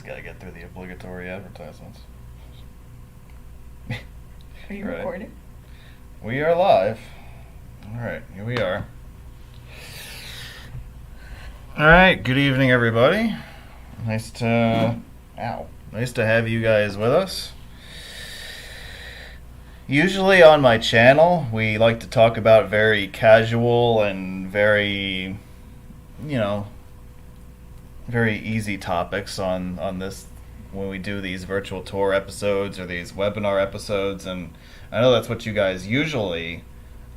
gotta get through the obligatory advertisements. Are you Right. recording? We are live. Alright, here we are. Alright, good evening everybody. Nice to have you guys with us. Usually on my channel, we like to talk about very casual and very easy topics on this when we do these virtual tour episodes or these webinar episodes, and I know that's what you guys usually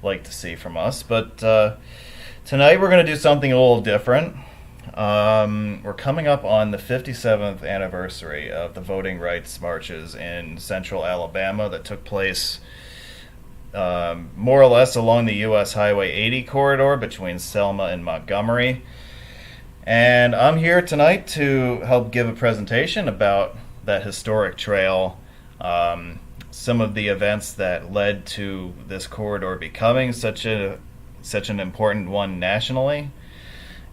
like to see from us, but tonight we're going to do something a little different. We're coming up on the 57th anniversary of the voting rights marches in central Alabama that took place more or less along the U.S. Highway 80 corridor between Selma and Montgomery. And I'm here tonight to help give a presentation about that historic trail, some of the events that led to this corridor becoming such an important one nationally,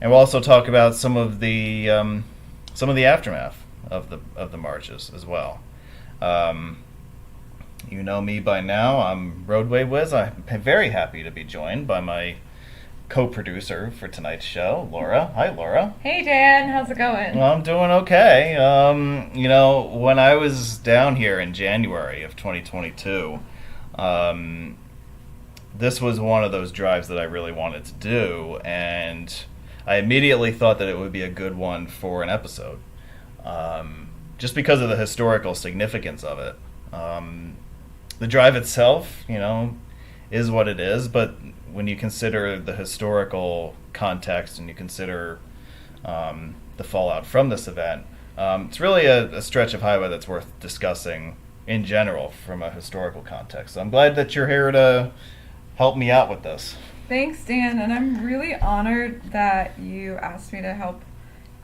and we'll also talk about some of the aftermath of the marches as well. You know me by now. I'm Roadway Wiz. I'm very happy to be joined by my co-producer for tonight's show, Laura. Hi, Laura. Hey, Dan. How's it going? Well, I'm doing okay. When I was down here in January of 2022, this was one of those drives that I really wanted to do, and I immediately thought that it would be a good one for an episode, just because of the historical significance of it. The drive itself, is what it is, but when you consider the historical context and you consider the fallout from this event, it's really a stretch of highway that's worth discussing in general from a historical context. So I'm glad that you're here to help me out with this. Thanks, Dan, and I'm really honored that you asked me to help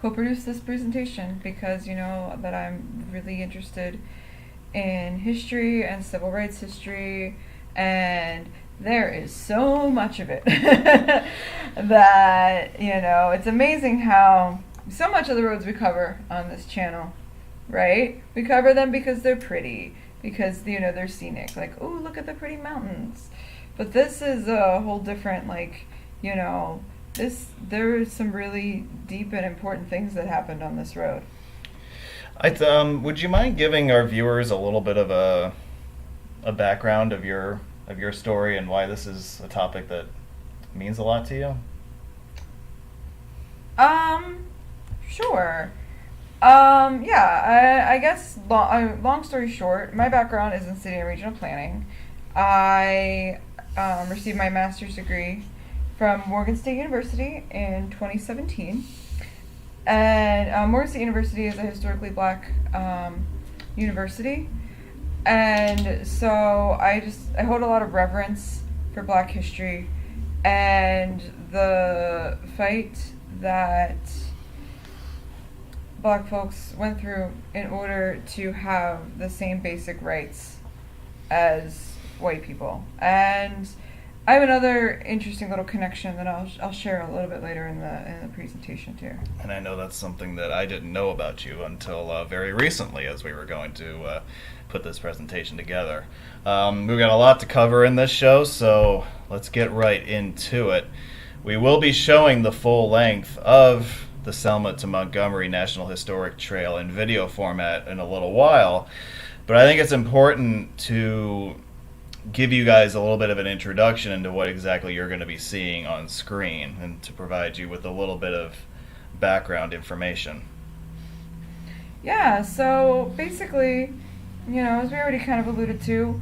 co-produce this presentation because you know that I'm really interested in history and civil rights history, and there is so much of it that, it's amazing how so much of the roads we cover on this channel, right? We cover them because they're pretty, because, they're scenic. Like, oh, look at the pretty mountains. But this is a whole different, there is some really deep and important things that happened on this road. Would you mind giving our viewers a little bit of a background of your story and why this is a topic that means a lot to you? Sure. I guess long story short, my background is in city and regional planning. I received my master's degree from Morgan State University in 2017. And Morgan State University is a historically black university. And so I hold a lot of reverence for black history and the fight that black folks went through in order to have the same basic rights as white people. And I have another interesting little connection that I'll share a little bit later in the presentation too. And I know that's something that I didn't know about you until very recently, as we were going to put this presentation together. We've got a lot to cover in this show, so let's get right into it. We will be showing the full length of the Selma to Montgomery National Historic Trail in video format in a little while, but I think it's important to give you guys a little bit of an introduction into what exactly you're going to be seeing on screen and to provide you with a little bit of background information. Yeah, so basically, as we already kind of alluded to,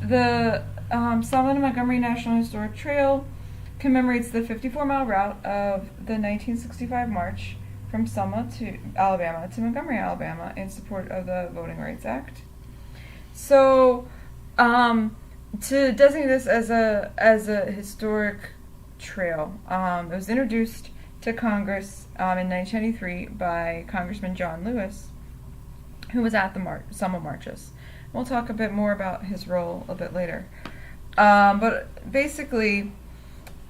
the Selma to Montgomery National Historic Trail commemorates the 54-mile route of the 1965 march from Selma to Alabama to Montgomery, Alabama, in support of the Voting Rights Act. So, to designate this as a historic trail, it was introduced to Congress in 1993 by Congressman John Lewis, who was at the Selma marches. We'll talk a bit more about his role a bit later. But basically,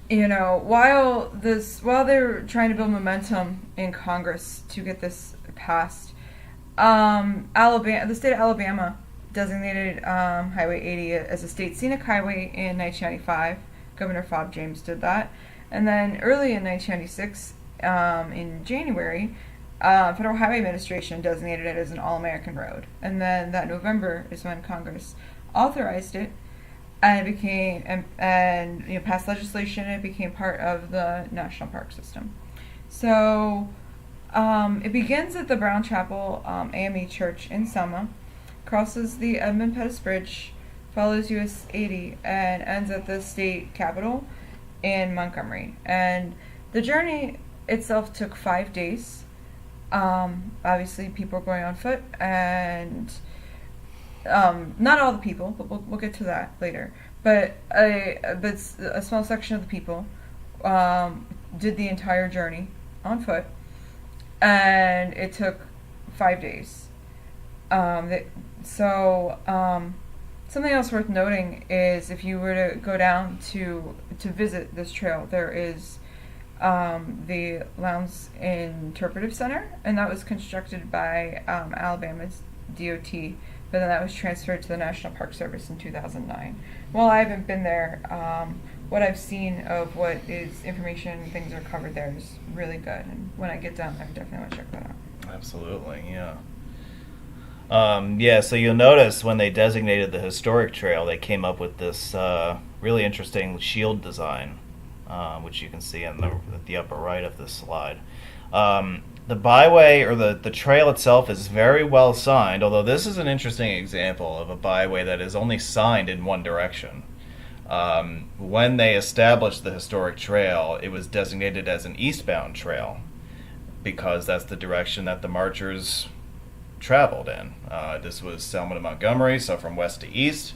while they're trying to build momentum in Congress to get this passed, The state of Alabama designated Highway 80 as a state scenic highway in 1995. Governor Fob James did that. And then early in 1996, in January, Federal Highway Administration designated it as an all-American road. And then that November is when Congress authorized it, and it became and passed legislation, and it became part of the National Park System. So it begins at the Brown Chapel AME Church in Selma, crosses the Edmund Pettus Bridge, follows US 80, and ends at the state capitol in Montgomery. And the journey itself took 5 days. Obviously, people are going on foot, and not all the people, but we'll get to that later. But a small section of the people did the entire journey on foot, and it took 5 days. Something else worth noting is if you were to go down to visit this trail, there is the Loundes Interpretive Center, and that was constructed by Alabama's DOT, but then that was transferred to the National Park Service in 2009. While I haven't been there, what I've seen of what is information and things are covered there is really good, and when I get down there, I definitely want to check that out. Absolutely, yeah. So you'll notice when they designated the historic trail, they came up with this really interesting shield design, which you can see at the upper right of this slide. The byway, or the trail itself, is very well signed, although this is an interesting example of a byway that is only signed in one direction. When they established the historic trail, it was designated as an eastbound trail, because that's the direction that the marchers traveled in. This was Selma to Montgomery, so from west to east.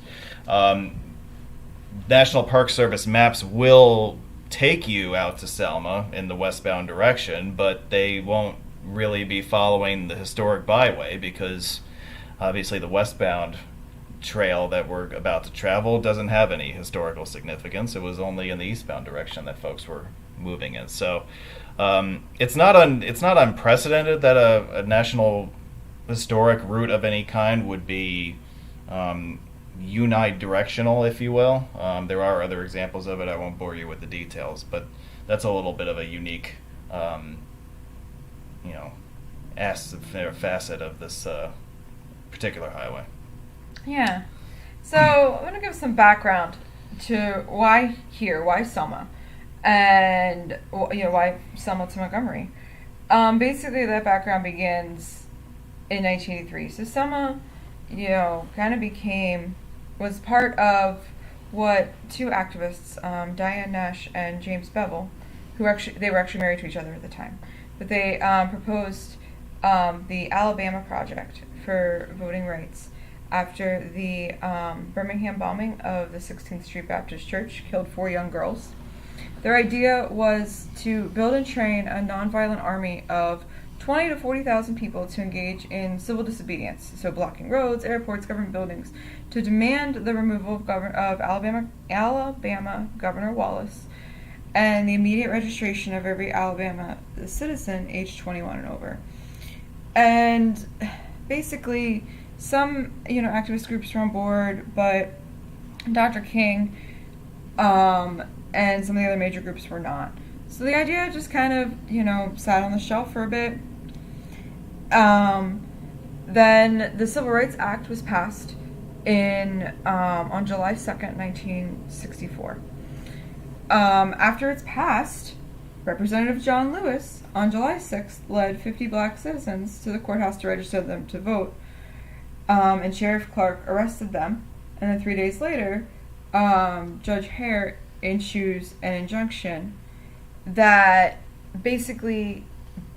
National Park Service maps will take you out to Selma in the westbound direction, but they won't really be following the historic byway, because obviously the westbound trail that we're about to travel doesn't have any historical significance. It was only in the eastbound direction that folks were moving in. So it's not unprecedented that a national historic route of any kind would be unidirectional, if you will. There are other examples of it. I won't bore you with the details, but that's a little bit of a unique, facet of this particular highway. Yeah. So I'm going to give some background to why Selma, and why Selma to Montgomery. Basically, that background begins in 1983. So Selma, kind of was part of what two activists, Diane Nash and James Bevel, they were actually married to each other at the time, but they proposed the Alabama Project for voting rights after the Birmingham bombing of the 16th Street Baptist Church killed 4 young girls. Their idea was to build and train a nonviolent army of 20 to 40,000 people to engage in civil disobedience, so blocking roads, airports, government buildings, to demand the removal of Alabama Governor Wallace and the immediate registration of every Alabama citizen aged 21 and over. And basically, some activist groups were on board, but Dr. King and some of the other major groups were not. So the idea just kind of sat on the shelf for a bit. Then the Civil Rights Act was passed on July 2nd, 1964. After it's passed, Representative John Lewis on July 6th led 50 black citizens to the courthouse to register them to vote, and Sheriff Clark arrested them, and then 3 days later, Judge Hare issues an injunction that basically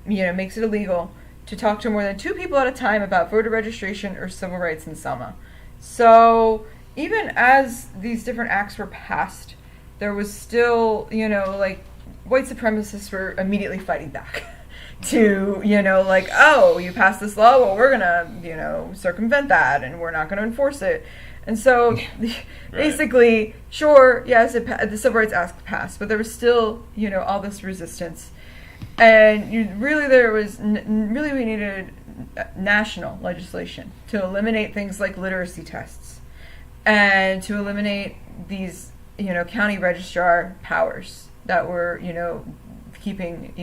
makes it illegal to talk to more than 2 people at a time about voter registration or civil rights in Selma. So even as these different acts were passed, there was still, white supremacists were immediately fighting back to, oh, you passed this law, well, we're going to, circumvent that, and we're not going to enforce it. And so, basically, sure, yes, the Civil Rights Act passed, but there was still, all this resistance. And we needed national legislation to eliminate things like literacy tests and to eliminate these, county registrar powers that were, keeping,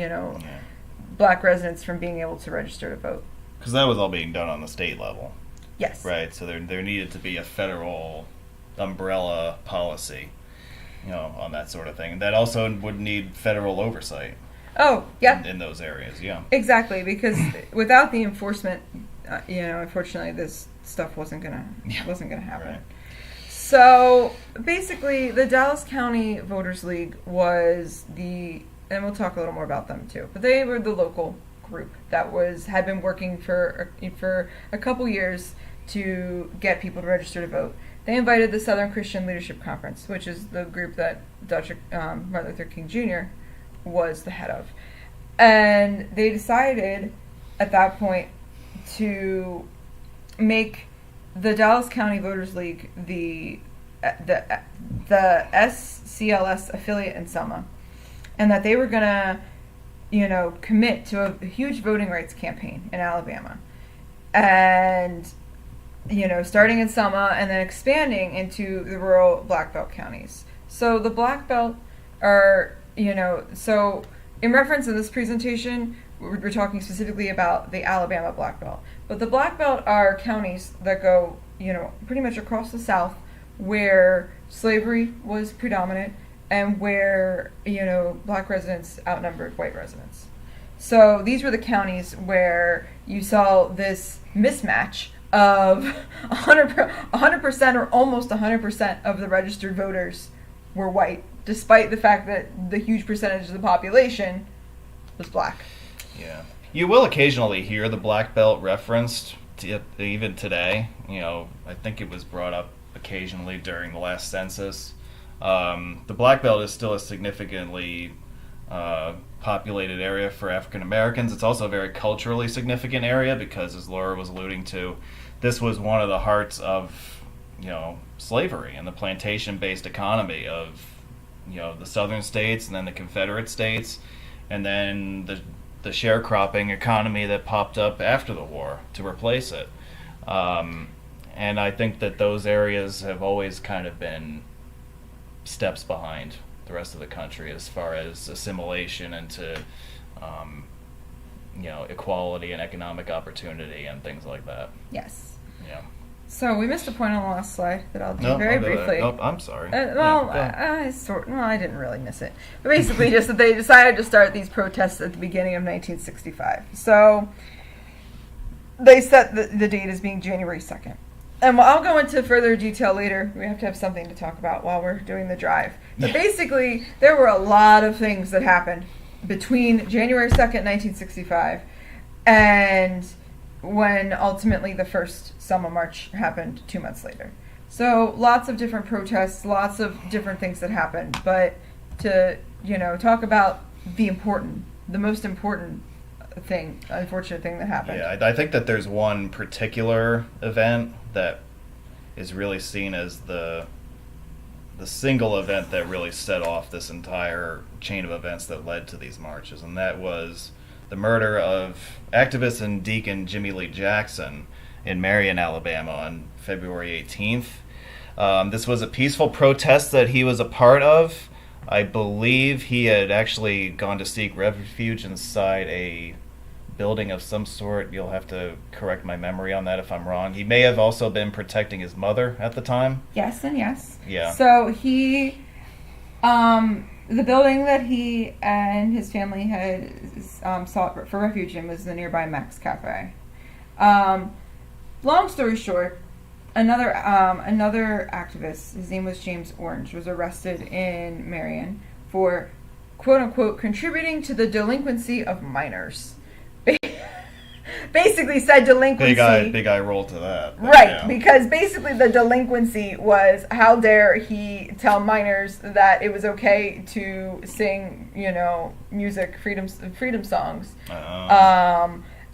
black residents from being able to register to vote. Because that was all being done on the state level. Yes. Right, so there needed to be a federal umbrella policy, on that sort of thing. That also would need federal oversight. Oh, yeah. In those areas, yeah. Exactly, because without the enforcement, unfortunately, this stuff wasn't gonna happen. Right. So basically, the Dallas County Voters League was and we'll talk a little more about them too. But they were the local group that had been working for a couple years to get people to register to vote. They invited the Southern Christian Leadership Conference, which is the group that Martin Luther King Jr. was the head of. And they decided at that point to make the Dallas County Voters League the SCLS affiliate in Selma, and that they were going to, commit to a huge voting rights campaign in Alabama. And, starting in Selma and then expanding into the rural Black Belt counties. So the Black Belt are, so in reference to this presentation, we're talking specifically about the Alabama Black Belt. But the Black Belt are counties that go, pretty much across the South where slavery was predominant and where, black residents outnumbered white residents. So these were the counties where you saw this mismatch of 100% or almost 100% of the registered voters were white, despite the fact that the huge percentage of the population was black. Yeah. You will occasionally hear the Black Belt referenced, even today. I think it was brought up occasionally during the last census. The Black Belt is still a significantly populated area for African Americans. It's also a very culturally significant area because, as Laura was alluding to, this was one of the hearts of, slavery and the plantation-based economy of, the southern states and then the Confederate states, and then the sharecropping economy that popped up after the war to replace it. And I think that those areas have always kind of been steps behind the rest of the country as far as assimilation into, equality and economic opportunity and things like that. Yes. Yeah. So we missed a point on the last slide that I'll do very briefly. Oh, I'm sorry. I didn't really miss it. But basically just that they decided to start these protests at the beginning of 1965. So they set the date as being January 2nd. And I'll go into further detail later. We have to have something to talk about while we're doing the drive. But basically, there were a lot of things that happened between January 2nd, 1965, and when ultimately the first Selma March happened 2 months later. So lots of different protests, lots of different things that happened. But to, talk about the most important unfortunate thing that happened. Yeah, I think that there's one particular event that is really seen as the single event that really set off this entire chain of events that led to these marches, and that was the murder of activist and deacon Jimmy Lee Jackson in Marion, Alabama on February 18th. This was a peaceful protest that he was a part of. I believe he had actually gone to seek refuge inside a building of some sort. You'll have to correct my memory on that if I'm wrong. He may have also been protecting his mother at the time. Yes and yes. Yeah. So he, the building that he and his family had sought for refuge in was the nearby Max Cafe. Long story short, another activist, his name was James Orange, was arrested in Marion for, quote unquote, contributing to the delinquency of minors. Basically said delinquency. Big eye roll to that. Right, yeah. Because basically the delinquency was, how dare he tell minors that it was okay to sing, music, freedom songs,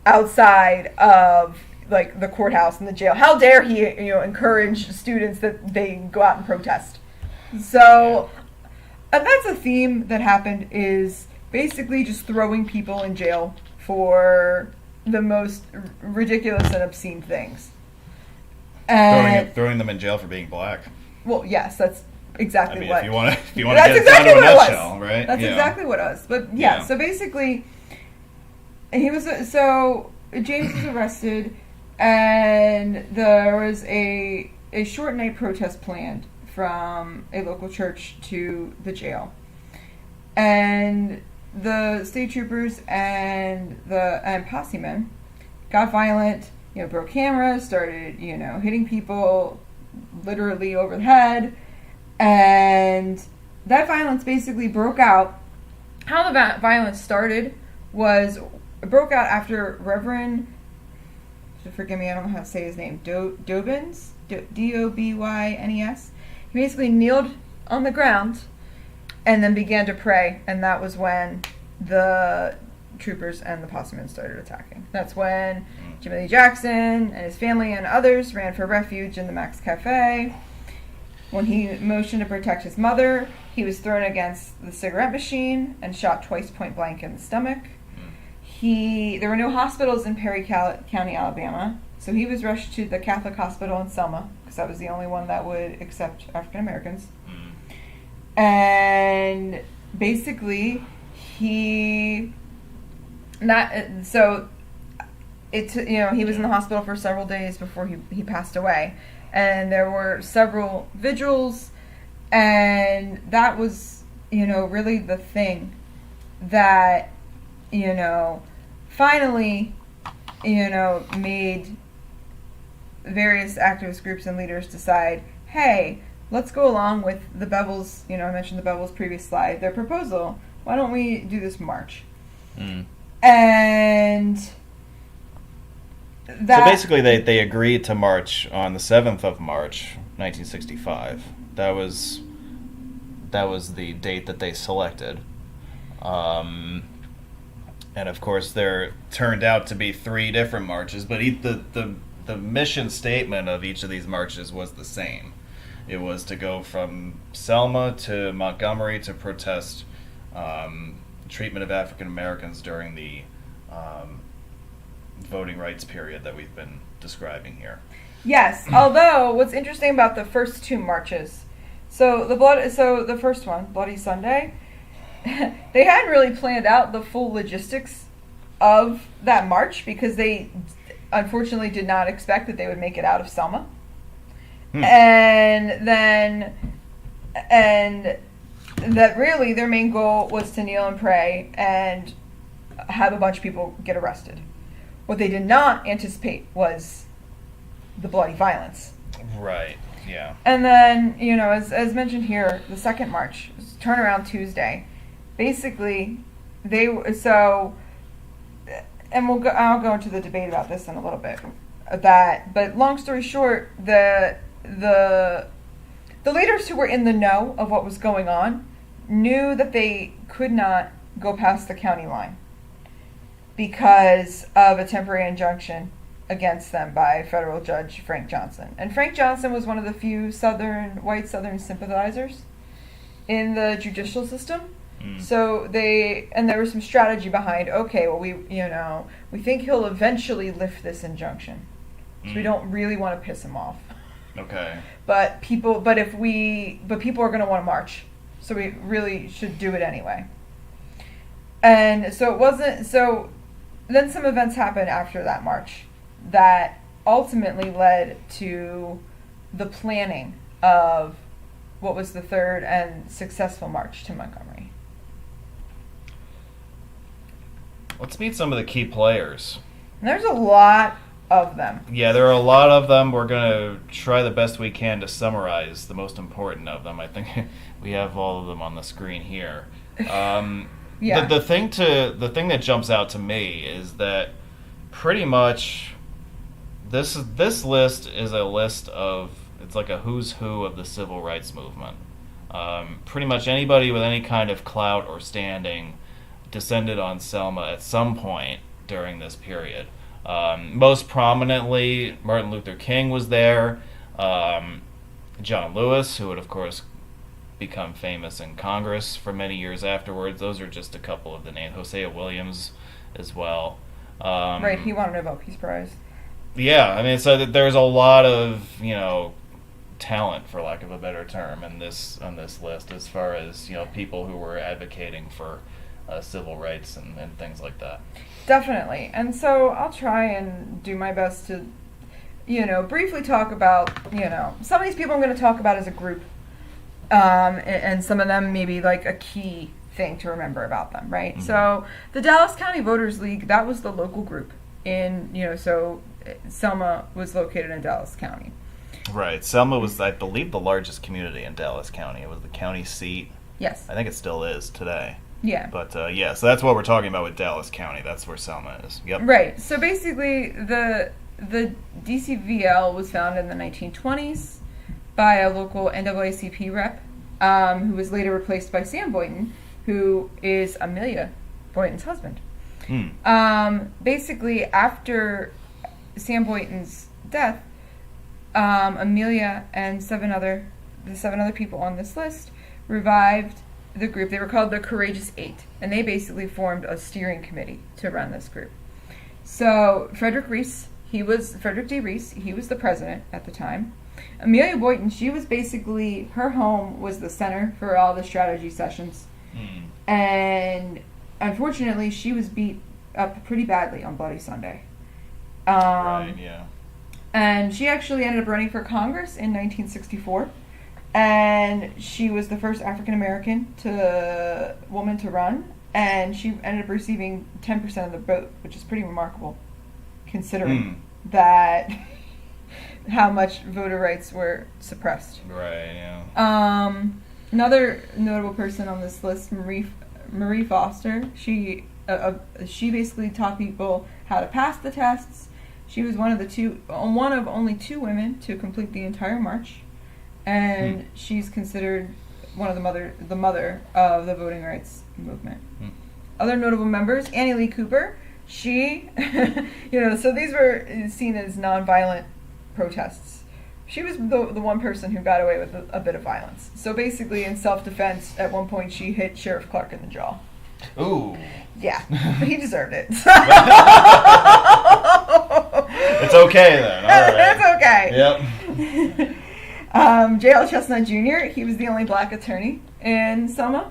outside of like the courthouse and the jail. How dare he, encourage students that they go out and protest. So, and that's a theme that happened, is basically just throwing people in jail for the most ridiculous and obscene things. And throwing them in jail for being black. Well, yes, that's exactly what. If you want to get it down to a nutshell, right? That's exactly what it was. But yeah, so basically, James was arrested, and there was a short night protest planned from a local church to the jail, and the state troopers and posse men got violent. Broke cameras, started hitting people literally over the head, and that violence basically broke out. How the violence started was it broke out after Reverend, forgive me, I don't know how to say his name, Dobyns, Dobynes. He basically kneeled on the ground and then began to pray, and that was when the troopers and the possemen started attacking. That's when Jimmy Lee Jackson and his family and others ran for refuge in the Max Cafe. When he motioned to protect his mother, he was thrown against the cigarette machine and shot twice point blank in the stomach. There were no hospitals in Perry County, Alabama, so he was rushed to the Catholic hospital in Selma, because that was the only one that would accept African Americans. And basically, he was in the hospital for several days before he passed away, and there were several vigils, and that was really the thing that finally made various activist groups and leaders decide, hey, let's go along with the Bevels, I mentioned the Bevels previous slide, their proposal. Why don't we do this march? And so basically they agreed to march on the 7th of March, 1965. That was the date that they selected. And of course there turned out to be 3 different marches, but the mission statement of each of these marches was the same. It was to go from Selma to Montgomery to protest treatment of African Americans during the voting rights period that we've been describing here. Yes, although what's interesting about the first 2 marches, so the first one, Bloody Sunday, they hadn't really planned out the full logistics of that march, because they unfortunately did not expect that they would make it out of Selma. And that really their main goal was to kneel and pray and have a bunch of people get arrested. What they did not anticipate was the bloody violence. Right, yeah. And then, as mentioned here, the second march, turnaround Tuesday, basically, I'll go into the debate about this in a little bit, but long story short, the leaders who were in the know of what was going on knew that they could not go past the county line because of a temporary injunction against them by federal judge Frank Johnson. And Frank Johnson was one of the few white Southern sympathizers in the judicial system. So there was some strategy behind, okay, well, we think he'll eventually lift this injunction. So we don't really want to piss him off. Okay. But people are going to want to march. So we really should do it anyway. And so then some events happened after that march that ultimately led to the planning of what was the third and successful march to Montgomery. Let's meet some of the key players. And there's a lot of them. Yeah, there are a lot of them. We're going to try the best we can to summarize the most important of them. I think we have all of them on the screen here. Yeah. The thing that jumps out to me is that pretty much this list is a list of, it's like a who's who of the civil rights movement. Pretty much anybody with any kind of clout or standing descended on Selma at some point during this period. Most prominently, Martin Luther King was there. John Lewis, who would of course become famous in Congress for many years afterwards. Those are just a couple of the names. Hosea Williams as well. Right, he wanted a Nobel Peace Prize. Yeah, I mean, so there's a lot of, talent, for lack of a better term, on this list, as far as, people who were advocating for civil rights and things like that. Definitely. And so I'll try and do my best to, briefly talk about, some of these people I'm going to talk about as a group, and some of them maybe like a key thing to remember about them, right? Mm-hmm. So the Dallas County Voters League, that was the local group so Selma was located in Dallas County. Right. Selma was, I believe, the largest community in Dallas County. It was the county seat. Yes. I think it still is today. Yeah. But, so that's what we're talking about with Dallas County. That's where Selma is. Yep. Right. So basically, the DCVL was founded in the 1920s by a local NAACP rep, who was later replaced by Sam Boynton, who is Amelia Boynton's husband. Basically, after Sam Boynton's death, Amelia and the seven other people on this list revived the group. They were called the Courageous Eight, and they basically formed a steering committee to run this group. So Frederick D. Reese, he was the president at the time. Amelia Boynton, she was basically, her home was the center for all the strategy sessions. And unfortunately, she was beat up pretty badly on Bloody Sunday. Right, yeah. And she actually ended up running for Congress in 1964. And she was the first African-American woman to run. And she ended up receiving 10% of the vote, which is pretty remarkable, considering that how much voter rights were suppressed. Right, yeah. Another notable person on this list, Marie Foster. She basically taught people how to pass the tests. She was one of only two women to complete the entire march, and she's considered one of the mother of the voting rights movement. Other notable members: Annie Lee Cooper. She, so these were seen as nonviolent protests. She was the one person who got away with a bit of violence. So basically, in self-defense, at one point, she hit Sheriff Clark in the jaw. Ooh. Yeah, but he deserved it. It's okay then. All right. It's okay. Yep. J.L. Chestnut Jr., he was the only black attorney in Selma.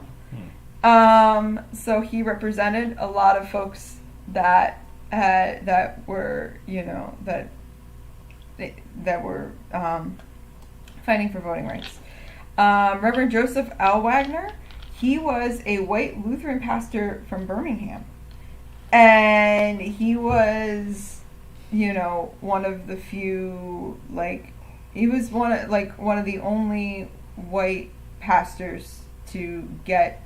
So he represented a lot of folks that were, that were fighting for voting rights. Reverend Joseph L. Wagner, he was a white Lutheran pastor from Birmingham. And he was, one of the few, he was one of the only white pastors to get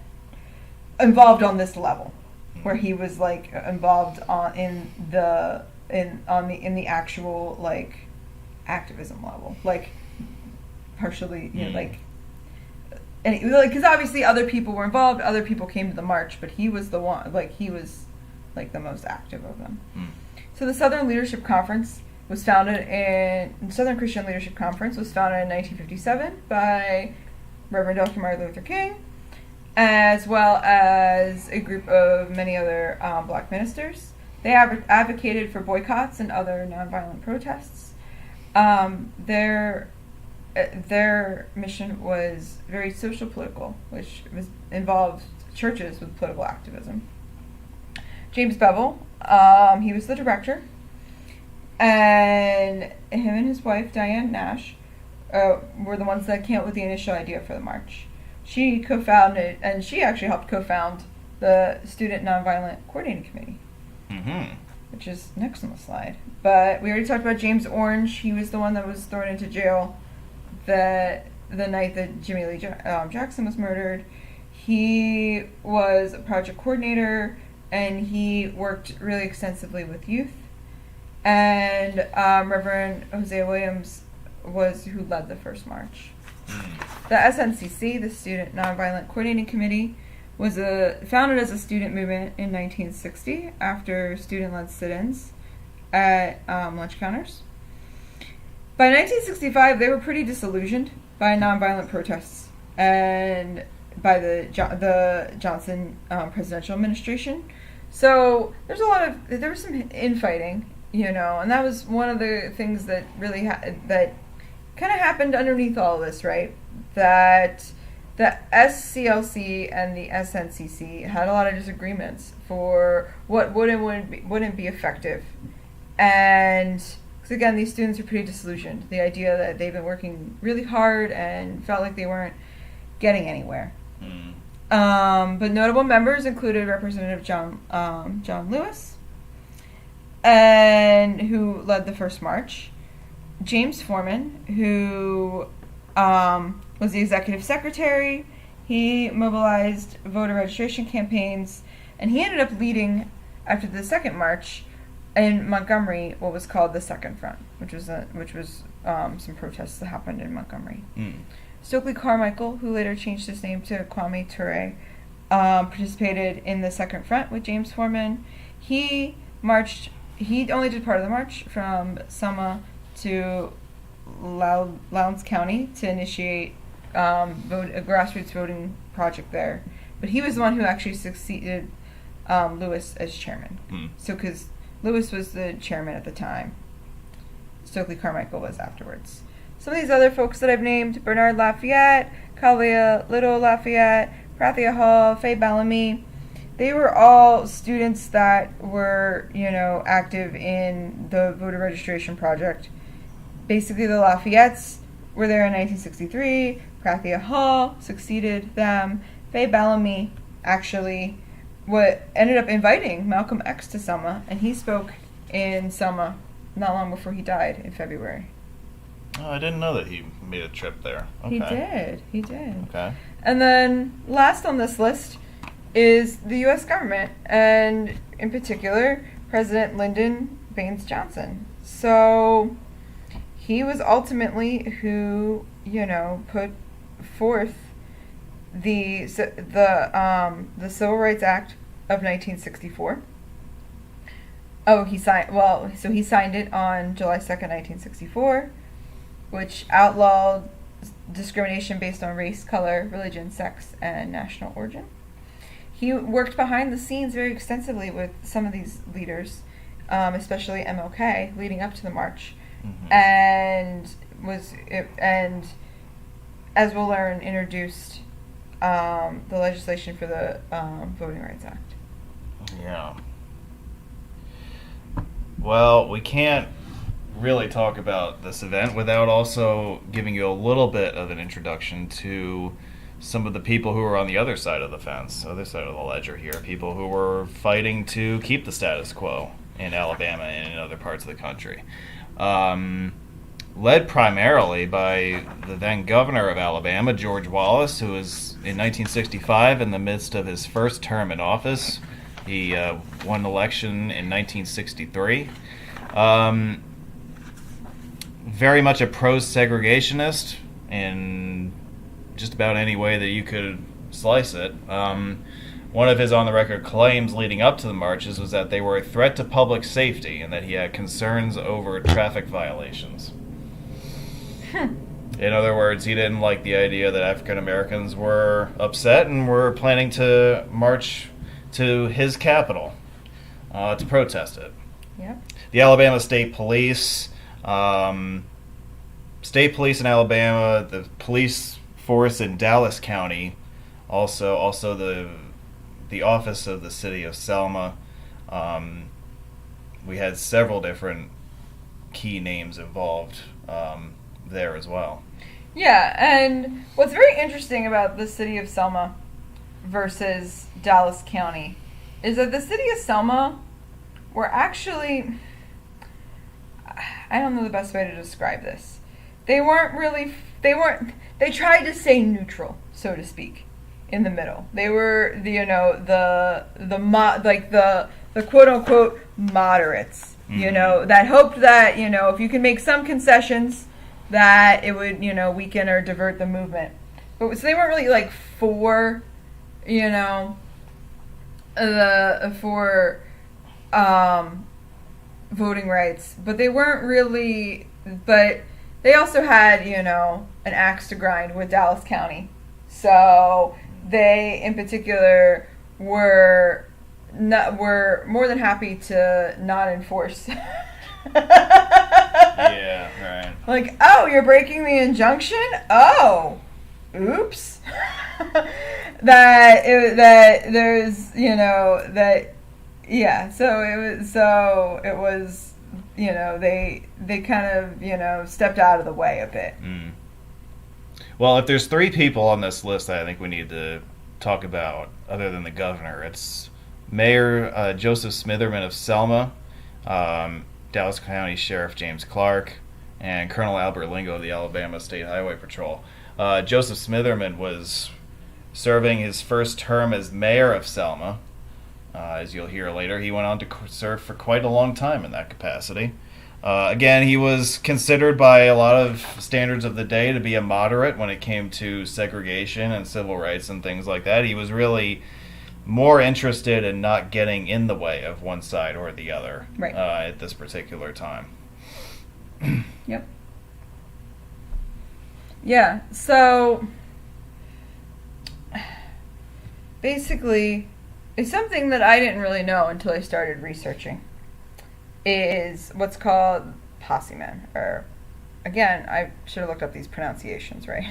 involved on this level, where he was involved in the actual activism level, partially, and because obviously other people were involved, other people came to the march, but he was the one, he was the most active of them. So the Southern Leadership Conference was founded Southern Christian Leadership Conference was founded in 1957 by Reverend Dr. Martin Luther King, as well as a group of many other black ministers. They advocated for boycotts and other nonviolent protests. Their mission was very social political, which involved churches with political activism. James Bevel, he was the director, and him and his wife Diane Nash were the ones that came up with the initial idea for the march. She co-founded, and she actually helped co-found the Student Nonviolent Coordinating Committee, which is next on the slide. But we already talked about James Orange. He was the one that was thrown into jail the night that Jimmy Lee Jackson was murdered. He was a project coordinator, and he worked really extensively with youth. And Reverend Hosea Williams was who led the first march. The SNCC, the Student Nonviolent Coordinating Committee, was founded as a student movement in 1960 after student-led sit-ins at lunch counters. By 1965, they were pretty disillusioned by nonviolent protests and by the Johnson presidential administration. So there was some infighting, and that was one of the things that really that kind of happened underneath all of this, right? That the SCLC and the SNCC had a lot of disagreements for what would and wouldn't be effective. And because again, these students are pretty disillusioned. The idea that they've been working really hard and felt like they weren't getting anywhere. But notable members included Representative John Lewis, and who led the first march. James Foreman, who was the executive secretary. He mobilized voter registration campaigns, and he ended up leading, after the second march, in Montgomery, what was called the Second Front, which was some protests that happened in Montgomery. Stokely Carmichael, who later changed his name to Kwame Ture, participated in the Second Front with James Foreman. He only did part of the march from Selma to Loundes County to initiate a grassroots voting project there. But he was the one who actually succeeded Lewis as chairman. So because Lewis was the chairman at the time, Stokely Carmichael was afterwards. Some of these other folks that I've named: Bernard Lafayette, Kalia Little Lafayette, Prathia Hall, Faye Bellamy. They were all students that were, active in the voter registration project. Basically, the Lafayettes were there in 1963. Prathia Hall succeeded them. Faye Bellamy actually ended up inviting Malcolm X to Selma, and he spoke in Selma not long before he died in February. Oh, I didn't know that he made a trip there. Okay. He did. Okay. And then last on this list is the U.S. government, and in particular, President Lyndon Baines Johnson. So he was ultimately who, put forth the Civil Rights Act of 1964. He signed it on July 2nd, 1964, which outlawed discrimination based on race, color, religion, sex, and national origin. He worked behind the scenes very extensively with some of these leaders, especially MLK, leading up to the march, and as we'll learn, introduced the legislation for the Voting Rights Act. Yeah. Well, we can't really talk about this event without also giving you a little bit of an introduction to some of the people who were on the other side of the fence, other side of the ledger here, people who were fighting to keep the status quo in Alabama and in other parts of the country. Led primarily by the then governor of Alabama, George Wallace, who was in 1965 in the midst of his first term in office. He won an election in 1963. Very much a pro-segregationist in just about any way that you could slice it. One of his on-the-record claims leading up to the marches was that they were a threat to public safety and that he had concerns over traffic violations. In other words, he didn't like the idea that African Americans were upset and were planning to march to his capital to protest it. Yep. The Alabama State Police, in Alabama, the police force in Dallas County, also the office of the city of Selma. We had several different key names involved there as well. Yeah, and what's very interesting about the city of Selma versus Dallas County is that the city of Selma were actually, I don't know the best way to describe this. They tried to stay neutral, so to speak, in the middle. They were the quote unquote moderates, that hoped that, if you can make some concessions, that it would, weaken or divert the movement. But so they weren't really for, voting rights, but they weren't really, but they also had, an axe to grind with Dallas County. So they, in particular, were were more than happy to not enforce. Yeah, right. Like, oh, you're breaking the injunction? Oh, oops. that there's, yeah. So it was, they kind of, stepped out of the way a bit. Mm. Well, if there's 3 people on this list that I think we need to talk about, other than the governor, it's Mayor Joseph Smitherman of Selma, Dallas County Sheriff James Clark, and Colonel Albert Lingo of the Alabama State Highway Patrol. Joseph Smitherman was serving his first term as mayor of Selma. As you'll hear later, he went on to serve for quite a long time in that capacity. Again, he was considered by a lot of standards of the day to be a moderate when it came to segregation and civil rights and things like that. He was really more interested in not getting in the way of one side or the other, right, at this particular time. Yep. Yeah, so basically, it's something that I didn't really know until I started researching, is what's called posse men, or, again, I should have looked up these pronunciations, right?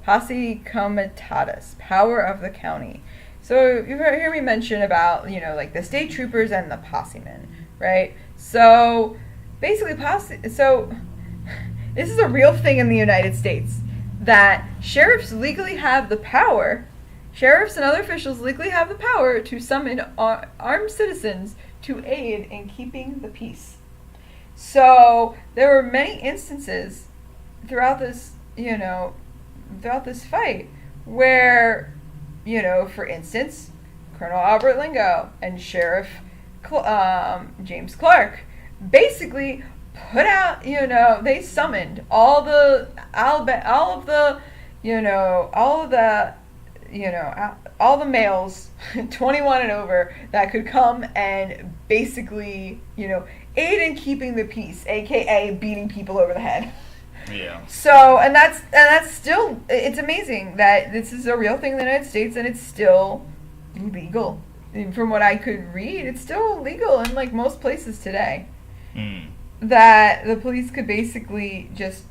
Posse comitatus, power of the county. So you hear me mention about, like the state troopers and the posse men, right? So basically so this is a real thing in the United States, that sheriffs legally have the power, sheriffs and other officials legally have the power to summon armed citizens to aid in keeping the peace. So there were many instances throughout this, throughout this fight where, for instance, Colonel Albert Lingo and Sheriff James Clark basically put out, they summoned all the males 21 and over that could come and basically, aid in keeping the peace, aka beating people over the head. Yeah. So, and that's still, it's amazing that this is a real thing in the United States, and it's still legal. And from what I could read, it's still legal in like most places today. That the police could basically just,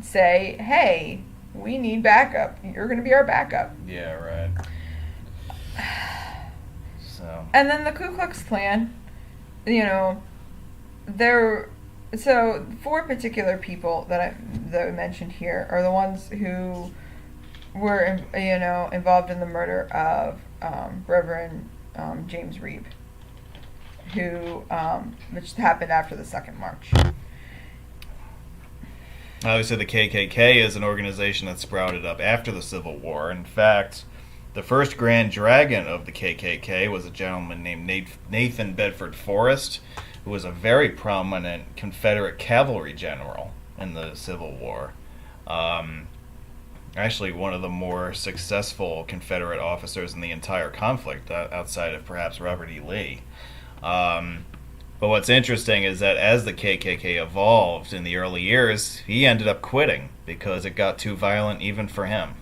say, hey, we need backup. You're going to be our backup. Yeah, right. So. And then the Ku Klux Klan, so 4 particular people that I mentioned here are the ones who were, involved in the murder of Reverend James Reeb, which happened after the Second March. Obviously, the KKK is an organization that sprouted up after the Civil War. In fact, the first Grand Dragon of the KKK was a gentleman named Nathan Bedford Forrest, who was a very prominent Confederate cavalry general in the Civil War. Actually, one of the more successful Confederate officers in the entire conflict, outside of perhaps Robert E. Lee. But what's interesting is that as the KKK evolved in the early years, he ended up quitting because it got too violent even for him.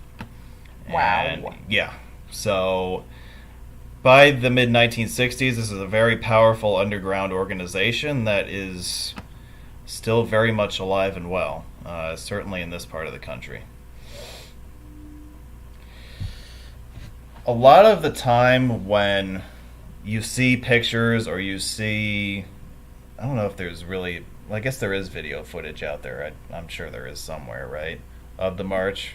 Wow. And, yeah. So by the mid-1960s, this is a very powerful underground organization that is still very much alive and well, certainly in this part of the country. A lot of the time when you see pictures or you see, I don't know if there's really, I guess there is video footage out there, I'm sure there is somewhere, right, of the march.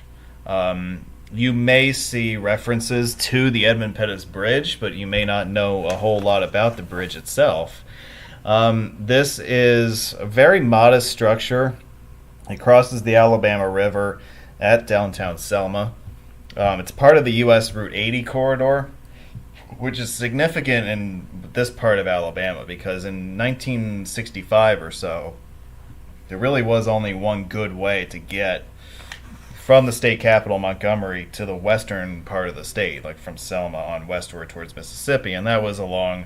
You may see references to the Edmund Pettus Bridge, but you may not know a whole lot about the bridge itself. This is a very modest structure. It crosses the Alabama River at downtown Selma. It's part of the U.S. Route 80 corridor, which is significant in this part of Alabama because in 1965 or so, there really was only one good way to get from the state capital, Montgomery, to the western part of the state, like from Selma on westward towards Mississippi, and that was along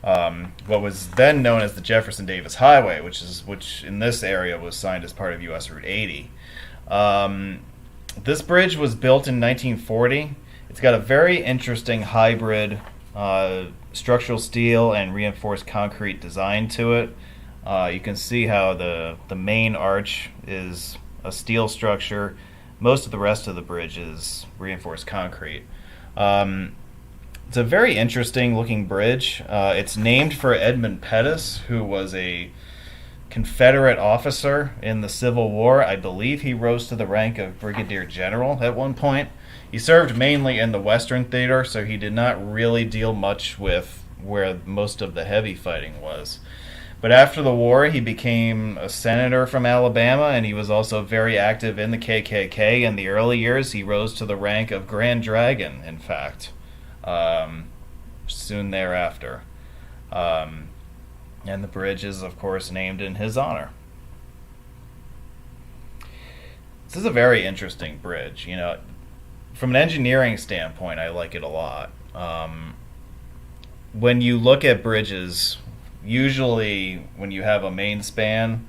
what was then known as the Jefferson Davis Highway, which in this area was signed as part of U.S. Route 80. This bridge was built in 1940. It's got a very interesting hybrid structural steel and reinforced concrete design to it. You can see how the main arch is a steel structure. Most of the rest of the bridge is reinforced concrete. It's a very interesting looking bridge. It's named for Edmund Pettis, who was a Confederate officer in the Civil War. I believe he rose to the rank of brigadier general at one point. He served mainly in the Western Theater, so he did not really deal much with where most of the heavy fighting was. But after the war, he became a senator from Alabama, and he was also very active in the KKK. In the early years, he rose to the rank of Grand Dragon, in fact, soon thereafter. And the bridge is, of course, named in his honor. This is a very interesting bridge. You know, from an engineering standpoint, I like it a lot. When you look at bridges, usually when you have a main span,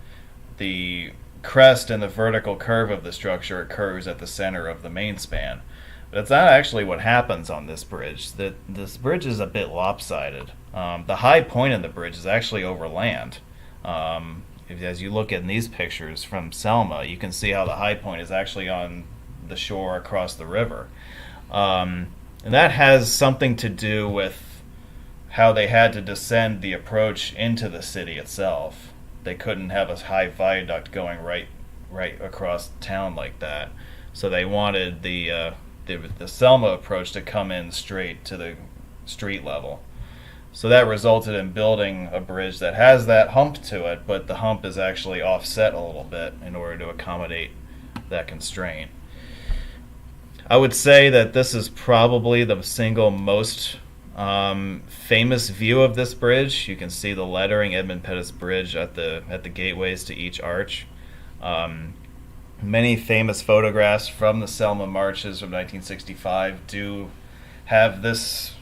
the crest and the vertical curve of the structure occurs at the center of the main span. But that's not actually what happens on this bridge. This bridge is a bit lopsided. The high point of the bridge is actually over land. As you look at these pictures from Selma, you can see how the high point is actually on the shore across the river. And that has something to do with how they had to descend the approach into the city itself. They couldn't have a high viaduct going right across town like that. So they wanted the Selma approach to come in straight to the street level. So that resulted in building a bridge that has that hump to it, but the hump is actually offset a little bit in order to accommodate that constraint. I would say that this is probably the single most famous view of this bridge. You can see the lettering Edmund Pettus Bridge at the gateways to each arch. Many famous photographs from the Selma marches from 1965 do have this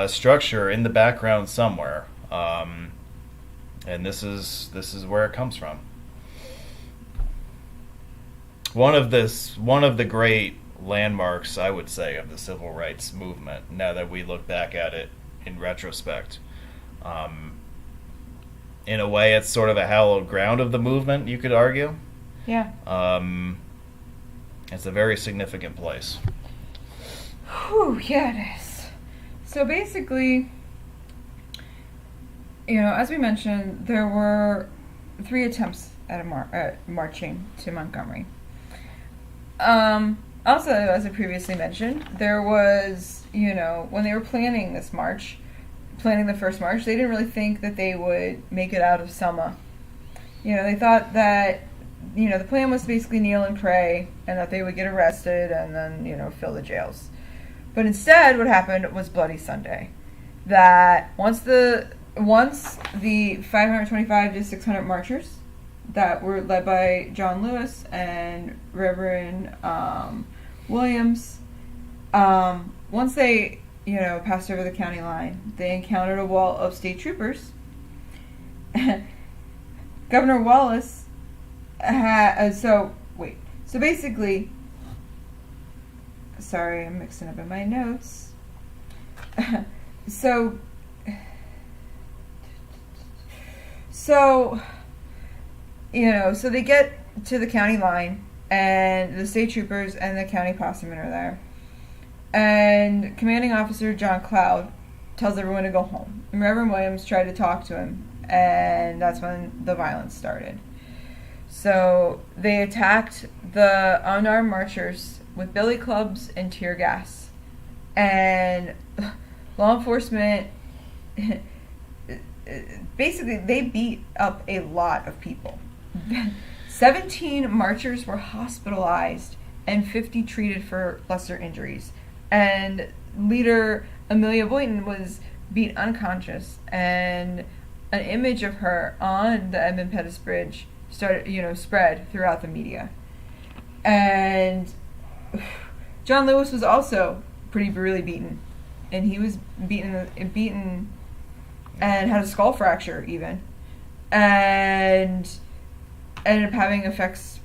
structure in the background somewhere, and this is where it comes from. One of the great landmarks, I would say, of the civil rights movement, now that we look back at it in retrospect. In a way, it's sort of a hallowed ground of the movement, you could argue. Yeah. It's a very significant place. Whew, yeah, it is. So basically, as we mentioned, there were 3 attempts at marching to Montgomery. Also, as I previously mentioned, there was, when they were planning the first march, they didn't really think that they would make it out of Selma. They thought that, the plan was to basically kneel and pray, and that they would get arrested and then, fill the jails. But instead, what happened was Bloody Sunday. That once the 525 to 600 marchers that were led by John Lewis and Reverend Williams, once they, passed over the county line, they encountered a wall of state troopers. Governor Wallace so basically, sorry, I'm mixing up in my notes. So they get to the county line, and the state troopers and the county possemen are there. And commanding officer John Cloud tells everyone to go home. And Reverend Williams tried to talk to him, and that's when the violence started. So they attacked the unarmed marchers with billy clubs and tear gas. And law enforcement, basically, they beat up a lot of people. 17 marchers were hospitalized and 50 treated for lesser injuries. And leader Amelia Boynton was beat unconscious, and an image of her on the Edmund Pettus Bridge spread throughout the media. And John Lewis was also pretty brutally beaten, and he was beaten and had a skull fracture even, and ended up having effects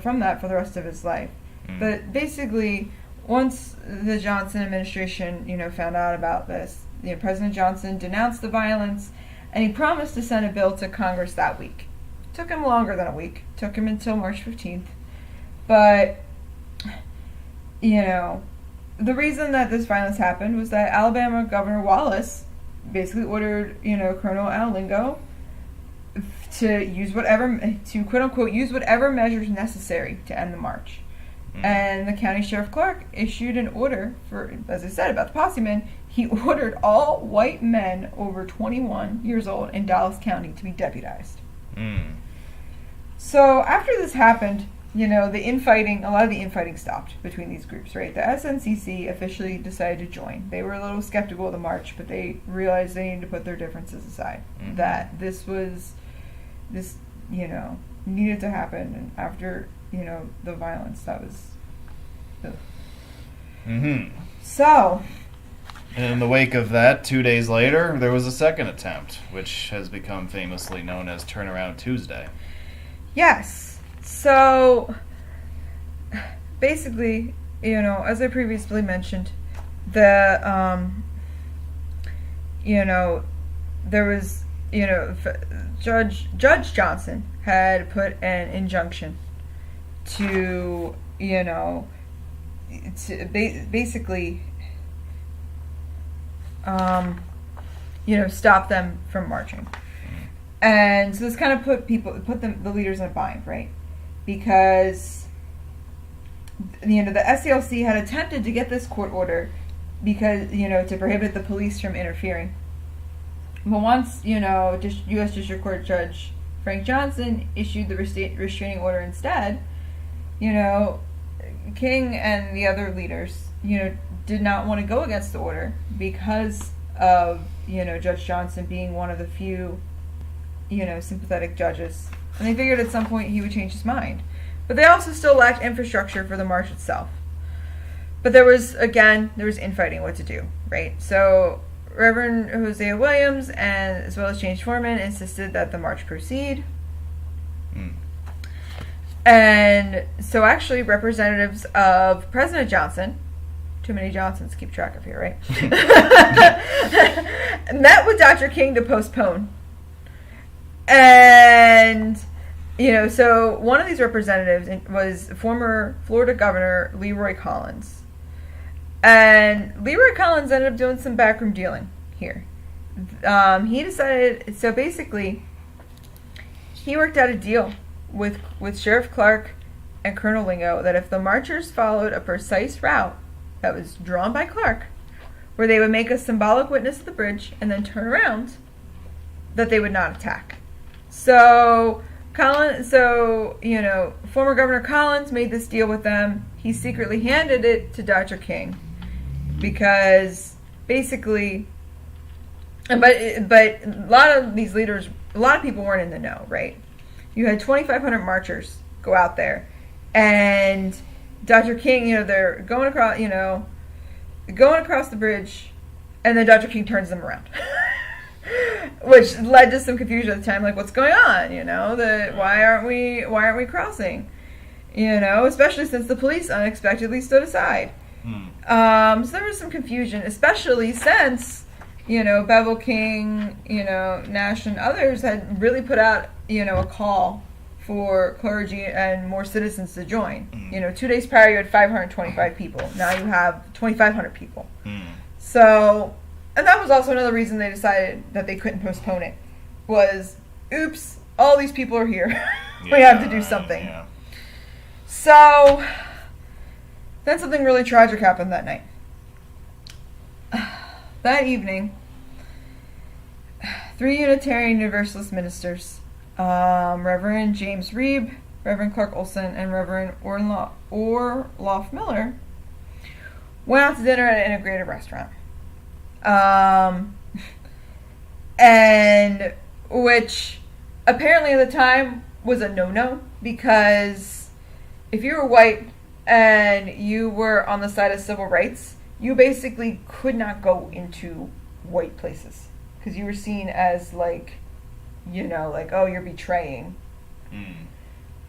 from that for the rest of his life. But basically, once the Johnson administration, found out about this, President Johnson denounced the violence, and he promised to send a bill to Congress that week. Took him longer than a week. Took him until March 15th. But, the reason that this violence happened was that Alabama Governor Wallace basically ordered, Colonel Al Lingo to quote unquote use whatever measures necessary to end the march. And the county sheriff clerk issued an order for, as I said about the posse men, he ordered all white men over 21 years old in Dallas County to be deputized. So after this happened, a lot of the infighting stopped between these groups, right? The SNCC officially decided to join. They were a little skeptical of the march, but they realized they needed to put their differences aside. That this needed to happen, and after, the violence, that was... So... And in the wake of that, 2 days later, there was a second attempt, which has become famously known as Turnaround Tuesday. Yes. So, basically, as I previously mentioned, there was, Judge Johnson had put an injunction to, basically, stop them from marching. And so this kind of put the leaders in a bind, right? Because, the SCLC had attempted to get this court order because, to prohibit the police from interfering. But once, U.S. District Court Judge Frank Johnson issued the restraining order instead, King and the other leaders, did not want to go against the order because of, Judge Johnson being one of the few, sympathetic judges. And they figured at some point he would change his mind. But they also still lacked infrastructure for the march itself. But there was infighting what to do, right? So Reverend Hosea Williams, and as well as James Foreman, insisted that the march proceed. And so actually representatives of President Johnson, too many Johnsons to keep track of here, right? met with Dr. King to postpone. And, so one of these representatives was former Florida Governor Leroy Collins. And Leroy Collins ended up doing some backroom dealing here. He decided, so basically, he worked out a deal with Sheriff Clark and Colonel Lingo that if the marchers followed a precise route that was drawn by Clark, where they would make a symbolic witness at the bridge and then turn around, that they would not attack. So former Governor Collins made this deal with them. He secretly handed it to Dr. King because basically, but a lot of these leaders, a lot of people weren't in the know, right? You had 2,500 marchers go out there, and Dr. King, they're going across the bridge, and then Dr. King turns them around. Which led to some confusion at the time, like, what's going on? Why aren't we crossing? Especially since the police unexpectedly stood aside. So there was some confusion, especially since, Bevel King, Nash and others had really put out, a call for clergy and more citizens to join. 2 days prior you had 525 people. Now you have 2,500 people. So... And that was also another reason they decided that they couldn't postpone it. Was, oops, all these people are here. We have to do something. Yeah. So, then something really tragic happened that night. That evening, 3 Unitarian Universalist ministers, Reverend James Reeb, Reverend Clark Olson, and Reverend Orloff Miller, went out to dinner at an integrated restaurant. And which apparently at the time was a no-no, because if you were white and you were on the side of civil rights, you basically could not go into white places because you were seen as like, oh, you're betraying,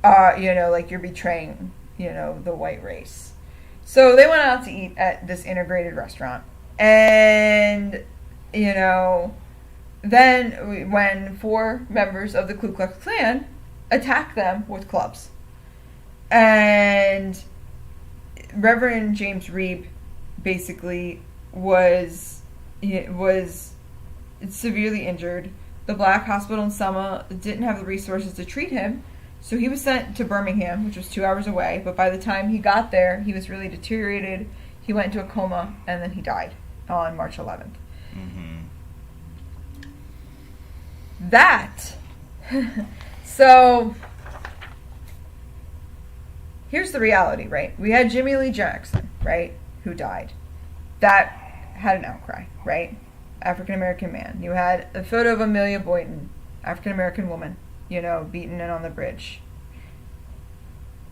like you're betraying, the white race. So they went out to eat at this integrated restaurant. And, you know, then when 4 members of the Ku Klux Klan attacked them with clubs. And Reverend James Reeb basically was severely injured. The Black Hospital in Selma didn't have the resources to treat him, so he was sent to Birmingham, which was 2 hours away. But by the time he got there, he was really deteriorated. He went into a coma, and then he died on March 11th. Mm-hmm. That. So, here's the reality, right? We had Jimmy Lee Jackson, right, who died. That had an outcry, right? African-American man. You had a photo of Amelia Boynton, African-American woman, you know, beaten and on the bridge.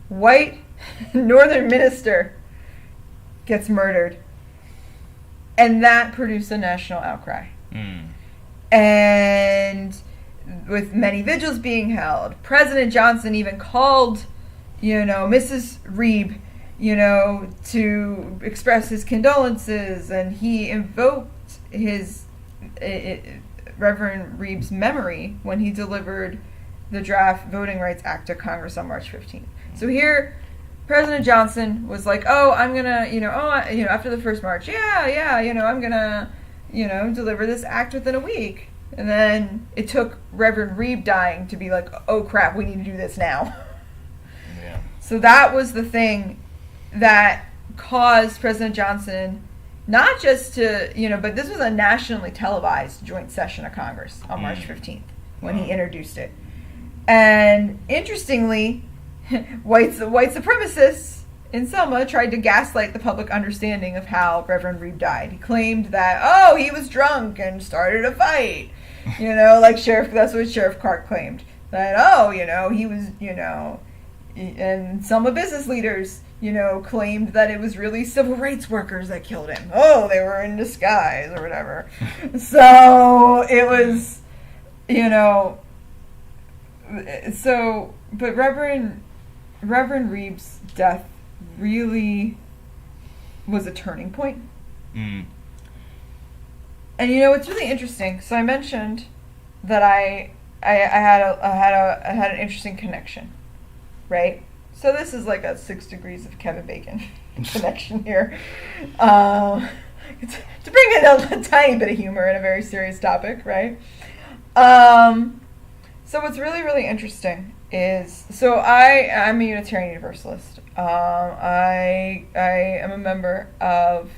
White northern minister gets murdered. And that produced a national outcry. And with many vigils being held, President Johnson even called, you know, Mrs. Reeb, you know, to express his condolences, and he invoked his Reverend Reeb's memory when he delivered the draft Voting Rights Act to Congress on March 15th. So here, President Johnson was like, oh, I'm gonna, after the first march, I'm gonna, deliver this act within a week. And then it took Reverend Reeb dying to be like, oh crap, we need to do this now. Yeah. So that was the thing that caused President Johnson not just to, but this was a nationally televised joint session of Congress on March 15th when he introduced it. And interestingly, white supremacists in Selma tried to gaslight the public understanding of how Reverend Reeb died. He claimed that, he was drunk and started a fight. That's what Sheriff Clark claimed. That, he was, and Selma business leaders, claimed that it was really civil rights workers that killed him. Oh, they were in disguise or whatever. So it was, but Reverend Reeb's death really was a turning point. And it's really interesting. So I mentioned that I had an interesting connection, right? So this is like a 6 degrees of Kevin Bacon connection here, to bring in a tiny bit of humor in a very serious topic, right? So what's really, really interesting is, I'm a Unitarian Universalist. I am a member of,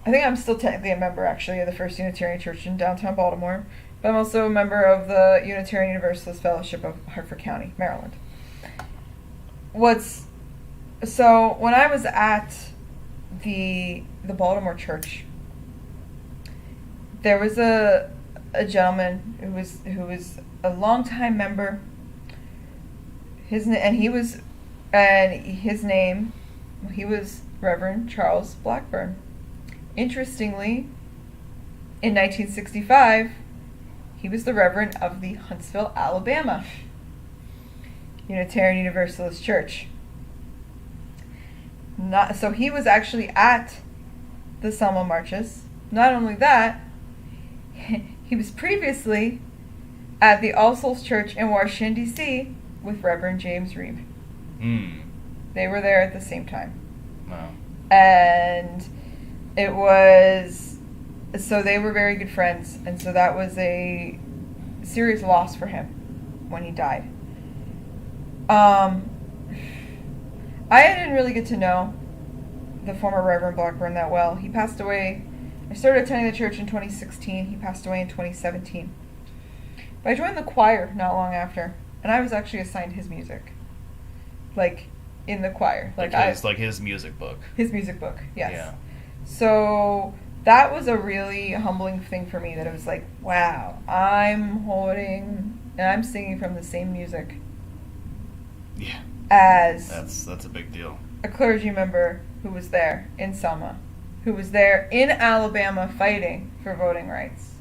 I think I'm still technically a member, actually, of the First Unitarian Church in downtown Baltimore, but I'm also a member of the Unitarian Universalist Fellowship of Hartford County, Maryland. So when I was at the Baltimore church, there was a gentleman who was a longtime member. He was Reverend Charles Blackburn. Interestingly, in 1965, he was the Reverend of the Huntsville, Alabama Unitarian Universalist Church. So he was actually at the Selma marches. Not only that, he was previously at the All Souls Church in Washington, D.C. with Reverend James Reeb. They were there at the same time. Wow. And it was, so they were very good friends, and so that was a serious loss for him when he died. I didn't really get to know the former Reverend Blackburn that well. He passed away. I started attending the church in 2016. He passed away in 2017. But I joined the choir not long after, and I was actually assigned his music, in the choir. His music book. His music book, yes. Yeah. So that was a really humbling thing for me, that it was like, wow, I'm singing from the same music. Yeah. As that's a big deal. A clergy member who was there in Selma, who was there in Alabama fighting for voting rights.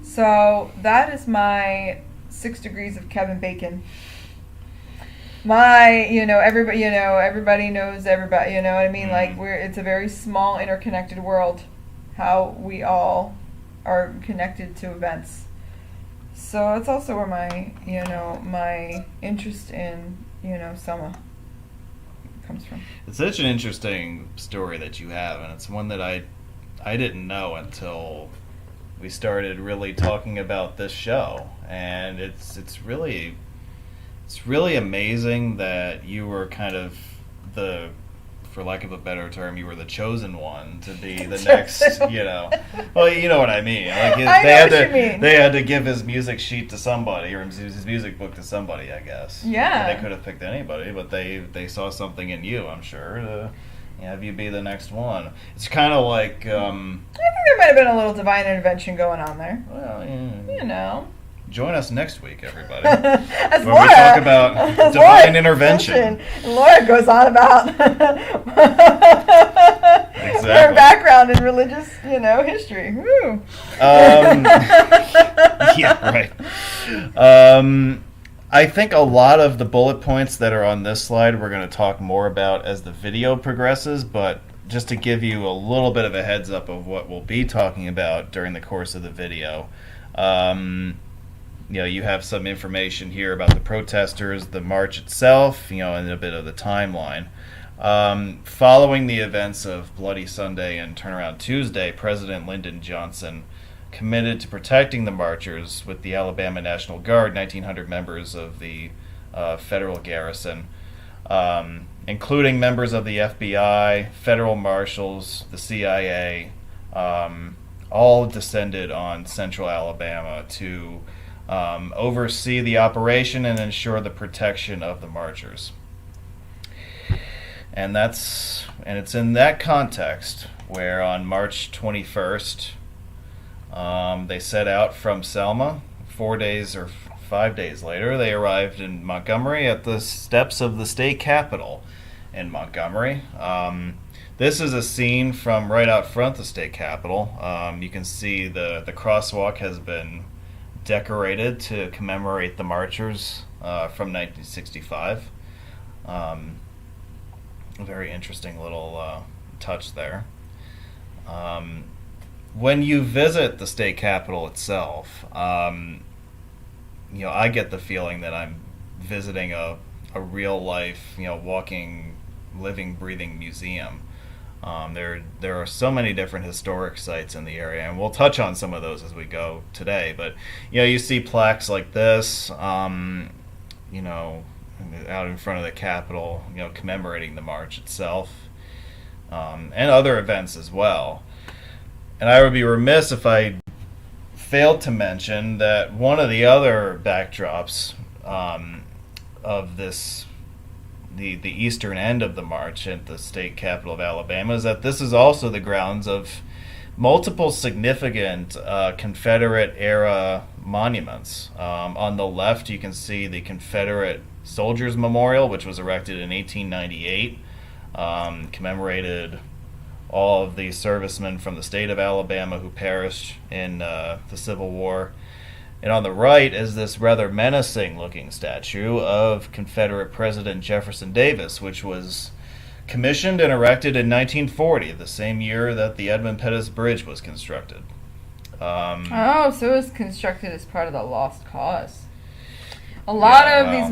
So that is my 6 degrees of Kevin Bacon. everybody knows everybody, you know what I mean? Like, it's a very small, interconnected world, how we all are connected to events. So it's also where my interest in, Selma comes from. It's such an interesting story that you have, and it's one that I didn't know until we started really talking about this show. And it's really amazing that you were kind of for lack of a better term, you were the chosen one to be the next, well, you know what I mean. Like they had to give his music sheet to somebody, or his music book to somebody, I guess. Yeah. They could have picked anybody, but they saw something in you, I'm sure, to have you be the next one. It's kind of like... I think there might have been a little divine intervention going on there. Well, yeah. Join us next week, everybody. As where Laura, we talk about divine intervention. Laura goes on about her background in religious, history. Woo. Yeah, right. I think a lot of the bullet points that are on this slide we're going to talk more about as the video progresses, but just to give you a little bit of a heads up of what we'll be talking about during the course of the video. You have some information here about the protesters, the march itself, and a bit of the timeline. Following the events of Bloody Sunday and Turnaround Tuesday, President Lyndon Johnson committed to protecting the marchers with the Alabama National Guard, 1,900 members of the federal garrison, including members of the FBI, federal marshals, the CIA, all descended on central Alabama to oversee the operation and ensure the protection of the marchers. And it's in that context where on March 21st, they set out from Selma. 4 days or 5 days later, they arrived in Montgomery at the steps of the state capitol in Montgomery. This is a scene from right out front the state capitol. You can see the crosswalk has been decorated to commemorate the marchers from 1965. A very interesting little touch there. When you visit the state capitol itself, I get the feeling that I'm visiting a real life, walking, living, breathing museum. There are so many different historic sites in the area, and we'll touch on some of those as we go today. But you see plaques like this, out in front of the Capitol, commemorating the march itself, and other events as well. And I would be remiss if I failed to mention that one of the other backdrops of this. The eastern end of the march at the state capitol of Alabama is that this is also the grounds of multiple significant Confederate-era monuments. On the left, you can see the Confederate Soldiers Memorial, which was erected in 1898, commemorated all of the servicemen from the state of Alabama who perished in the Civil War. And on the right is this rather menacing-looking statue of Confederate President Jefferson Davis, which was commissioned and erected in 1940, the same year that the Edmund Pettus Bridge was constructed. So it was constructed as part of the Lost Cause. A lot of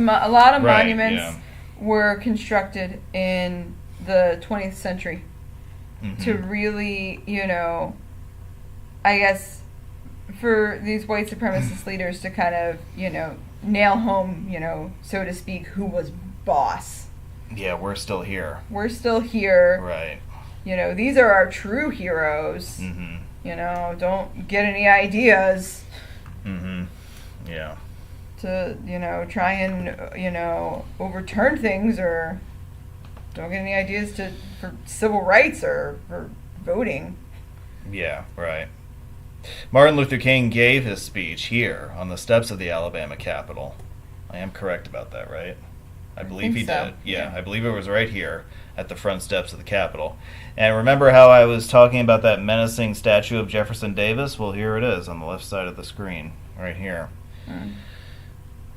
monuments were constructed in the 20th century to really, I guess, for these white supremacist leaders to kind of, nail home, so to speak, who was boss. Yeah, we're still here. We're still here. Right. These are our true heroes. Mm-hmm. Don't get any ideas. Mm-hmm. Yeah. To, try and, overturn things, or don't get any ideas for civil rights or for voting. Yeah, right. Martin Luther King gave his speech here on the steps of the Alabama Capitol. I am correct about that, right? I believe he did. Yeah, I believe it was right here at the front steps of the Capitol. And remember how I was talking about that menacing statue of Jefferson Davis? Well, here it is on the left side of the screen, right here.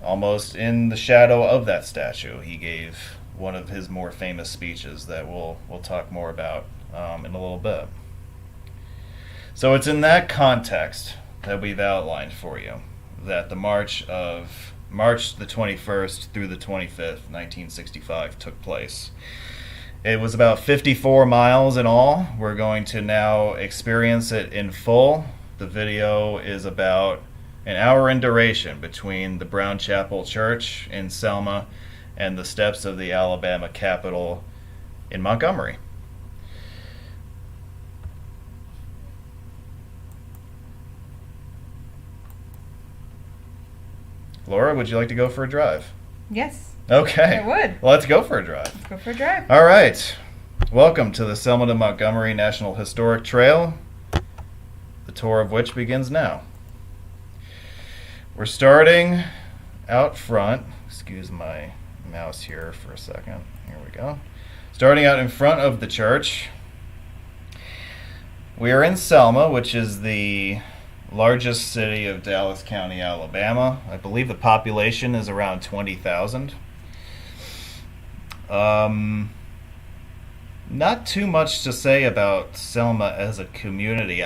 almost in the shadow of that statue, he gave one of his more famous speeches that we'll talk more about in a little bit. So it's in that context that we've outlined for you that the March the 21st through the 25th, 1965 took place. It was about 54 miles in all. We're going to now experience it in full. The video is about an hour in duration between the Brown Chapel Church in Selma and the steps of the Alabama Capitol in Montgomery. Laura, would you like to go for a drive? Yes. Okay. I would. Well, let's go for a drive. Let's go for a drive. All right. Welcome to the Selma to Montgomery National Historic Trail, the tour of which begins now. We're starting out front. Excuse my mouse here for a second. Here we go. Starting out in front of the church. We are in Selma, which is the largest city of Dallas County, Alabama. I believe the population is around 20,000. Not too much to say about Selma as a community.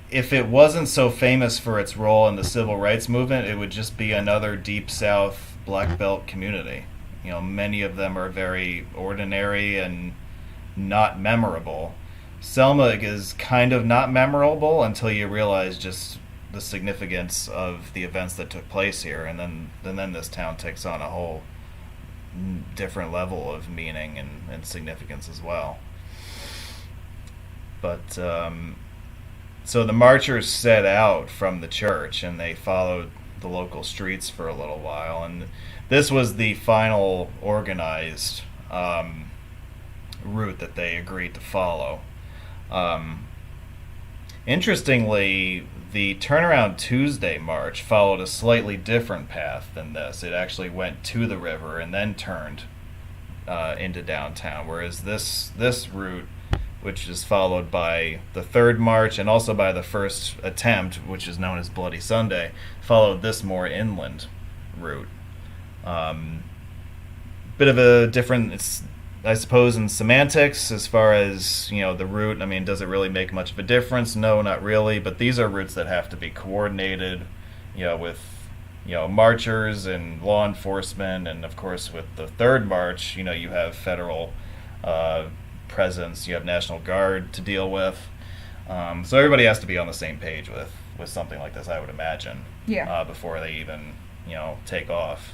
If it wasn't so famous for its role in the civil rights movement, it would just be another Deep South Black Belt community. You know, many of them are very ordinary and not memorable. Selma is kind of not memorable until you realize just the significance of the events that took place here, and then this town takes on a whole different level of meaning and significance as well. But so the marchers set out from the church and they followed the local streets for a little while, and this was the final organized route that they agreed to follow. Interestingly, the Turnaround Tuesday march followed a slightly different path than this. It actually went to the river and then turned into downtown, whereas this route, which is followed by the third march and also by the first attempt, which is known as Bloody Sunday, followed this more inland route. Bit of a difference, I suppose, in semantics as far as, you know, the route. I mean, does it really make much of a difference? No, not really. But these are routes that have to be coordinated, you know, with, you know, marchers and law enforcement. And, of course, with the third march, you know, you have federal presence. You have National Guard to deal with. So everybody has to be on the same page with something like this, I would imagine. Yeah. Before they even, you know, take off.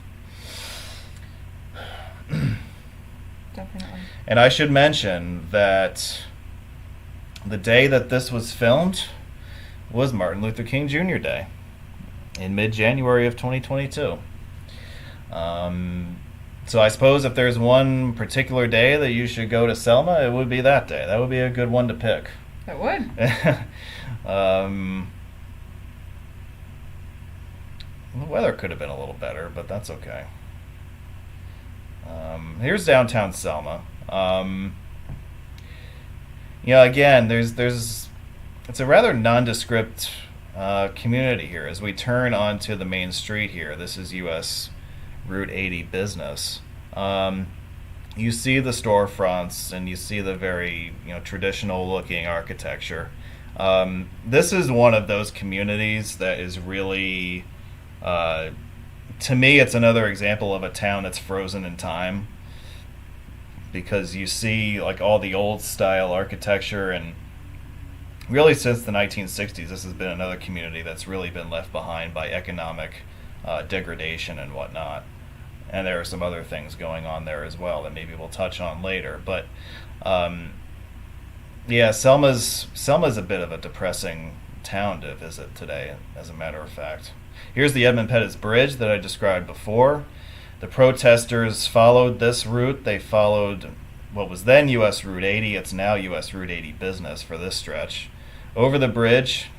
Definitely. And I should mention that the day that this was filmed was Martin Luther King Jr. Day in mid-January of 2022. So I suppose if there's one particular day that you should go to Selma, it would be that day. That would be a good one to pick. It would. The weather could have been a little better, but that's okay. Here's downtown Selma. You know, again, it's a rather nondescript community here. As we turn onto the main street here, this is U.S. Route 80 business. You see the storefronts and you see the very, you know, traditional looking architecture. This is one of those communities that is really, to me, it's another example of a town that's frozen in time, because you see like all the old style architecture, and really since the 1960s this has been another community that's really been left behind by economic degradation and whatnot. And there are some other things going on there as well that maybe we'll touch on later. But yeah, Selma's a bit of a depressing town to visit today, as a matter of fact. Here's the Edmund Pettis Bridge that I described before. The protesters followed this route. They followed what was then U.S. Route 80. It's now U.S. Route 80 business for this stretch. Over the bridge,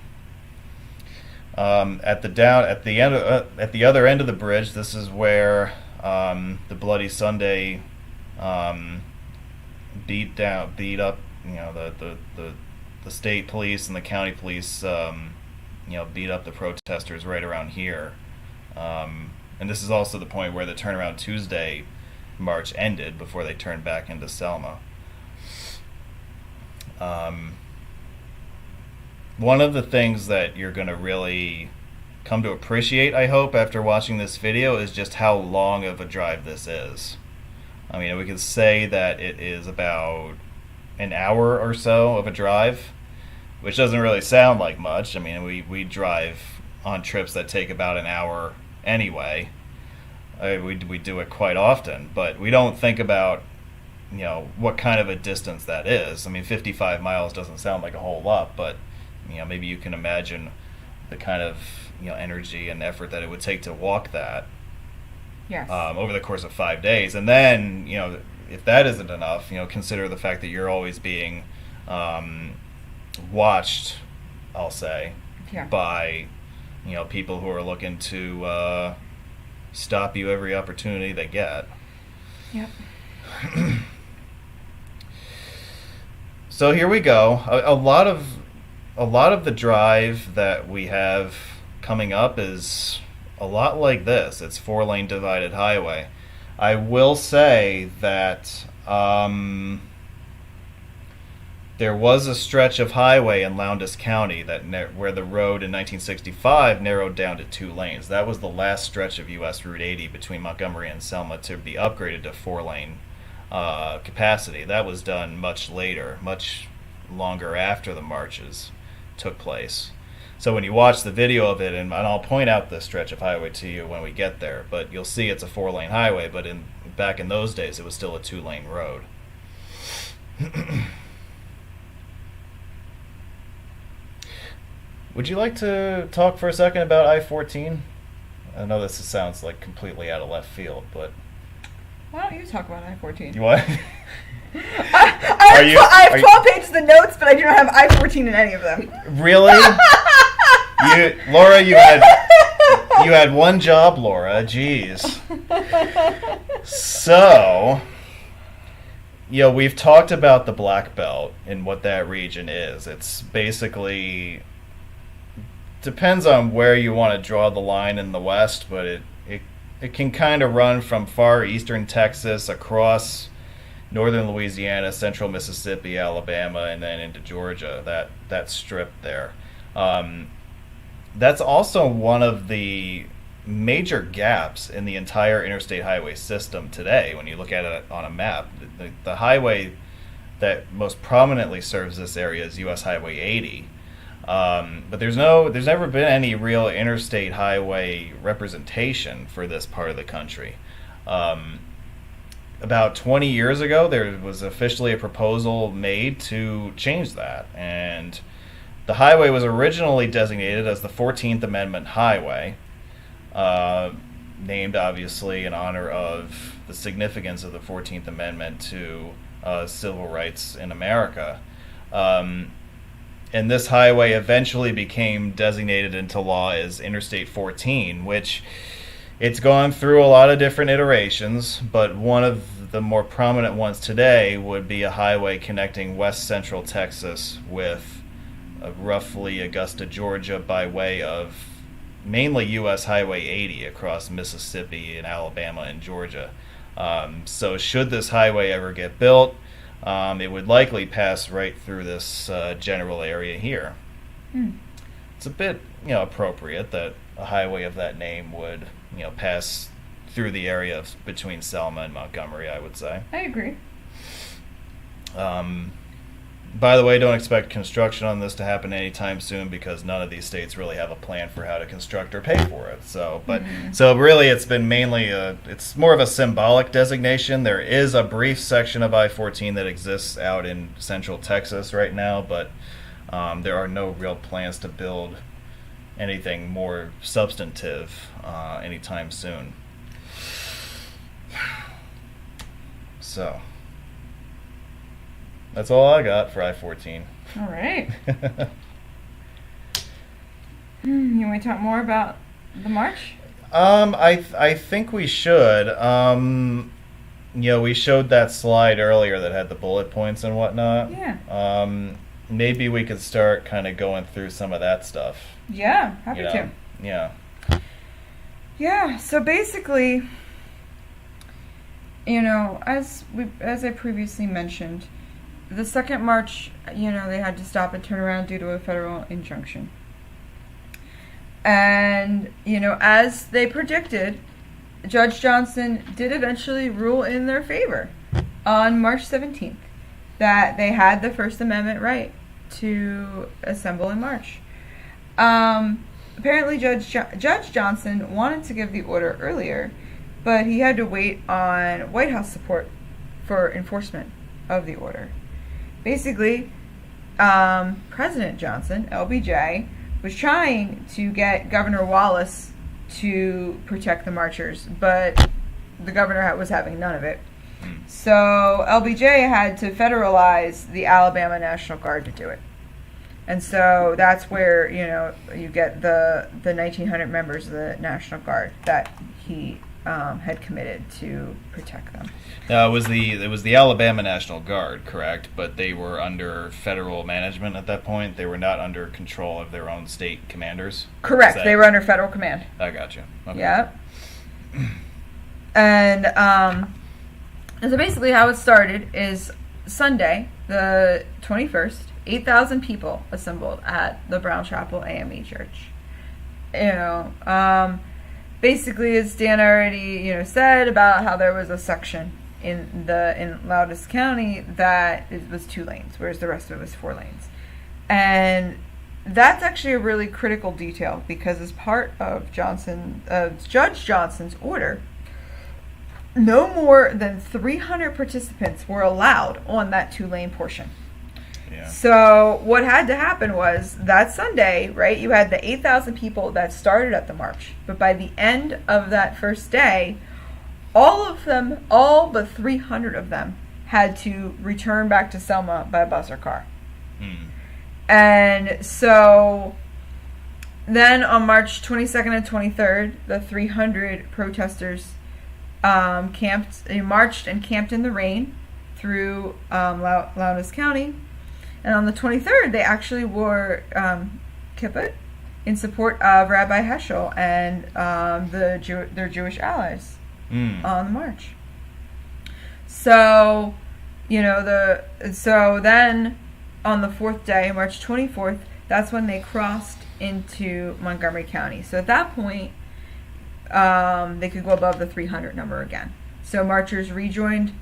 at the other end of the bridge, this is where the Bloody Sunday beat up, you know, the state police and the county police, you know, beat up the protesters right around here. And this is also the point where the Turnaround Tuesday march ended before they turned back into Selma. One of the things that you're going to really come to appreciate, I hope, after watching this video is just how long of a drive this is. I mean, we could say that it is about an hour or so of a drive, which doesn't really sound like much. I mean, we drive on trips that take about an hour anyway. We do it quite often, but we don't think about, what kind of a distance that is. I mean, 55 miles doesn't sound like a whole lot, but, maybe you can imagine the kind of, energy and effort that it would take to walk that. Yes. Over the course of 5 days. And then, if that isn't enough, consider the fact that you're always being watched, I'll say, by, people who are looking to stop you every opportunity they get. Yep. So here we go. A lot of the drive that we have coming up is a lot like this. It's 4-lane divided highway. I will say that there was a stretch of highway in Loundes County where the road in 1965 narrowed down to 2 lanes. That was the last stretch of U.S. Route 80 between Montgomery and Selma to be upgraded to 4-lane capacity. That was done much later, much longer after the marches took place. So when you watch the video of it, and I'll point out the stretch of highway to you when we get there, but you'll see it's a 4-lane highway, but back in those days it was still a 2-lane road. Would you like to talk for a second about I-14? I know this sounds like completely out of left field, but... Why don't you talk about I-14? You want? I have 12 pages of notes, but I do not have I-14 in any of them. Really? Laura, you had one job, Laura. Jeez. So, we've talked about the Black Belt and what that region is. It's basically... depends on where you want to draw the line in the west, but it can kind of run from far eastern Texas across northern Louisiana, central Mississippi, Alabama, and then into Georgia, that strip there. That's also one of the major gaps in the entire interstate highway system today when you look at it on a map. The highway that most prominently serves this area is U.S. Highway 80. But there's never been any real interstate highway representation for this part of the country. About 20 years ago, there was officially a proposal made to change that, and the highway was originally designated as the 14th Amendment Highway, named obviously in honor of the significance of the 14th Amendment to civil rights in America. And this highway eventually became designated into law as Interstate 14, which it's gone through a lot of different iterations, but one of the more prominent ones today would be a highway connecting west central Texas with roughly Augusta, Georgia, by way of mainly U.S. Highway 80 across Mississippi and Alabama and Georgia. So should this highway ever get built, it would likely pass right through this general area here. It's a bit, appropriate that a highway of that name would, pass through the area between Selma and Montgomery, I would say. I agree. By the way, don't expect construction on this to happen anytime soon because none of these states really have a plan for how to construct or pay for it. So really it's been mainly it's more of a symbolic designation. There is a brief section of I-14 that exists out in central Texas right now, but there are no real plans to build anything more substantive anytime soon. So that's all I got for I-14. All right. You want to talk more about the march? I think we should. We showed that slide earlier that had the bullet points and whatnot. Yeah. Maybe we could start kind of going through some of that stuff. Yeah, happy to. Yeah. Yeah, so basically, as I previously mentioned, the second march, they had to stop and turn around due to a federal injunction. And, as they predicted, Judge Johnson did eventually rule in their favor on March 17th that they had the First Amendment right to assemble and march. Apparently, Judge Johnson wanted to give the order earlier, but he had to wait on White House support for enforcement of the order. Basically, President Johnson, LBJ, was trying to get Governor Wallace to protect the marchers, but the governor was having none of it. So LBJ had to federalize the Alabama National Guard to do it. And so that's where, you get the 1,900 members of the National Guard that he had committed to protect them. Now, it was the Alabama National Guard, correct? But they were under federal management at that point? They were not under control of their own state commanders? Correct. They were under federal command. I got you. Okay. Yeah. And so basically how it started is Sunday, the 21st, 8,000 people assembled at the Brown Chapel AME Church. Basically, as Dan already, said about how there was a section in Loundes County that it was 2 lanes, whereas the rest of it was 4 lanes. And that's actually a really critical detail because as part of Judge Johnson's order, no more than 300 participants were allowed on that 2-lane portion. Yeah. So what had to happen was that Sunday, right, you had the 8,000 people that started at the march. But by the end of that first day, all but 300 of them had to return back to Selma by bus or car. And so then on March 22nd and 23rd, the 300 protesters marched and camped in the rain through Loundes County. And on the 23rd, they actually wore kippah in support of Rabbi Heschel and their Jewish allies on the march. So, so then on the 4th day, March 24th, that's when they crossed into Montgomery County. So at that point, they could go above the 300 number again. So marchers rejoined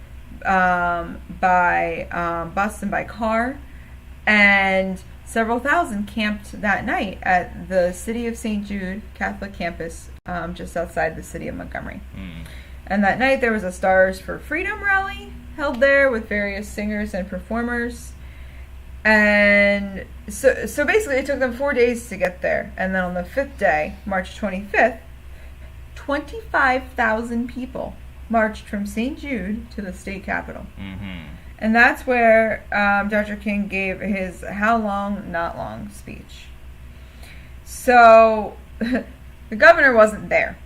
by bus and by car. And several thousand camped that night at the City of St. Jude Catholic campus just outside the city of Montgomery. And that night there was a Stars for Freedom rally held there with various singers and performers. And so basically it took them 4 days to get there. And then on the 5th day, March 25th, 25,000 people marched from St. Jude to the state capitol. And that's where Dr. King gave his how long, not long speech. So the governor wasn't there.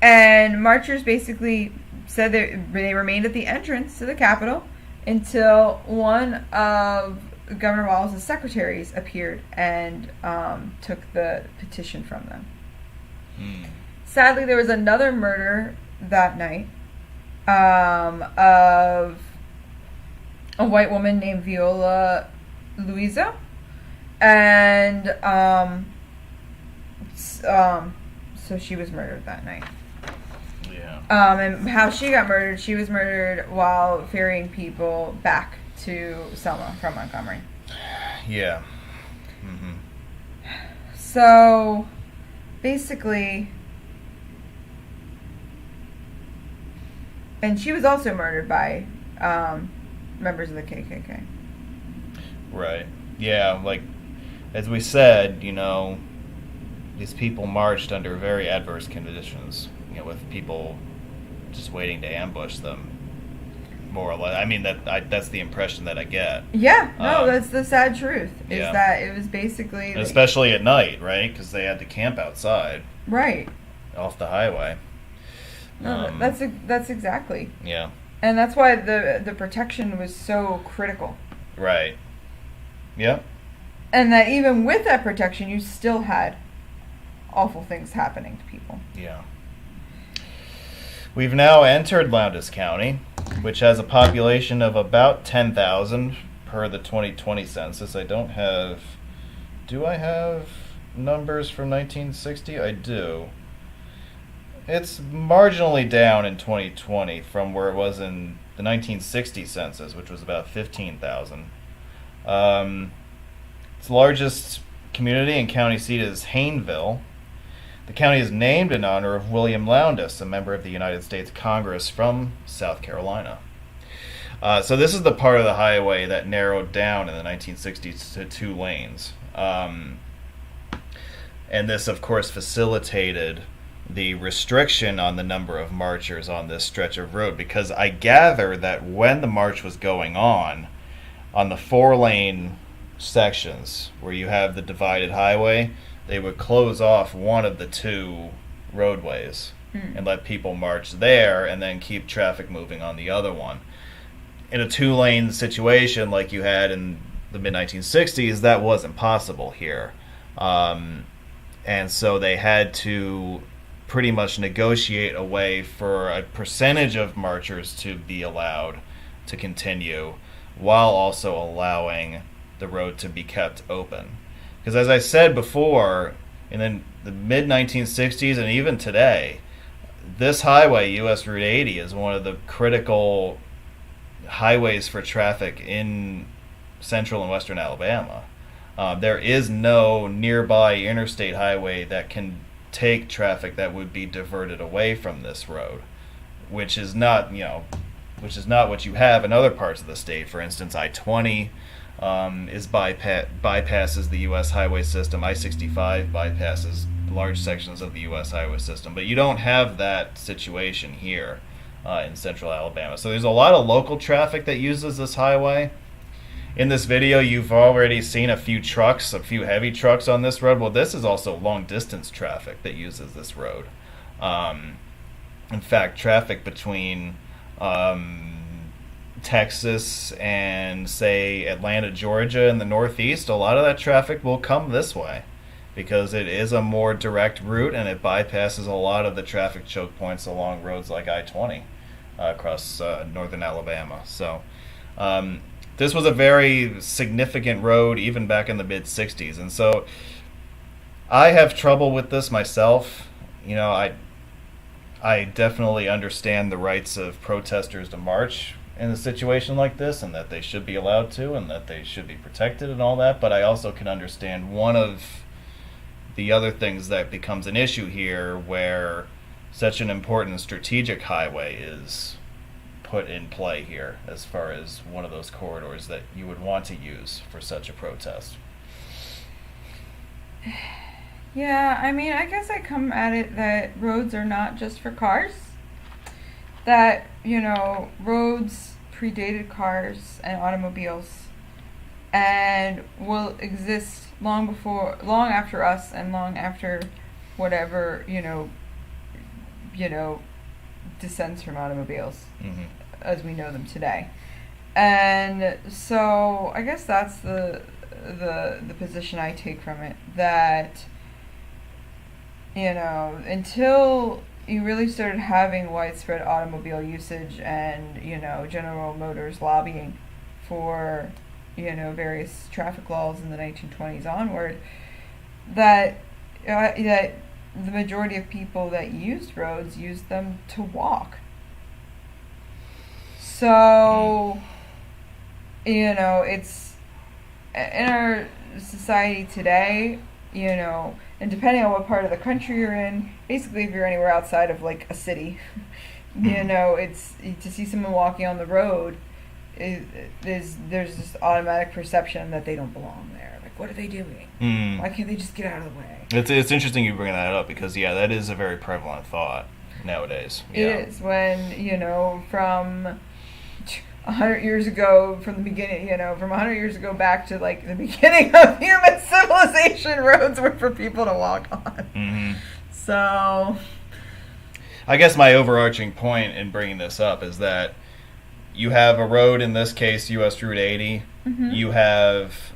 And marchers basically said they remained at the entrance to the Capitol until one of Governor Wallace's secretaries appeared and took the petition from them. Sadly, there was another murder that night of a white woman named Viola Louisa, and so she was murdered that night. Yeah. And how she got murdered, she was murdered while ferrying people back to Selma from Montgomery. Yeah. So, basically, and she was also murdered by members of the KKK. Right. Yeah, like, as we said, these people marched under very adverse conditions, with people just waiting to ambush them, more or less. I mean, that's the impression that I get. Yeah, no, that's the sad truth, is that it was basically... Especially at night, right? Because they had to camp outside. Right. Off the highway. No, that's exactly. Yeah. And that's why the protection was so critical. Right. Yep. And that even with that protection, you still had awful things happening to people. Yeah. We've now entered Loundes County, which has a population of about 10,000 per the 2020 census. I don't have... Do I have numbers from 1960? I do. It's marginally down in 2020 from where it was in the 1960 census, which was about 15,000. Its largest community and county seat is Hayneville. The county is named in honor of William Lowndes, a member of the United States Congress from South Carolina. So this is the part of the highway that narrowed down in the 1960s to 2 lanes. And this, of course, facilitated the restriction on the number of marchers on this stretch of road, because I gather that when the march was going on the 4-lane sections where you have the divided highway, they would close off one of the 2 roadways and let people march there and then keep traffic moving on the other one. In a 2-lane situation like you had in the mid-1960s, that wasn't possible here. And so they had to pretty much negotiate a way for a percentage of marchers to be allowed to continue while also allowing the road to be kept open. Because as I said before, in the mid-1960s and even today, this highway, US Route 80, is one of the critical highways for traffic in central and western Alabama. There is no nearby interstate highway that can take traffic that would be diverted away from this road, which is not what you have in other parts of the state. For instance, I-20 bypasses the U.S. highway system. I-65 bypasses large sections of the U.S. highway system. But you don't have that situation here in central Alabama. So there's a lot of local traffic that uses this highway. In this video, you've already seen a few heavy trucks on this road. Well, this is also long-distance traffic that uses this road. In fact, traffic between Texas and, say, Atlanta, Georgia in the northeast, a lot of that traffic will come this way because it is a more direct route and it bypasses a lot of the traffic choke points along roads like I-20 across northern Alabama. So this was a very significant road even back in the mid-60s. And so I have trouble with this myself. You know, I definitely understand the rights of protesters to march in a situation like this, and that they should be allowed to, and that they should be protected and all that. But I also can understand one of the other things that becomes an issue here, where such an important strategic highway is put in play here as far as one of those corridors that you would want to use for such a protest. Yeah, I mean, I guess I come at it that roads are not just for cars. That, you know, roads predated cars and automobiles and will exist long after us and long after whatever, you know, descends from automobiles as we know them today. And so I guess that's the position I take from it, that, you know, until you really started having widespread automobile usage and, you know, General Motors lobbying for, you know, various traffic laws in the 1920s onward, that the majority of people that used roads used them to walk. So, you know, it's in our society today, you know, and depending on what part of the country you're in, basically if you're anywhere outside of like a city, you know, it's to see someone walking on the road, there's this automatic perception that they don't belong there. Like, what are they doing? Why can't they just get out of the way? It's interesting you bring that up because, yeah, that is a very prevalent thought nowadays. It is, when, you know, from 100 years ago, from the beginning, you know, from 100 years ago back to like the beginning of human civilization, roads were for people to walk on. So I guess my overarching point in bringing this up is that you have a road, in this case US Route 80, you have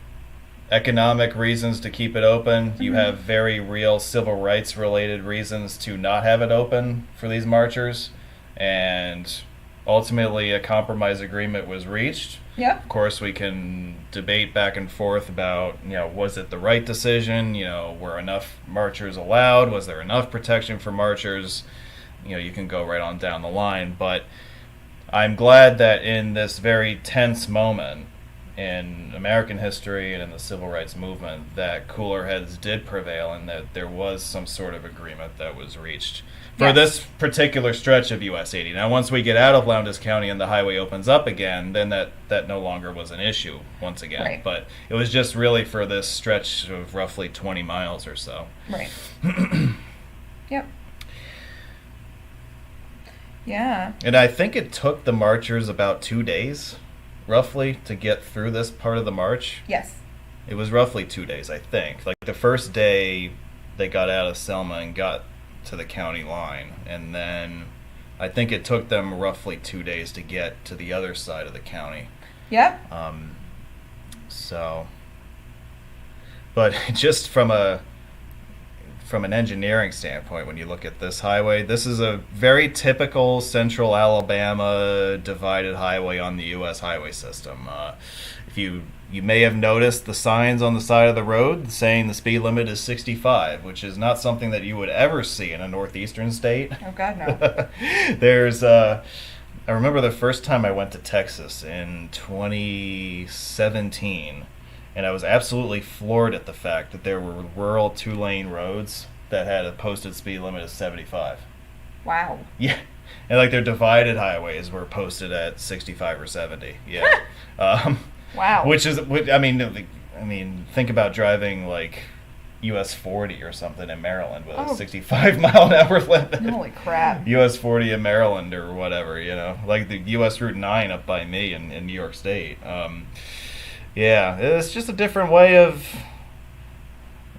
economic reasons to keep it open, you have very real civil rights related reasons to not have it open for these marchers. and ultimately a compromise agreement was reached. Yep. Of course, we can debate back and forth about, was it the right decision? Were enough marchers allowed? Was there enough protection for marchers? You can go right on down the line. But I'm glad that in this very tense moment in American history and in the civil rights movement, that cooler heads did prevail and that there was some sort of agreement that was reached for this particular stretch of US 80. Now, once we get out of Loundes County and the highway opens up again, then that no longer was an issue once again. Right. But it was just really for this stretch of roughly 20 miles or so. Right. Yep. Yeah. And I think it took the marchers about 2 days, roughly, to get through this part of the march. Yes. It was roughly 2 days, I think. Like, the first day they got out of Selma and got to the county line, and then I think it took them roughly 2 days to get to the other side of the county. Yep. But just from an engineering standpoint, when you look at this highway, this is a very typical central Alabama divided highway on the U.S. highway system. If you may have noticed the signs on the side of the road saying the speed limit is 65, which is not something that you would ever see in a northeastern state. Oh, God, no. I remember the first time I went to Texas in 2017, and I was absolutely floored at the fact that there were rural 2-lane roads that had a posted speed limit of 75. Wow. Yeah. And like their divided highways were posted at 65 or 70. Yeah. Wow. Which I mean, think about driving like US 40 or something in Maryland with a 65 mile an hour limit. Holy crap. US 40 in Maryland or whatever, like the US Route 9 up by me in New York State. Yeah, it's just a different way of...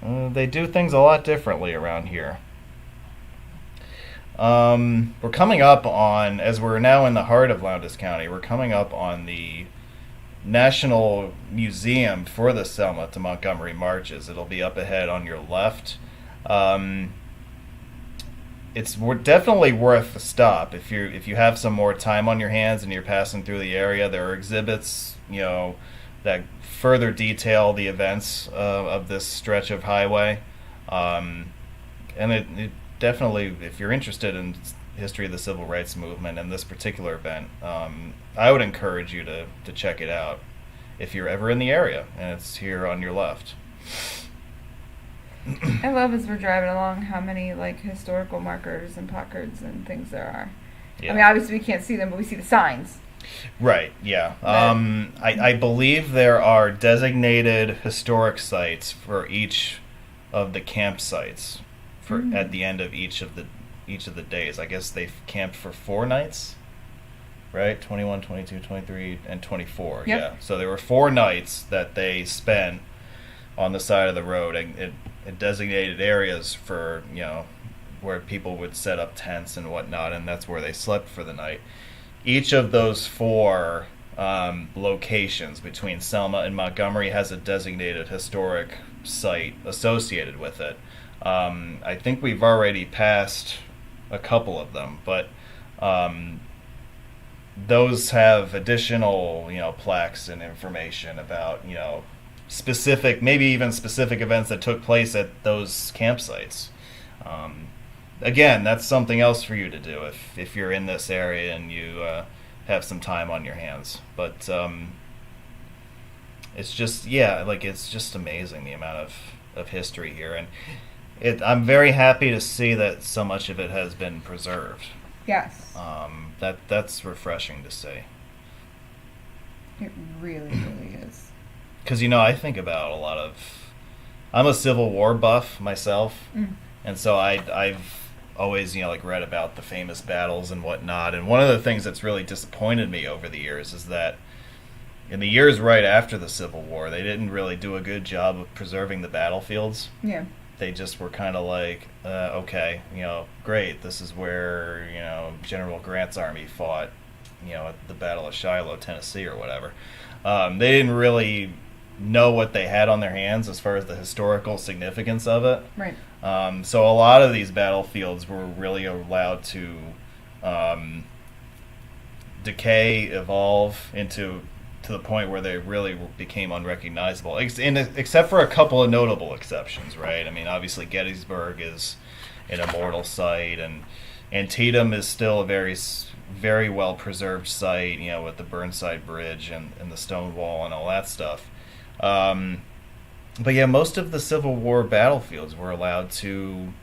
they do things a lot differently around here. We're coming up on, as we're now in the heart of Lowndes County, we're coming up on the National Museum for the Selma to Montgomery marches. It'll be up ahead on your left. It's definitely worth a stop if you have some more time on your hands and you're passing through the area. There are exhibits, that further detail the events of this stretch of highway, and it definitely, if you're interested in history of the civil rights movement and this particular event, I would encourage you to check it out if you're ever in the area, and it's here on your left. I love as we're driving along how many like historical markers and placards and things there are. Yeah. I mean, obviously we can't see them, but we see the signs. Right, yeah. I believe there are designated historic sites for each of the campsites at the end of each of the days. I guess they've camped for 4 nights, right? 21, 22, 23, and 24. Yep. Yeah. So there were 4 nights that they spent on the side of the road and designated areas for, where people would set up tents and whatnot, and that's where they slept for the night. Each of those 4 locations between Selma and Montgomery has a designated historic site associated with it. I think we've already passed a couple of them, but those have additional, plaques and information about, specific, maybe even specific events that took place at those campsites. Again, that's something else for you to do if you're in this area and you have some time on your hands. But it's just, it's just amazing the amount of history here. And I'm very happy to see that so much of it has been preserved. Yes. That's refreshing to see. It really, really is. Because, I think about I'm a Civil War buff myself, and so I've always, read about the famous battles and whatnot. And one of the things that's really disappointed me over the years is that in the years right after the Civil War, they didn't really do a good job of preserving the battlefields. Yeah. They just were kind of like, okay, great, this is where, General Grant's army fought, at the Battle of Shiloh, Tennessee or whatever. They didn't really know what they had on their hands as far as the historical significance of it. Right. So a lot of these battlefields were really allowed to decay, evolve to the point where they really became unrecognizable, except for a couple of notable exceptions, right? I mean, obviously Gettysburg is an immortal site, and Antietam is still a very well preserved site, with the Burnside Bridge and the stone wall and all that stuff. But yeah, most of the Civil War battlefields were allowed to,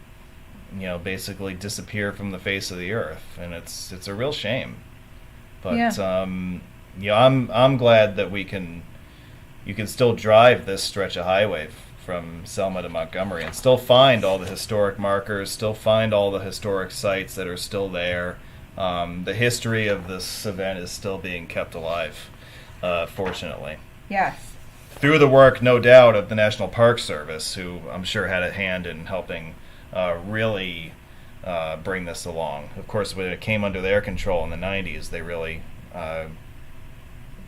basically disappear from the face of the earth, and it's a real shame. But I'm glad that you can still drive this stretch of highway from Selma to Montgomery and still find all the historic markers, still find all the historic sites that are still there. The history of this event is still being kept alive, fortunately. Yes. Through the work, no doubt, of the National Park Service, who I'm sure had a hand in helping really bring this along. Of course, when it came under their control in the 90s, they really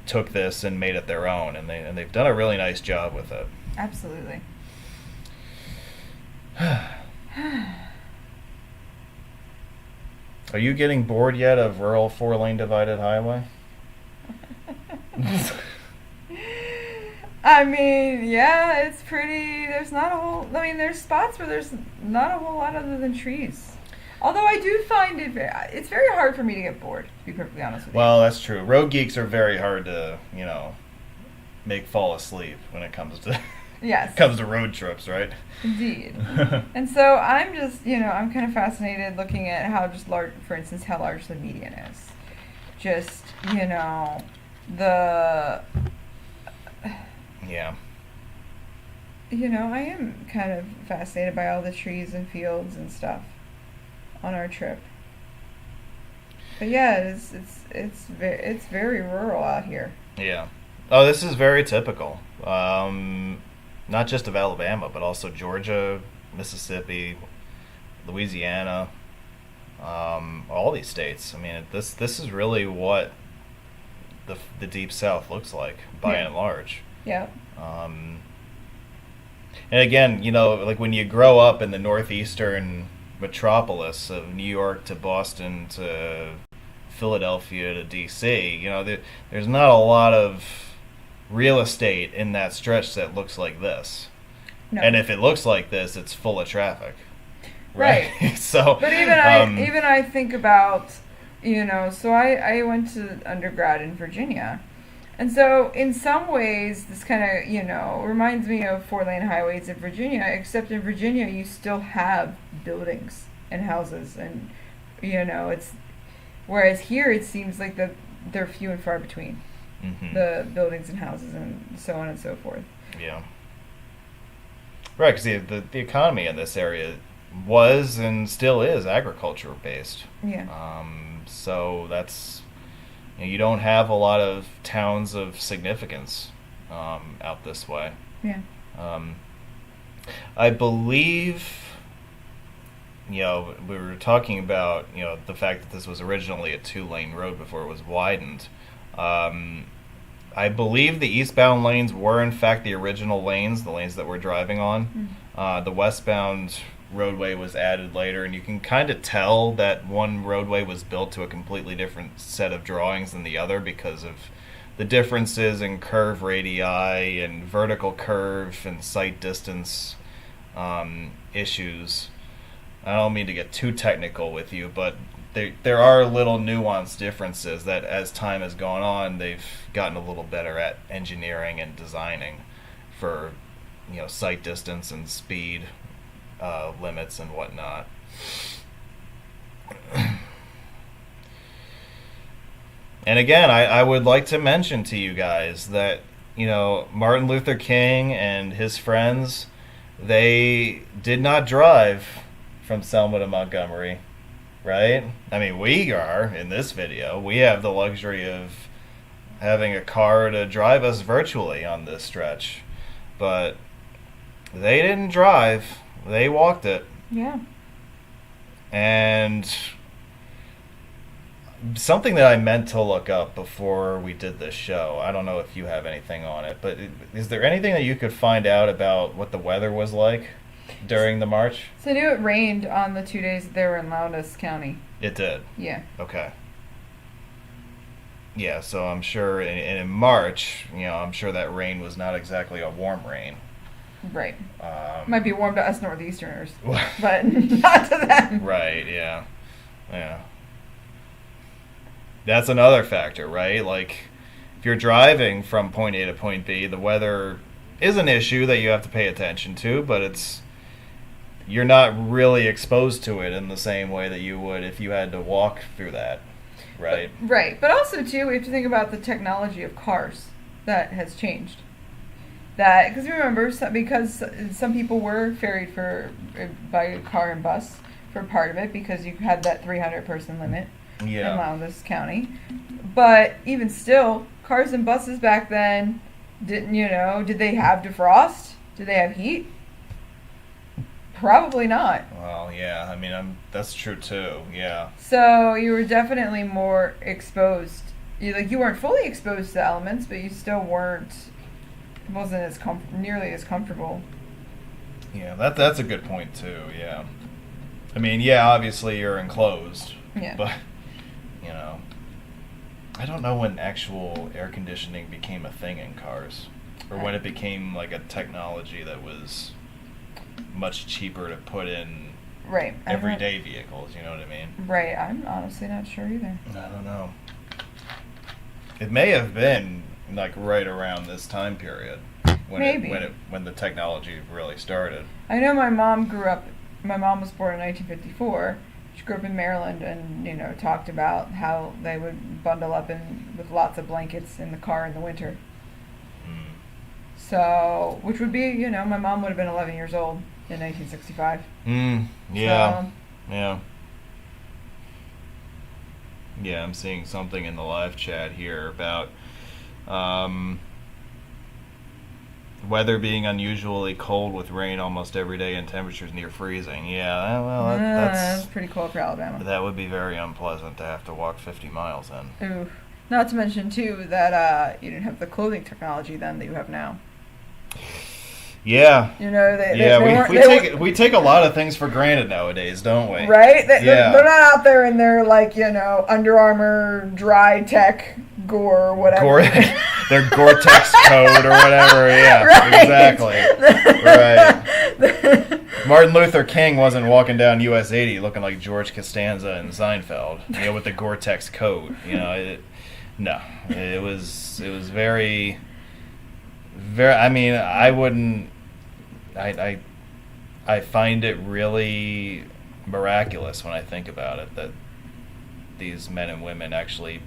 took this and made it their own, and they've done a really nice job with it. Absolutely. Are you getting bored yet of rural 4-lane divided highway? I mean, yeah, it's pretty. There's not a whole. I mean, there's spots where there's not a whole lot other than trees. Although I do find it's very hard for me to get bored, to be perfectly honest with you. Well, that's true. Road geeks are very hard to, make fall asleep when it comes to yes. comes to road trips, right? Indeed. And so I'm just, I'm kind of fascinated looking at how just large, for instance, how large the median is. Just, the... Yeah. I am kind of fascinated by all the trees and fields and stuff on our trip. But yeah, it's very rural out here. Yeah. Oh, this is very typical. Not just of Alabama, but also Georgia, Mississippi, Louisiana, all these states. I mean, this is really what the Deep South looks like, by and large. Yeah. And again, like when you grow up in the northeastern metropolis of New York to Boston to Philadelphia to D.C., there's not a lot of real estate in that stretch that looks like this. No. And if it looks like this, it's full of traffic. Right. So, but even I think about, so I went to undergrad in Virginia. And so in some ways, this kind of, reminds me of 4-lane highways in Virginia, except in Virginia, you still have buildings and houses. And, it's, whereas here it seems like they're few and far between. Mm-hmm. The buildings and houses and so on and so forth. Yeah. Right, because the economy in this area was and still is agriculture based. Yeah. So that's, you don't have a lot of towns of significance out this way. Yeah. I believe, we were talking about, the fact that this was originally a 2-lane road before it was widened. I believe the eastbound lanes were in fact the original lanes, the lanes that we're driving on. Mm. The westbound roadway was added later, and you can kind of tell that one roadway was built to a completely different set of drawings than the other because of the differences in curve radii and vertical curve and sight distance issues. I don't mean to get too technical with you, but there are little nuanced differences that as time has gone on, they've gotten a little better at engineering and designing for, sight distance and speed limits and whatnot. And again, I would like to mention to you guys that, Martin Luther King and his friends, they did not drive from Selma to Montgomery. Right? I mean, we are, in this video, we have the luxury of having a car to drive us virtually on this stretch. But they didn't drive. They walked it. Yeah. And something that I meant to look up before we did this show, I don't know if you have anything on it, but is there anything that you could find out about what the weather was like during the march? So I knew it rained on the 2 days that they were in Loundes County. It did. Yeah. Okay. Yeah, so I'm sure in March, I'm sure that rain was not exactly a warm rain. Right. Might be warm to us Northeasterners, but not to them. Right, yeah. Yeah. That's another factor, right? Like, if you're driving from point A to point B, the weather is an issue that you have to pay attention to, but you're not really exposed to it in the same way that you would if you had to walk through that, right? Right. But also, too, we have to think about the technology of cars that has changed. That, because remember, because some people were ferried by car and bus for part of it because you had that 300-person limit in Loundes County. But even still, cars and buses back then did they have defrost? Did they have heat? Probably not. Well, yeah, I mean, that's true too, yeah. So you were definitely more exposed. You weren't fully exposed to the elements, but you still weren't. It wasn't as nearly as comfortable. Yeah, that's a good point too. Yeah, I mean, yeah, obviously you're enclosed. Yeah. But I don't know when actual air conditioning became a thing in cars, or when it became like a technology that was much cheaper to put in everyday vehicles. You know what I mean? Right. I'm honestly not sure either. I don't know. It may have been like right around this time period when the technology really started. I know my mom was born in 1954. She grew up in Maryland and talked about how they would bundle up with lots of blankets in the car in the winter. So, which would be, my mom would have been 11 years old in 1965. Yeah. So, yeah. Yeah, I'm seeing something in the live chat here about weather being unusually cold with rain almost every day and temperatures near freezing. Yeah, well, that's pretty cold for Alabama. That would be very unpleasant to have to walk 50 miles in. Ooh. Not to mention, too, that you didn't have the clothing technology then that you have now. Yeah. We take a lot of things for granted nowadays, don't we? Right? They're not out there in their, Under Armour, Dry Tech, Gore, whatever. Their Gore-Tex coat or whatever, yeah. Right. Exactly. Right. Martin Luther King wasn't walking down US 80 looking like George Costanza and Seinfeld, with the Gore-Tex coat. No. It was very... I mean, I find it really miraculous when I think about it that these men and women actually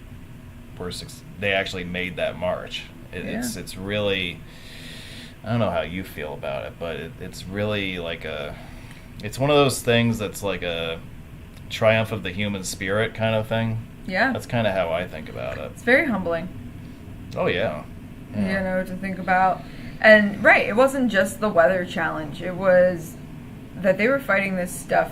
made that march. It's really, I don't know how you feel about it, but it's really it's one of those things that's like a triumph of the human spirit kind of thing. Yeah. That's kind of how I think about it. It's very humbling. Oh, yeah. To think about. And, right, it wasn't just the weather challenge. It was that they were fighting this stuff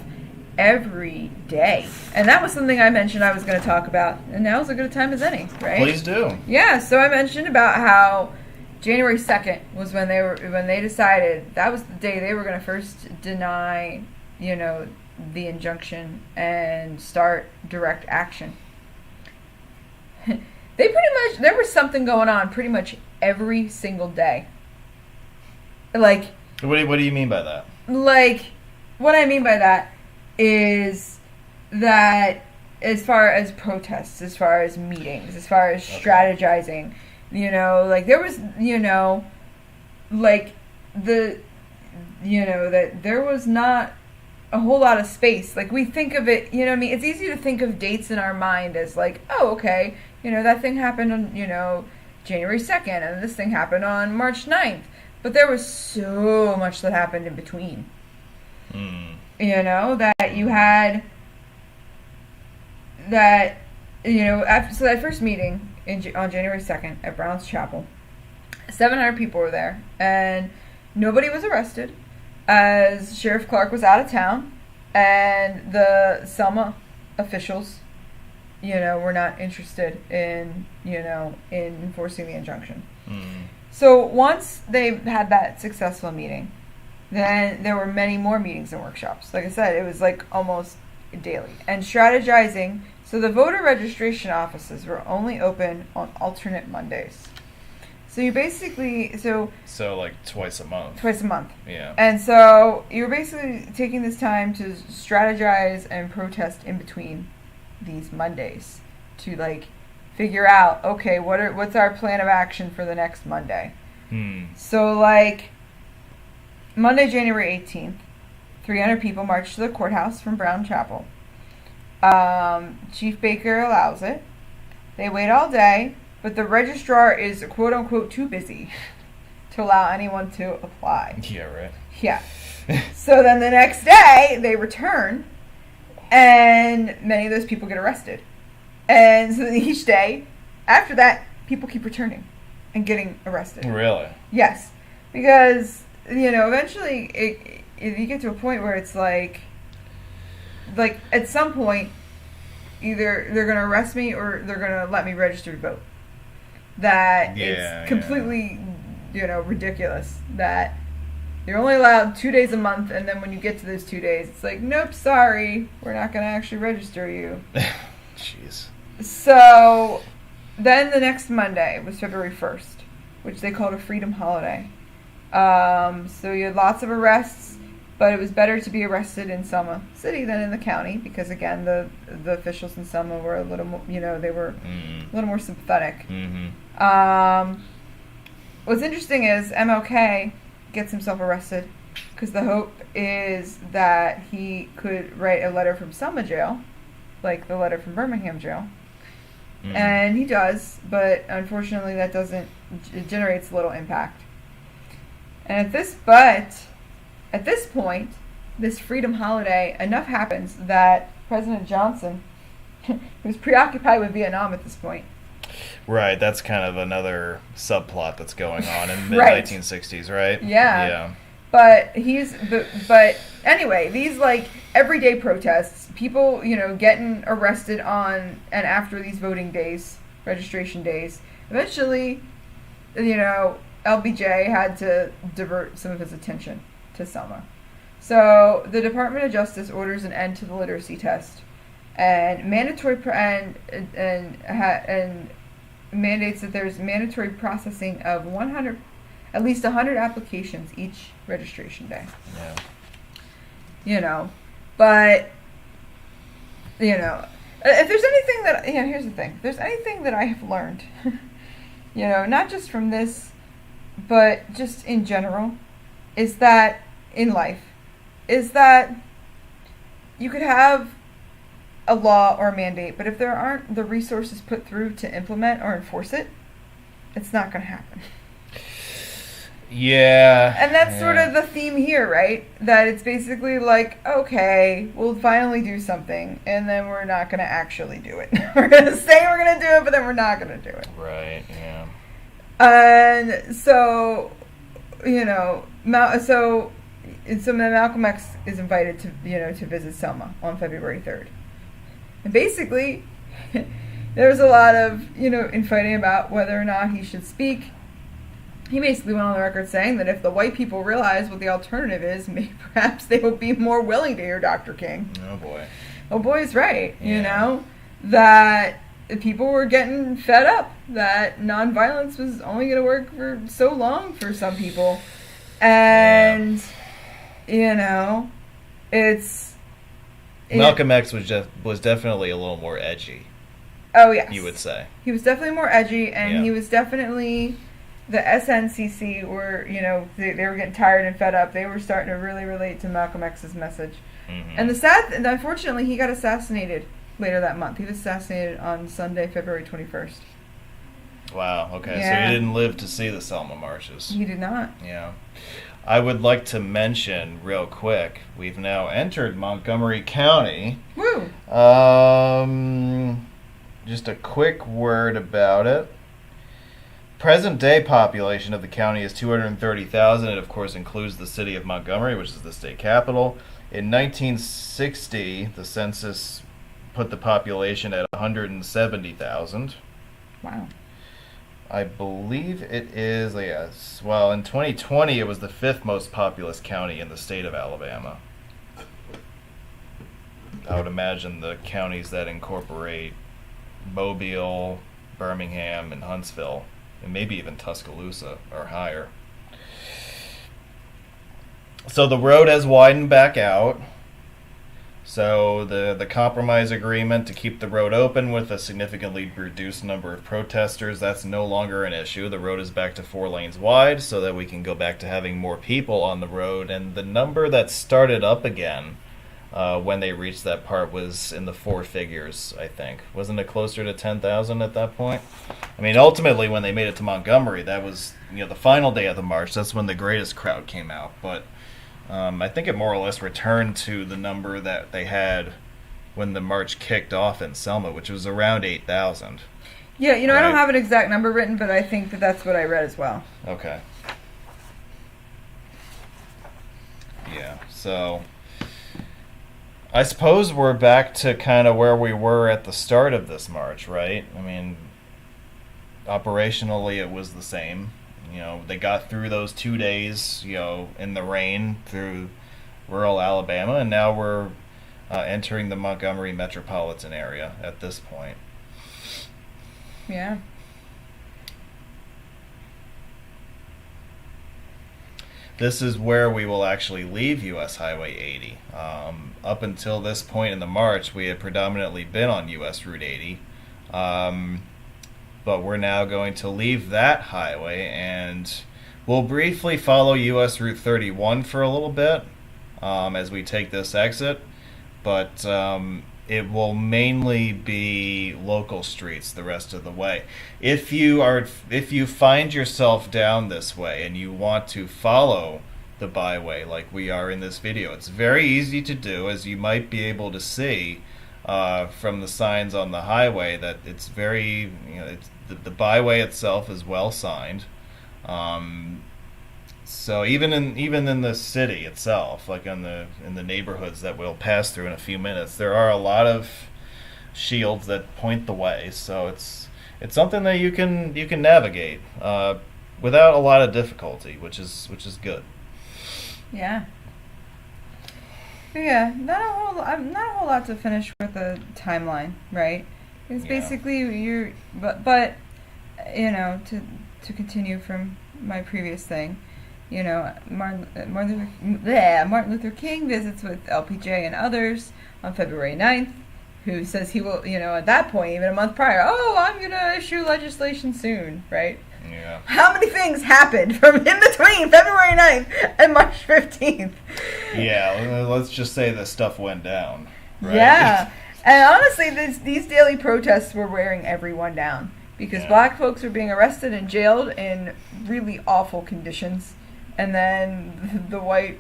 every day. And that was something I mentioned I was going to talk about. And now's as good a time as any, right? Please do. Yeah, so I mentioned about how January 2nd was when they decided that was the day they were going to first deny, the injunction and start direct action. There was something going on pretty much every single day. What do you mean by that? What I mean by that is that as far as protests, as far as meetings, as far as strategizing, there was, that there was not a whole lot of space. We think of it, it's easy to think of dates in our mind as oh, okay, that thing happened on, January 2nd, and this thing happened on March 9th. But there was so much that happened in between. That you had that, so that first meeting on January 2nd at Brown's Chapel, 700 people were there, and nobody was arrested, as Sheriff Clark was out of town, and the Selma officials, were not interested in, in enforcing the injunction. So once they had that successful meeting, then there were many more meetings and workshops. Like I said, it was almost daily and strategizing. So the voter registration offices were only open on alternate Mondays. So you basically So like twice a month. Twice a month. Yeah. And so you're basically taking this time to strategize and protest in between these Mondays to like figure out, okay, what's our plan of action for the next Monday? So like Monday, January 18th, 300 people marched to the courthouse from Brown Chapel. Chief Baker allows it. They wait all day, but the registrar is quote unquote too busy to allow anyone to apply. Yeah, right. Yeah. So then the next day they return, and many of those people get arrested. And so each day after that, people keep returning and getting arrested. Really? Yes, because eventually you get to a point where it's like at some point, either they're going to arrest me or they're going to let me register to vote. That it's completely, ridiculous that you're only allowed 2 days a month, and then when you get to those 2 days, it's like, nope, sorry, we're not going to actually register you. Jeez. So then the next Monday was February 1st, which they called a freedom holiday. So you had lots of arrests, but it was better to be arrested in Selma City than in the county because, again, the officials in Selma were a little more, they were a little more sympathetic. Mm-hmm. What's interesting is MLK gets himself arrested because the hope is that he could write a letter from Selma jail, like the letter from Birmingham jail. And he does, but unfortunately that doesn't, it generates little impact. And at this point, this freedom holiday, enough happens that President Johnson, who's preoccupied with Vietnam at this point. Right, that's kind of another subplot that's going on in the mid-1960s, right? Yeah. But but anyway, these like everyday protests, people, getting arrested on and after these voting days, registration days, eventually, LBJ had to divert some of his attention to Selma. So the Department of Justice orders an end to the literacy test and mandates that there's mandatory processing of at least 100 applications each registration day. Yeah. But if there's anything that here's the thing. If there's anything that I have learned, not just from this, but just in general, is that in life, is that you could have a law or a mandate, but if there aren't the resources put through to implement or enforce it, it's not going to happen. Yeah. And that's sort of the theme here, right? That it's basically like, okay, we'll finally do something, and then we're not going to actually do it. We're going to say we're going to do it, but then we're not going to do it. Right, yeah. And so, Malcolm X is invited to, to visit Selma on February 3rd. And basically, there was a lot of, infighting about whether or not he should speak. He basically went on the record saying that if the white people realize what the alternative is, maybe perhaps they will be more willing to hear Dr. King. Oh, boy. Oh, boy is right, that people were getting fed up, that nonviolence was only going to work for so long for some people. And, it's... Malcolm X was definitely a little more edgy. Oh, yes. You would say. He was definitely more edgy, and he was definitely... The SNCC were, they were getting tired and fed up. They were starting to really relate to Malcolm X's message. Mm-hmm. And unfortunately, he got assassinated later that month. He was assassinated on Sunday, February 21st. Wow, okay. Yeah. So he didn't live to see the Selma marches. He did not. Yeah. I would like to mention real quick, we've now entered Montgomery County. Woo! Just a quick word about it. Present-day population of the county is 230,000. It, of course, includes the city of Montgomery, which is the state capital. In 1960, the census put the population at 170,000. Wow. I believe it is, yes. Well, in 2020, it was the 5th most populous county in the state of Alabama. I would imagine the counties that incorporate Mobile, Birmingham, and Huntsville, and maybe even Tuscaloosa or higher. So the road has widened back out. So the compromise agreement to keep the road open with a significantly reduced number of protesters, that's no longer an issue. The road is back to 4 lanes wide so that we can go back to having more people on the road. And the number that started up again when they reached that part was in the 4 figures, I think. Wasn't it closer to 10,000 at that point? I mean, ultimately, when they made it to Montgomery, that was the final day of the march. That's when the greatest crowd came out. But I think it more or less returned to the number that they had when the march kicked off in Selma, which was around 8,000. Yeah, right? I don't have an exact number written, but I think that's what I read as well. Okay. Yeah, so I suppose we're back to kind of where we were at the start of this march, right? I mean, operationally it was the same. They got through those 2 days, in the rain through rural Alabama, and now we're entering the Montgomery metropolitan area at this point. Yeah. This is where we will actually leave U.S. Highway 80. Up until this point in the march, we had predominantly been on U.S. Route 80. But we're now going to leave that highway, and we'll briefly follow U.S. Route 31 for a little bit as we take this exit, but it will mainly be local streets the rest of the way. If you find yourself down this way and you want to follow the byway like we are in this video, it's very easy to do, as you might be able to see from the signs on the highway, that it's very, it's the byway itself is well signed. So even in the city itself, like in the neighborhoods that we'll pass through in a few minutes, there are a lot of shields that point the way. So it's something that you can navigate without a lot of difficulty, which is good. Yeah. But yeah, not a whole lot to finish with a timeline, right? It's basically but to continue from my previous thing, Martin Luther King visits with LPJ and others on February 9th, who says he will, at that point, even a month prior, I'm going to issue legislation soon, right? Yeah. How many things happened from in between February 9th and March 15th? Yeah, let's just say the stuff went down, right? Yeah. And honestly, these daily protests were wearing everyone down, because black folks were being arrested and jailed in really awful conditions. And then the white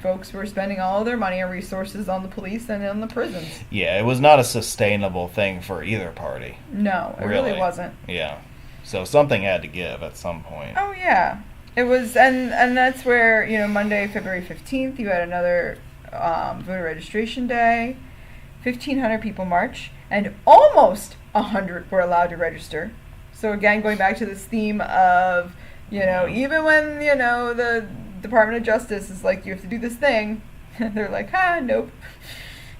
folks were spending all of their money and resources on the police and on the prisons. Yeah, it was not a sustainable thing for either party. No, it really wasn't. Yeah. So something had to give at some point. Oh, yeah. It was, and that's where, Monday, February 15th, you had another voter registration day. 1,500 people march, and almost 100 were allowed to register. So again, going back to this theme of, even when, the Department of Justice is like, you have to do this thing, they're like, nope.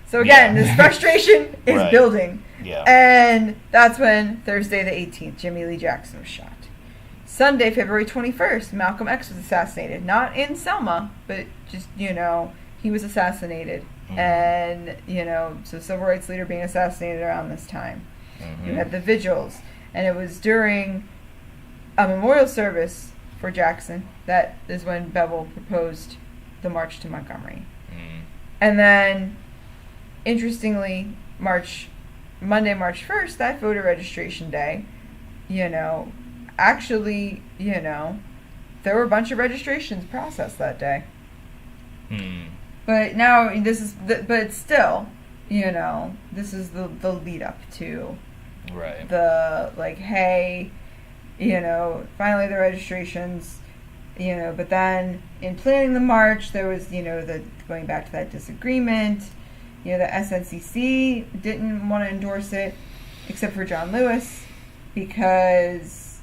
So again, this frustration is building. Yeah. And that's when Thursday the 18th, Jimmy Lee Jackson was shot. Sunday, February 21st, Malcolm X was assassinated. Not in Selma, but just, he was assassinated. Mm-hmm. And, so civil rights leader being assassinated around this time. Mm-hmm. You had the vigils. And it was during a memorial service for Jackson that is when Bevel proposed the march to Montgomery. Mm-hmm. And then, interestingly, Monday, March 1st, that voter registration day, actually, there were a bunch of registrations processed that day. Hmm. But now, but still, this is the lead up to the, hey, finally the registrations, but then in planning the march, there was, going back to that disagreement, the SNCC didn't want to endorse it, except for John Lewis, because,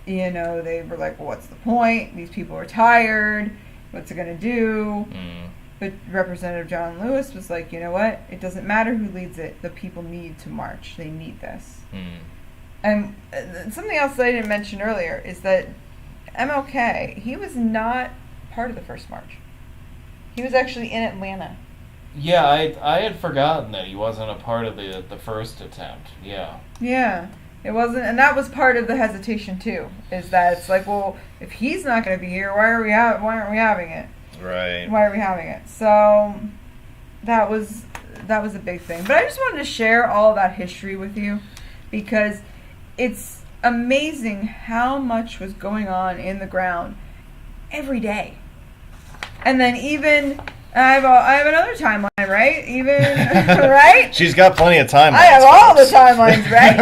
they were like, well, what's the point? These people are tired. What's it going to do? But Representative John Lewis was like, you know what? It doesn't matter who leads it. The people need to march. They need this. And something else that I didn't mention earlier is that MLK, he was not part of the first march. He was actually in Atlanta. Yeah, I had forgotten that he wasn't a part of the first attempt. Yeah. Yeah. It wasn't, and that was part of the hesitation too, is that it's like, well, if he's not going to be here, why aren't we having it? Right. Why are we having it? So that was a big thing. But I just wanted to share all of that history with you because it's amazing how much was going on in the ground every day. And then even I have another timeline, right? Even right? She's got plenty of timelines. I have all the folks. timelines, right?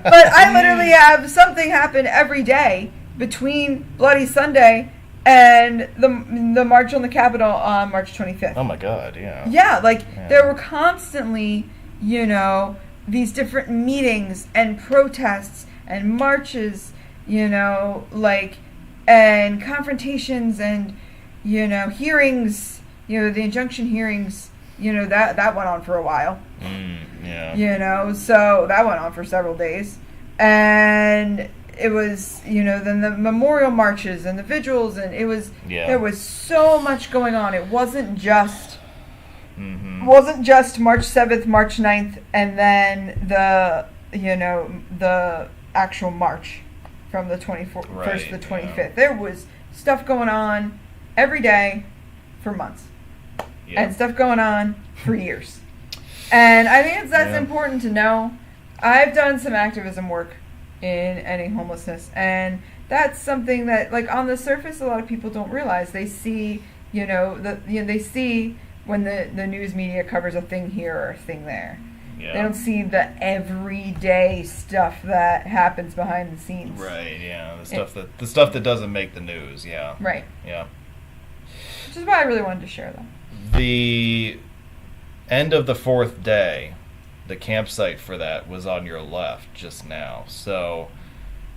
But I literally have something happen every day between Bloody Sunday and the march on the Capitol on March 25th. Oh my God, yeah. Yeah, there were constantly, these different meetings and protests and marches, and confrontations and, hearings, the injunction hearings, that went on for a while. Yeah. So that went on for several days. And it was, then the memorial marches and the vigils, and there was so much going on. It wasn't just March 7th, March 9th, and then the actual march from the 21st to the 25th. Yeah. There was stuff going on every day for months. Yeah. And stuff going on for years. And I think that's important to know. I've done some activism work in ending homelessness, and that's something that, on the surface, a lot of people don't realize. They see, they see when the news media covers a thing here or a thing there. Yeah. They don't see the everyday stuff that happens behind the scenes. Right. Yeah. The stuff that doesn't make the news. Yeah. Right. Yeah. Which is why I really wanted to share that. The end of the fourth day, the campsite for that was on your left just now. So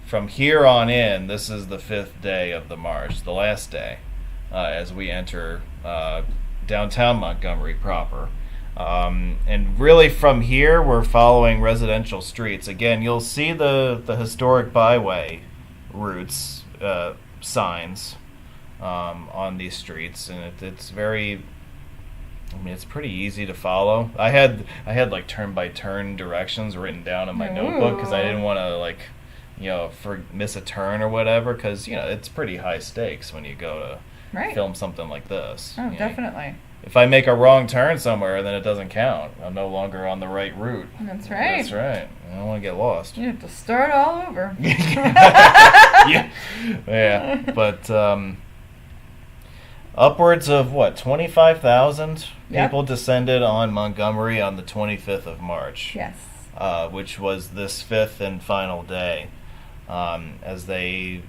from here on in, this is the fifth day of the march, the last day, as we enter downtown Montgomery proper. And really from here, we're following residential streets. Again, you'll see the historic byway routes, signs on these streets, and it's very... it's pretty easy to follow. I had turn-by-turn directions written down in my notebook because I didn't want to miss a turn or whatever, because it's pretty high stakes when you go to film something like this. Oh, definitely. If I make a wrong turn somewhere, then it doesn't count. I'm no longer on the right route. That's right. That's right. I don't want to get lost. You have to start all over. Yeah. But upwards of 25,000 people descended on Montgomery on the 25th of March. Yes. Which was this fifth and final day, as they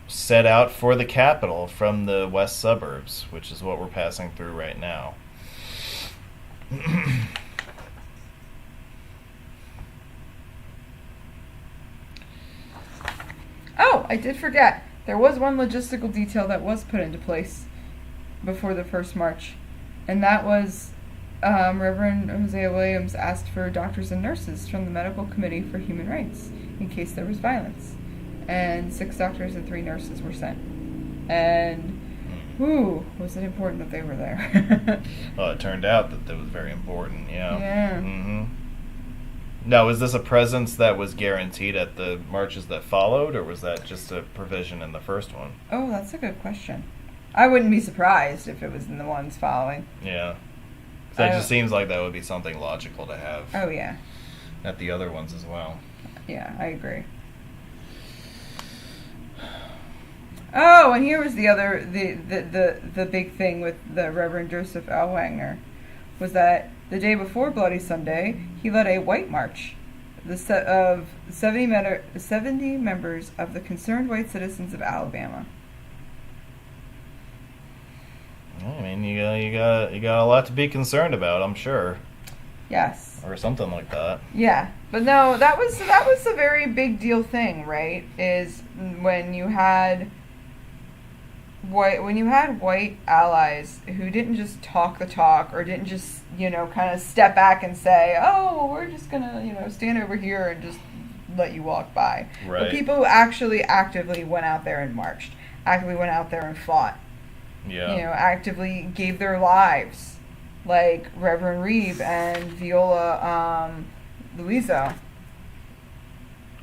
set out for the Capitol from the west suburbs, which is what we're passing through right now. Oh, I did forget. There was one logistical detail that was put into place before the first march, and that was Reverend Hosea Williams asked for doctors and nurses from the Medical Committee for Human Rights in case there was violence. And 6 doctors and 3 nurses were sent. And, was it important that they were there? Well, it turned out that was very important, yeah. Yeah. Mm-hmm. Now, was this a presence that was guaranteed at the marches that followed, or was that just a provision in the first one? Oh, that's a good question. I wouldn't be surprised if it was in the ones following. Yeah. That just seems like that would be something logical to have. Oh, yeah. At the other ones as well. Yeah, I agree. Oh, and here was the big thing with the Reverend Joseph L. Wagner, was that the day before Bloody Sunday, he led a white march of 70 members of the Concerned White Citizens of Alabama. I mean, you got a lot to be concerned about, I'm sure. Yes. Or something like that. Yeah, but no, that was a very big deal thing, right? Is when you had when you had white allies who didn't just talk the talk or didn't just, kind of step back and say, oh, well, we're just gonna, stand over here and just let you walk by. Right. But people who actually actively went out there and marched, actively went out there and fought. Yeah. Actively gave their lives, like Reverend Reeve and Viola Louisa.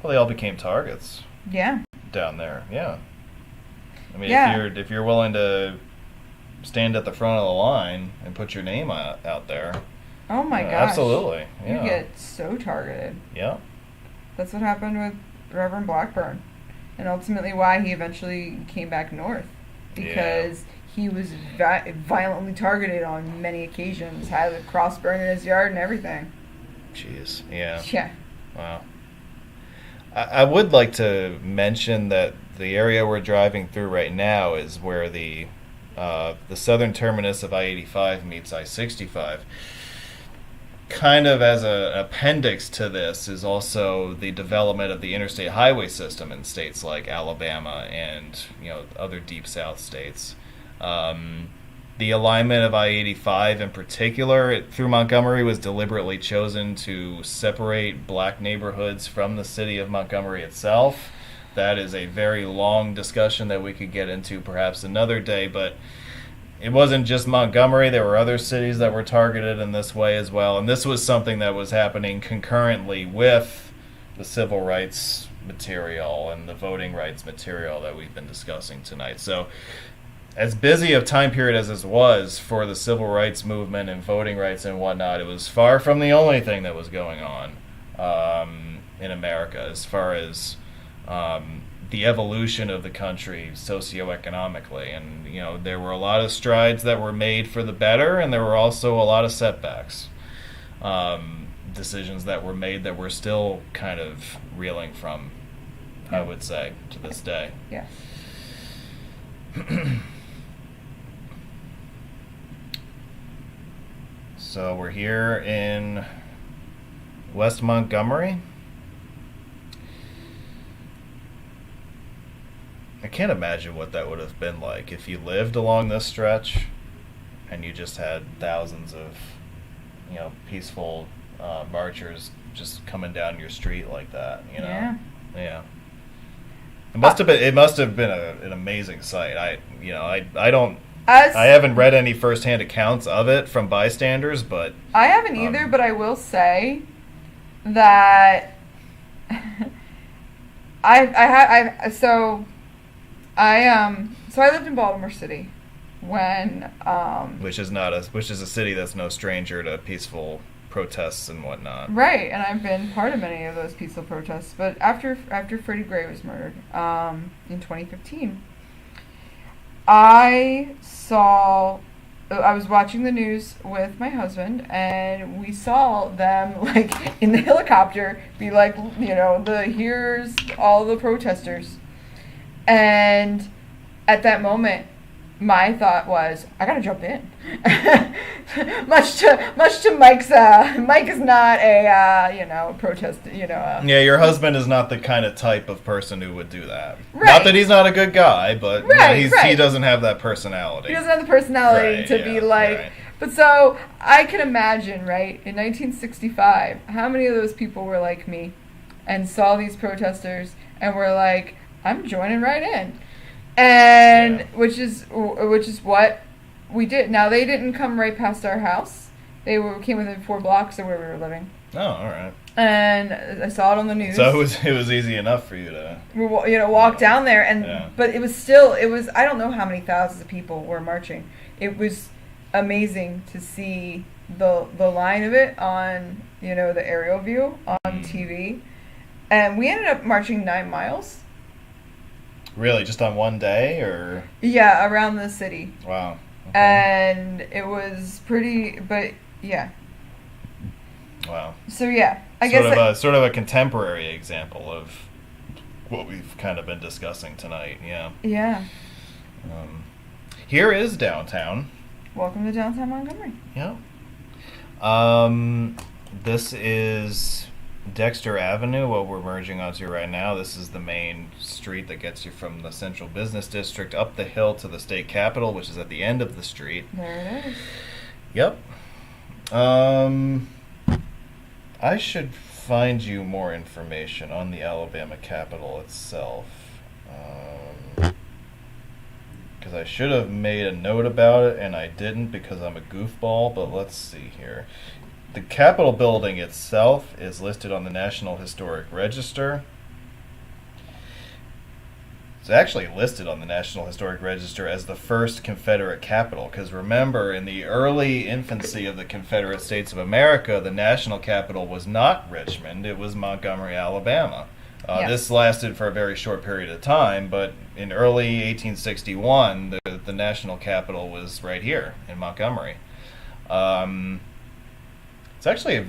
Well, they all became targets. Yeah. Down there, yeah. I mean, Yeah. if you're willing to stand at the front of the line and put your name out there, Oh my gosh. absolutely, yeah. You get so targeted. Yeah. That's what happened with Reverend Blackburn, and ultimately why he eventually came back north, because he was violently targeted on many occasions, had a cross burned in his yard and everything. Jeez, yeah. Yeah. Wow. I would like to mention that the area we're driving through right now is where the southern terminus of I-85 meets I-65. Kind of as an appendix to this is also the development of the interstate highway system in states like Alabama and other deep south states. The alignment of I-85 in particular through Montgomery was deliberately chosen to separate black neighborhoods from the city of Montgomery itself. That is a very long discussion that we could get into perhaps another day, but it wasn't just Montgomery. There were other cities that were targeted in this way as well, and this was something that was happening concurrently with the civil rights material and the voting rights material that we've been discussing tonight. So as busy of time period as this was for the civil rights movement and voting rights and whatnot, it was far from the only thing that was going on in America as far as the evolution of the country socioeconomically. And, there were a lot of strides that were made for the better, and there were also a lot of setbacks. Decisions that were made that we're still kind of reeling from, I would say, to this day. Yeah. So we're here in West Montgomery. I can't imagine what that would have been like if you lived along this stretch and you just had thousands of, peaceful marchers just coming down your street like that, Yeah. Yeah. It must have been an amazing sight. I haven't read any firsthand accounts of it from bystanders, but I haven't either, but I will say that I lived in Baltimore City when which is a city that's no stranger to peaceful protests and whatnot. Right, and I've been part of many of those peaceful protests. But after Freddie Gray was murdered in 2015, I was watching the news with my husband, and we saw them, in the helicopter, be like, here's all the protesters. And at that moment, my thought was, I gotta jump in. much to Mike's, Mike is not a, protest, Yeah, your husband is not the kind of type of person who would do that. Right. Not that he's not a good guy, but right. He doesn't have that personality. He doesn't have the personality to be like... Right. But so, I can imagine, right, in 1965, how many of those people were like me and saw these protesters and were like, I'm joining right in. And which is what we did. Now, they didn't come right past our house. They came within 4 blocks of where we were living. Oh, all right. And I saw it on the news. So it was easy enough for you to walk down there, and but it was I don't know how many thousands of people were marching. It was amazing to see the line of it on the aerial view on TV, and we ended up marching 9 miles. Really, just on one day, or? Yeah, around the city. Wow. Okay. And it was pretty, but yeah. Wow. So yeah, I guess sort of a contemporary example of what we've kind of been discussing tonight. Yeah. Yeah. Here is downtown. Welcome to downtown Montgomery. Yeah. This is Dexter Avenue, what we're merging onto right now, this is the main street that gets you from the central business district up the hill to the state capitol, which is at the end of the street. There it is. Yep. I should find you more information on the Alabama Capitol itself. Because I should have made a note about it, and I didn't because I'm a goofball, but let's see here. The Capitol building itself is listed on the National Historic Register. It's actually listed on the National Historic Register as the first Confederate capital, because remember, in the early infancy of the Confederate States of America, the national capital was not Richmond, it was Montgomery, Alabama. Yes. This lasted for a very short period of time, but in early 1861, the national capital was right here in Montgomery. It's actually,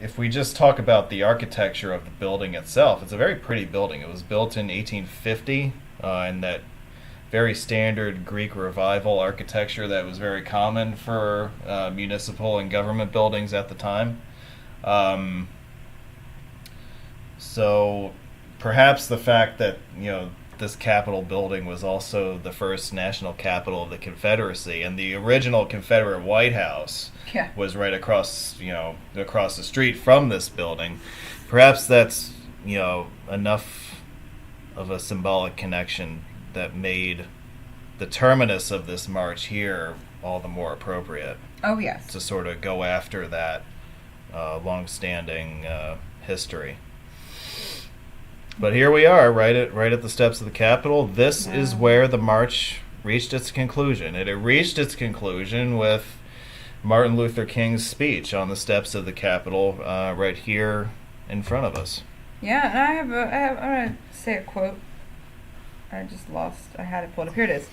if we just talk about the architecture of the building itself, it's a very pretty building. It was built in 1850 in that very standard Greek Revival architecture that was very common for municipal and government buildings at the time. So perhaps the fact that, this Capitol building was also the first national capital of the Confederacy, and the original Confederate White House was right across the street from this building. Perhaps that's, enough of a symbolic connection that made the terminus of this march here all the more appropriate. Oh, yes. To sort of go after that long-standing history. But here we are, right at the steps of the Capitol. This is where the march reached its conclusion. It reached its conclusion with Martin Luther King's speech on the steps of the Capitol, right here in front of us. Yeah, and I'm going to say a quote. I had it pulled up. Here it is.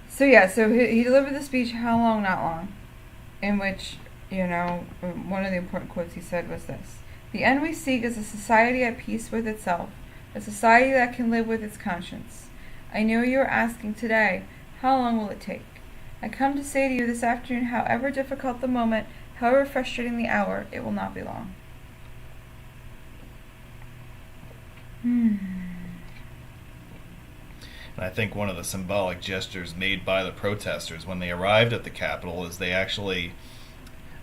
So he delivered the speech, How Long, Not Long, in which, one of the important quotes he said was this: "The end we seek is a society at peace with itself, a society that can live with its conscience. I know you are asking today, how long will it take? I come to say to you this afternoon, however difficult the moment, however frustrating the hour, it will not be long." And I think one of the symbolic gestures made by the protesters when they arrived at the Capitol is they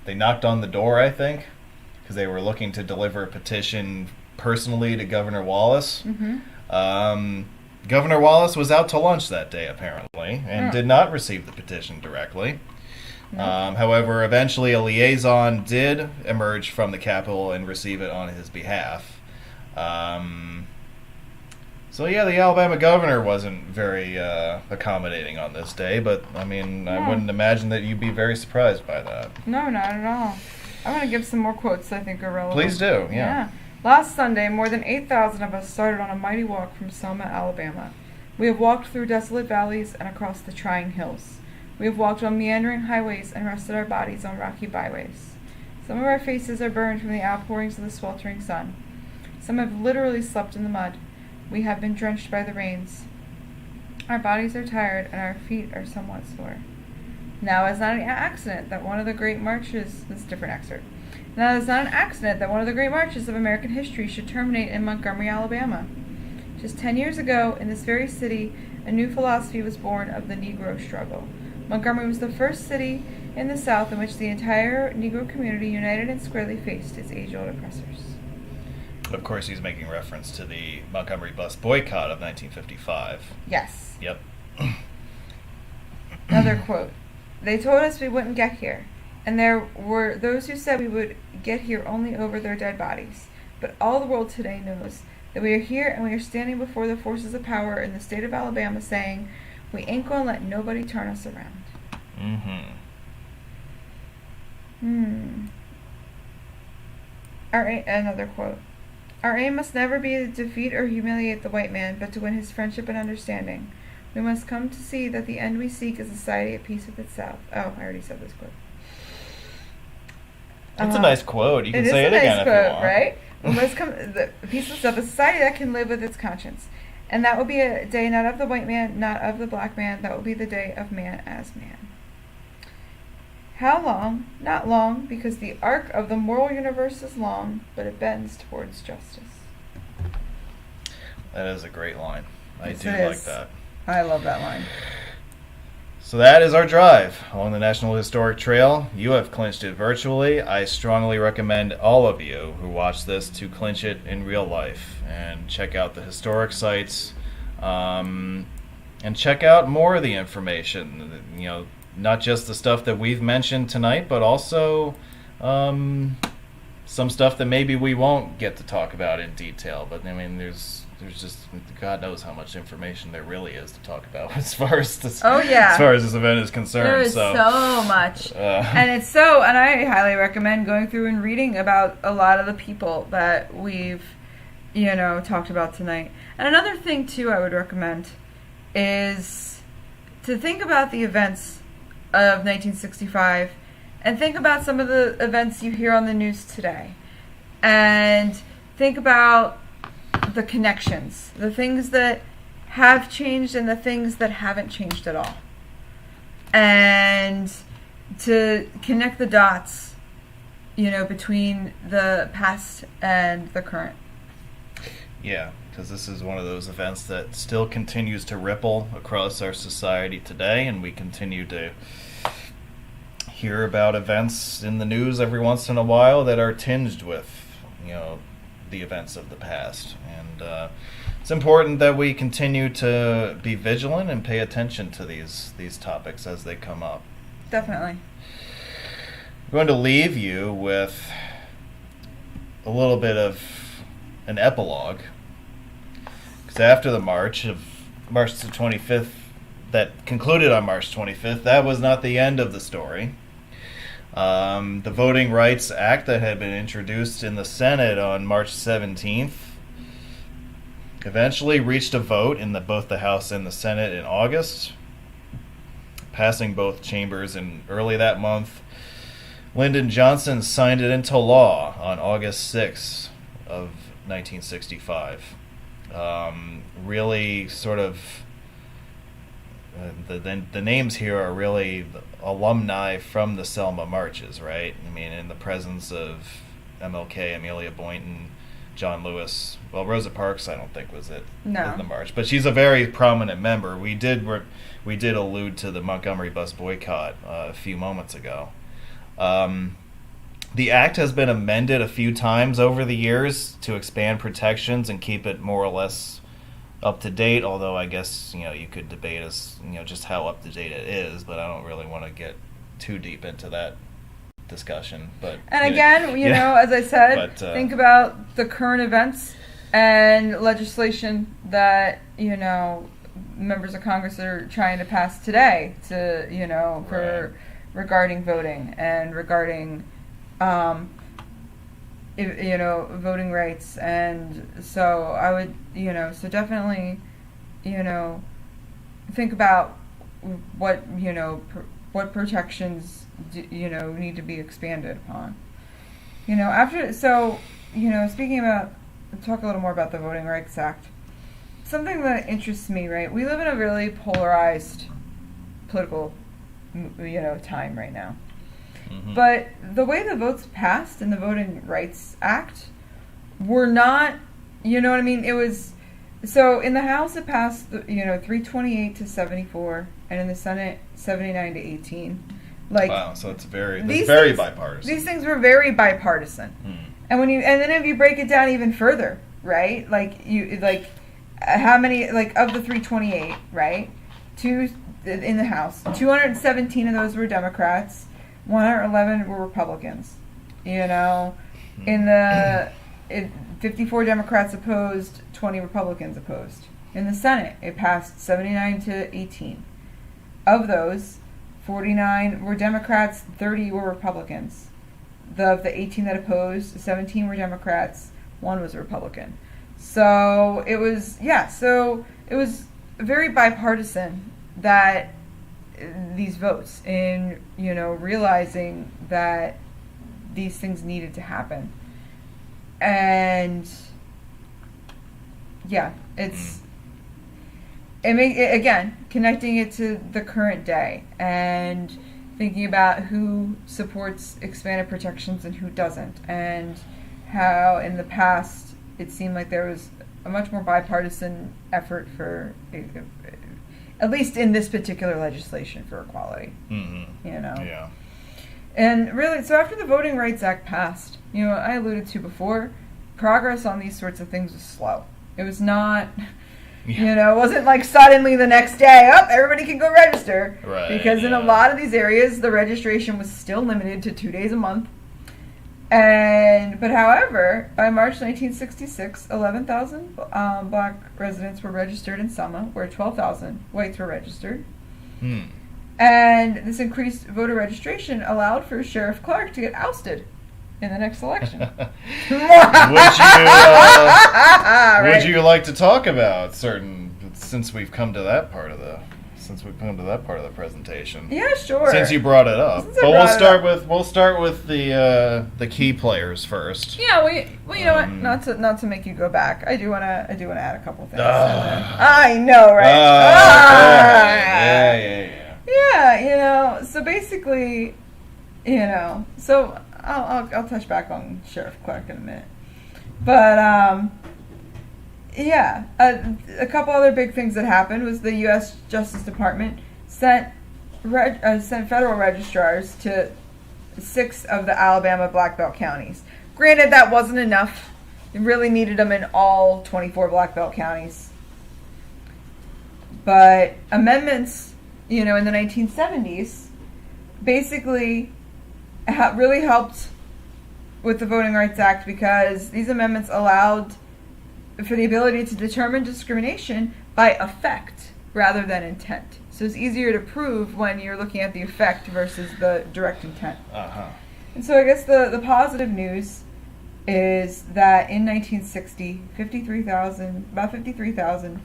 knocked on the door, I think, because they were looking to deliver a petition personally to Governor Wallace. Mm-hmm. Governor Wallace was out to lunch that day, apparently, and did not receive the petition directly. However, eventually a liaison did emerge from the Capitol and receive it on his behalf. The Alabama governor wasn't very accommodating on this day, but, I wouldn't imagine that you'd be very surprised by that. No, not at all. I'm going to give some more quotes I think are relevant. Please do, yeah. Last Sunday, more than 8,000 of us started on a mighty walk from Selma, Alabama. We have walked through desolate valleys and across the trying hills. We have walked on meandering highways and rested our bodies on rocky byways. Some of our faces are burned from the outpourings of the sweltering sun. Some have literally slept in the mud. We have been drenched by the rains. Our bodies are tired and our feet are somewhat sore. Now it's not an accident that one of the great marches... This is a different excerpt. Now it's not an accident that one of the great marches of American history should terminate in Montgomery, Alabama. Just 10 years ago, in this very city, a new philosophy was born of the Negro struggle. Montgomery was the first city in the South in which the entire Negro community united and squarely faced its age-old oppressors. Of course, he's making reference to the Montgomery Bus Boycott of 1955. Yes. Yep. Another quote. "They told us we wouldn't get here, and there were those who said we would get here only over their dead bodies. But all the world today knows that we are here and we are standing before the forces of power in the state of Alabama saying, we ain't gonna let nobody turn us around." Another quote. "Our aim must never be to defeat or humiliate the white man, but to win his friendship and understanding. We must come to see that the end we seek is a society at peace with itself." Oh, I already said this quote. It's a nice quote. You can say it again if you want. Right? We must come the peace with itself, a society that can live with its conscience. And that will be a day not of the white man, not of the black man. That will be the day of man as man. How long? Not long, because the arc of the moral universe is long, but it bends towards justice. That is a great line. I Yes, do it like is. that. I love that line. So that is our drive along the National Historic Trail. You have clinched it virtually. I strongly recommend all of you who watch this to clinch it in real life and check out the historic sites, and check out more of the information. You know, not just the stuff that we've mentioned tonight, but also some stuff that maybe we won't get to talk about in detail. But I mean, there's just, God knows how much information there really is to talk about as far as this, as far as this event is concerned. There is so much, and I highly recommend going through and reading about a lot of the people that we've, talked about tonight. And another thing too, I would recommend is to think about the events of 1965, and think about some of the events you hear on the news today, and think about the connections, the things that have changed and the things that haven't changed at all, and to connect the dots, between the past and the current. Yeah, because this is one of those events that still continues to ripple across our society today, and we continue to hear about events in the news every once in a while that are tinged with, the events of the past. And it's important that we continue to be vigilant and pay attention to these topics as they come up. Definitely. I'm going to leave you with a little bit of an epilogue, because after the march of March the 25th, that concluded on March 25th, that was not the end of the story. The Voting Rights Act that had been introduced in the Senate on March 17th eventually reached a vote in both the House and the Senate in August, passing both chambers in early that month. Lyndon Johnson signed it into law on August 6th of 1965. Really sort of the names here are really the alumni from the Selma marches, right? I mean, in the presence of MLK, Amelia Boynton, John Lewis. Well, Rosa Parks, I don't think was in the march, but she's a very prominent member. We did allude to the Montgomery Bus Boycott a few moments ago. The act has been amended a few times over the years to expand protections and keep it more or less up to date, although I guess you could debate just how up to date it is, but I don't really want to get too deep into that discussion. But as I said, think about the current events and legislation that members of Congress are trying to pass today to regarding voting and regarding voting rights. And so I would, so definitely, think about what, what protections, need to be expanded upon. Speaking about, talk a little more about the Voting Rights Act. Something that interests me, right? We live in a really polarized political, time right now. Mm-hmm. But the way the votes passed in the Voting Rights Act were not, it was, so in the House it passed, 328 to 74, and in the Senate 79 to 18. Wow, so it's very bipartisan. These things were very bipartisan. And then if you break it down even further, right? How many, of the 328, right? In the House, 217 of those were Democrats, 111 were Republicans. In 54 Democrats opposed, 20 Republicans opposed. In the Senate, it passed 79 to 18. Of those, 49 were Democrats, 30 were Republicans. Of the 18 that opposed, 17 were Democrats, 1 was a Republican. So it was, very bipartisan, that these votes, in realizing that these things needed to happen. And again, connecting it to the current day, and thinking about who supports expanded protections and who doesn't, and how in the past it seemed like there was a much more bipartisan effort for, at least in this particular legislation, for equality. Mm-hmm. You know? Yeah. And really, so after the Voting Rights Act passed, I alluded to before, progress on these sorts of things was slow. It was not, it wasn't like suddenly the next day, everybody can go register. Right. Because in a lot of these areas, the registration was still limited to 2 days a month. But however, by March 1966, 11,000 black residents were registered in Selma, where 12,000 whites were registered. And this increased voter registration allowed for Sheriff Clark to get ousted in the next election. Would you like to talk about since we've come to that part of the presentation? Yeah, sure. Since you brought it up, but we'll start with the key players first. Yeah, well, you know what? Not to make you go back. I do want to add a couple things. I know, right? Yeah, so basically, so I'll touch back on Sheriff Clark in a minute. But, a couple other big things that happened was the U.S. Justice Department sent federal registrars to 6 of the Alabama Black Belt counties. Granted, that wasn't enough. They really needed them in all 24 Black Belt counties. But amendments, in the 1970s, basically really helped with the Voting Rights Act, because these amendments allowed for the ability to determine discrimination by effect rather than intent. So it's easier to prove when you're looking at the effect versus the direct intent. And so I guess the positive news is that in 1960, about 53,000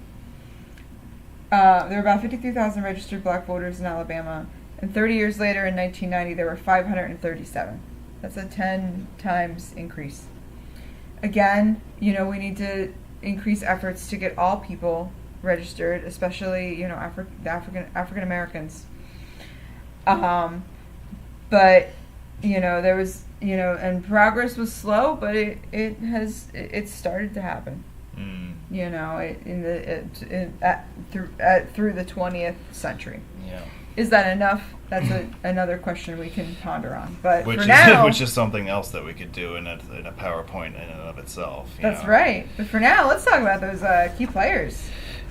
there were about 53,000 registered black voters in Alabama, and 30 years later, in 1990, there were 537. That's a 10 times increase. Again, we need to increase efforts to get all people registered, especially, African Americans. But, there was, and progress was slow, but it started to happen. Through the 20th century. Yeah. Is that enough? That's another question we can ponder on. But which is something else that we could do in a PowerPoint in and of itself. That's right. But for now, let's talk about those key players.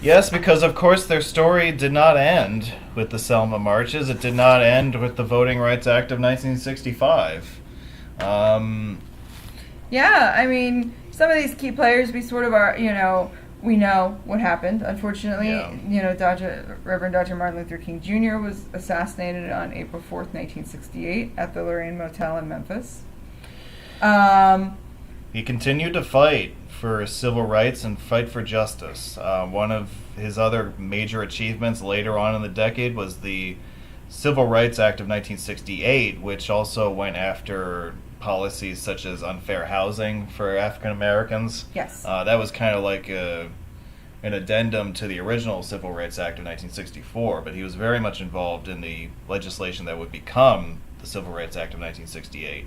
Yes, because of course their story did not end with the Selma marches. It did not end with the Voting Rights Act of 1965. Some of these key players, we sort of are, we know what happened. Unfortunately, Reverend Dr. Martin Luther King Jr. was assassinated on April 4th, 1968 at the Lorraine Motel in Memphis. He continued to fight for civil rights and fight for justice. One of his other major achievements later on in the decade was the Civil Rights Act of 1968, which also went after policies such as unfair housing for African Americans. Yes. That was kind of like an addendum to the original Civil Rights Act of 1964, but he was very much involved in the legislation that would become the Civil Rights Act of 1968.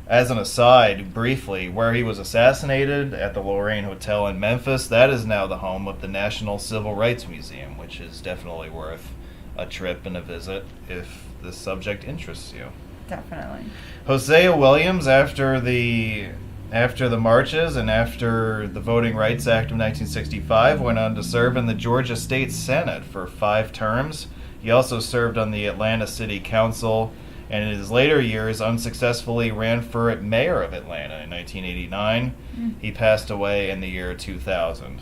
As an aside, briefly, where he was assassinated at the Lorraine Hotel in Memphis, that is now the home of the National Civil Rights Museum, which is definitely worth a trip and a visit if this subject interests you. Definitely. Hosea Williams, after the marches and after the Voting Rights Act of 1965, went on to serve in the Georgia State Senate for 5 terms. He also served on the Atlanta City Council, and in his later years unsuccessfully ran for mayor of Atlanta in 1989. He passed away in the year 2000.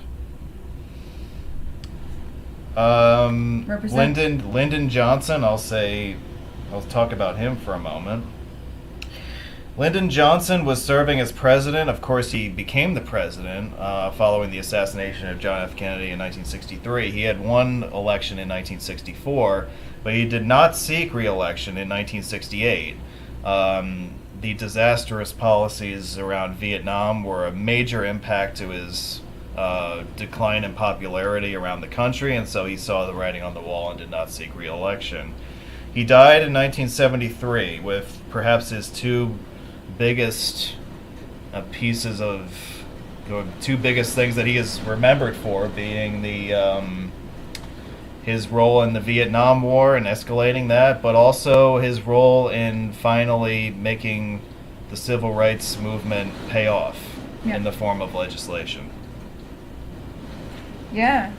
Lyndon Johnson, I'll talk about him for a moment. Lyndon Johnson was serving as president. Of course, he became the president following the assassination of John F. Kennedy in 1963. He had won election in 1964, but he did not seek re-election in 1968. The disastrous policies around Vietnam were a major impact to his decline in popularity around the country, and so he saw the writing on the wall and did not seek re-election. He died in 1973 with perhaps his two biggest two biggest things that he is remembered for being his role in the Vietnam War and escalating that, but also his role in finally making the civil rights movement pay off in the form of legislation. Yeah.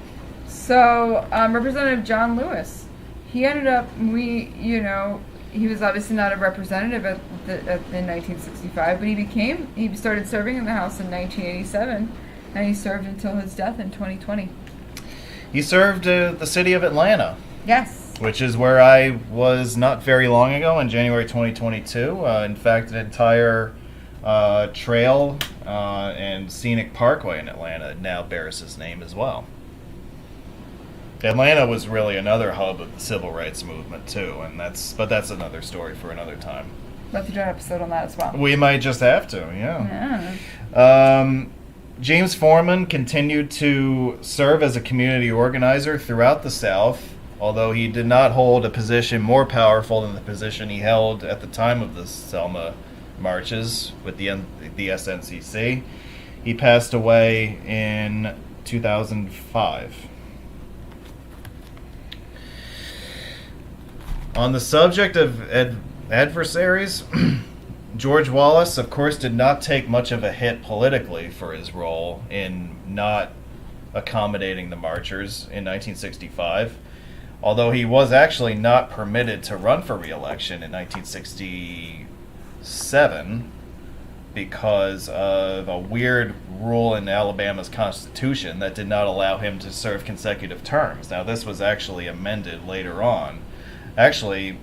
So, Representative John Lewis, he ended up, he was obviously not a representative in 1965, but he started serving in the House in 1987, and he served until his death in 2020. He served the city of Atlanta. Yes. Which is where I was not very long ago in January 2022. In fact, an entire trail and scenic parkway in Atlanta now bears his name as well. Atlanta was really another hub of the civil rights movement too, but that's another story for another time. We'll have to do an episode on that as well. We might just have to, yeah. James Foreman continued to serve as a community organizer throughout the South, although he did not hold a position more powerful than the position he held at the time of the Selma marches with the SNCC. He passed away in 2005. On the subject of adversaries, George Wallace, of course, did not take much of a hit politically for his role in not accommodating the marchers in 1965, although he was actually not permitted to run for re-election in 1967 because of a weird rule in Alabama's Constitution that did not allow him to serve consecutive terms. Now, this was actually amended later on. Actually,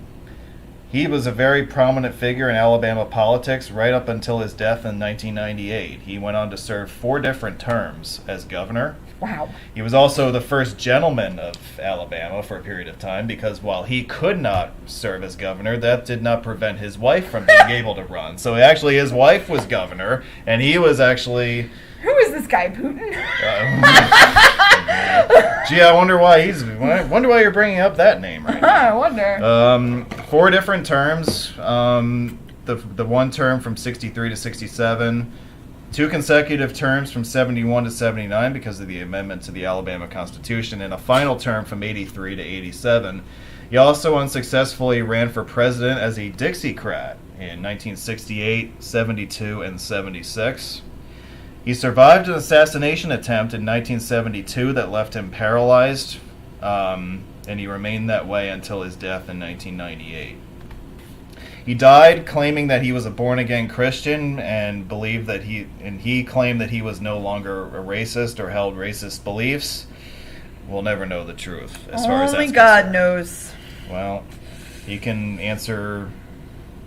he was a very prominent figure in Alabama politics right up until his death in 1998. He went on to serve 4 different terms as governor. Wow. He was also the first gentleman of Alabama for a period of time because while he could not serve as governor, that did not prevent his wife from being able to run. So actually his wife was governor, and he was actually... Who is this guy, Putin? Gee, I wonder why you're bringing up that name right now. I wonder. 4 different terms. The one term from 63 to 67. 2 consecutive terms from 71 to 79 because of the amendment to the Alabama Constitution, and a final term from 83 to 87. He also unsuccessfully ran for president as a Dixiecrat in 1968, 72, and 76. He survived an assassination attempt in 1972 that left him paralyzed, and he remained that way until his death in 1998. He died claiming that he was a born-again Christian and he claimed that he was no longer a racist or held racist beliefs. We'll never know the truth as far as that's Only God concerned. knows. Well, he can answer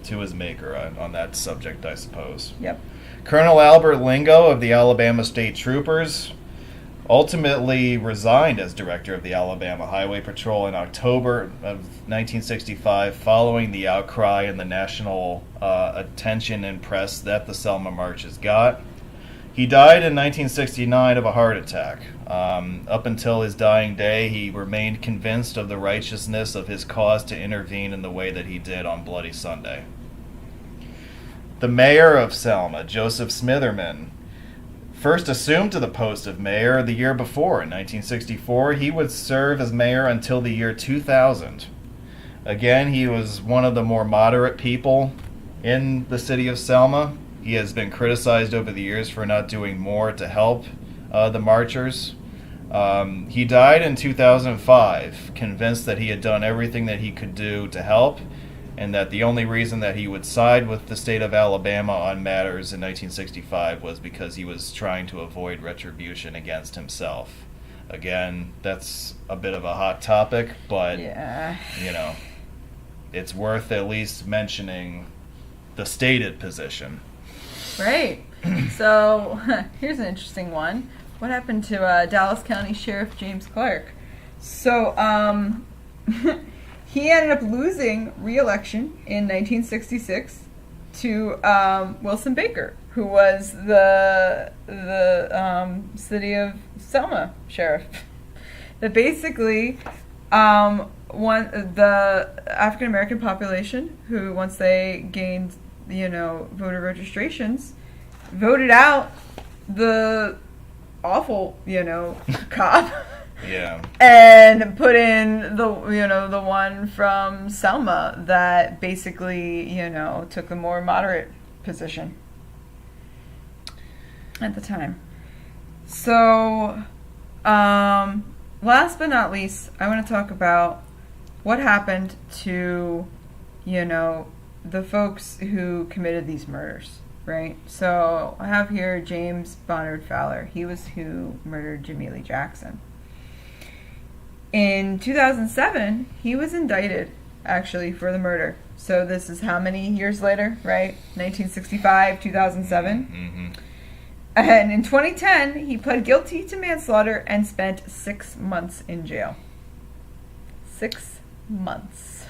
to his maker on that subject, I suppose. Yep. Colonel Albert Lingo of the Alabama State Troopers ultimately resigned as director of the Alabama Highway Patrol in October of 1965 following the outcry and the national attention and press that the Selma marches got. He died in 1969 of a heart attack. Up until his dying day, he remained convinced of the righteousness of his cause to intervene in the way that he did on Bloody Sunday. The mayor of Selma, Joseph Smitherman, first assumed to the post of mayor the year before. In 1964, he would serve as mayor until the year 2000. Again, he was one of the more moderate people in the city of Selma. He has been criticized over the years for not doing more to help the marchers. He died in 2005, convinced that he had done everything that he could do to help, and that the only reason that he would side with the state of Alabama on matters in 1965 was because he was trying to avoid retribution against himself. Again, that's a bit of a hot topic, but, it's worth at least mentioning the stated position. Right. So, here's an interesting one. What happened to Dallas County Sheriff James Clark? So, he ended up losing re-election in 1966 to Wilson Baker, who was the city of Selma sheriff. But basically, the African American population, who once they gained, voter registrations, voted out the awful, cop. Yeah. And put in the one from Selma that basically, took the more moderate position at the time. So, last but not least, I want to talk about what happened to, the folks who committed these murders, right? So, I have here James Bonnard Fowler. He was who murdered Jimmie Lee Jackson. In 2007, he was indicted, actually, for the murder. So this is how many years later, right? 1965, 2007. Mm-hmm. And in 2010, he pled guilty to manslaughter and spent 6 months in jail. 6 months.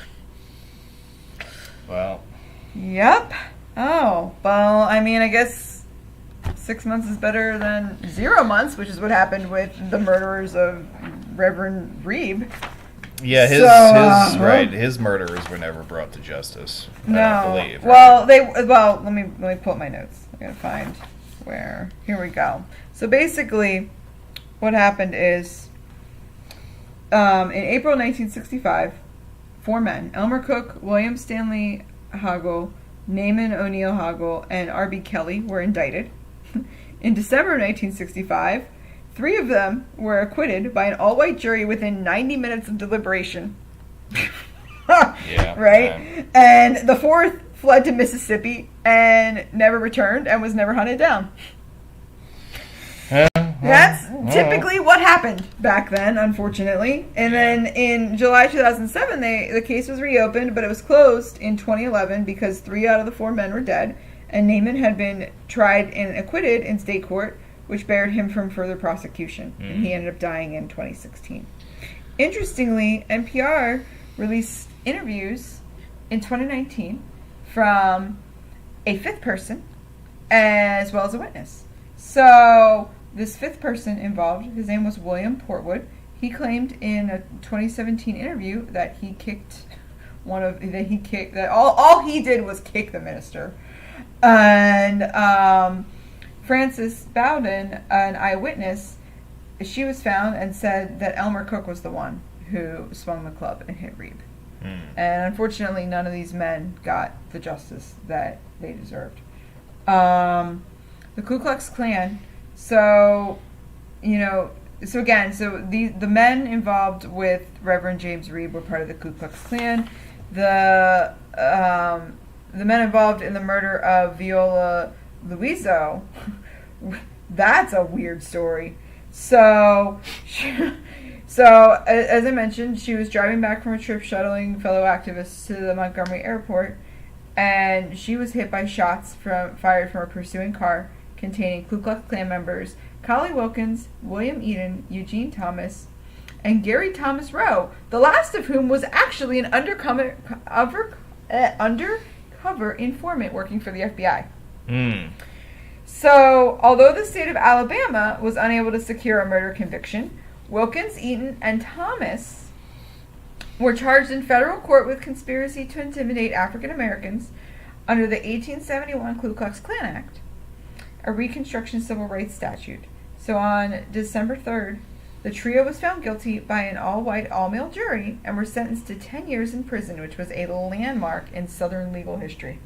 Wow. Yep. Oh, well, I mean, I guess 6 months is better than 0 months, which is what happened with the murderers of Reverend Reeb. Yeah, his murderers were never brought to justice. I don't believe. Right? Well, let me pull up my notes. I gotta find where. Here we go. So basically, what happened is, in April 1965, 4 men, Elmer Cook, William Stanley Hagel, Naaman O'Neill Hagel, and R.B. Kelly, were indicted. In December 1965, 3 of them were acquitted by an all-white jury within 90 minutes of deliberation. Yeah. Right? And the 4th fled to Mississippi and never returned and was never hunted down. That's typically what happened back then, unfortunately. And then in July 2007, the case was reopened, but it was closed in 2011 because 3 out of the 4 men were dead, and Naaman had been tried and acquitted in state court, which barred him from further prosecution, and he ended up dying in 2016. Interestingly, NPR released interviews in 2019 from a 5th person as well as a witness. So this 5th person involved, his name was William Portwood. He claimed in a 2017 interview that he kicked all he did was kick the minister. And Frances Bowden, an eyewitness, she was found and said that Elmer Cook was the one who swung the club and hit Reeb. And unfortunately, none of these men got the justice that they deserved. The Ku Klux Klan, the men involved with Reverend James Reeb were part of the Ku Klux Klan. The men involved in the murder of Viola Luiso, that's a weird story. So as I mentioned, she was driving back from a trip shuttling fellow activists to the Montgomery airport, and she was hit by shots fired from a pursuing car containing Ku Klux Klan members Collie Wilkins, William Eden, Eugene Thomas, and Gary Thomas Rowe, the last of whom was actually an undercover informant working for the FBI. So, although the state of Alabama was unable to secure a murder conviction, Wilkins, Eaton, and Thomas were charged in federal court with conspiracy to intimidate African Americans under the 1871 Ku Klux Klan Act, a Reconstruction Civil Rights statute. So on December 3rd, the trio was found guilty by an all-white, all-male jury and were sentenced to 10 years in prison, which was a landmark in Southern legal history.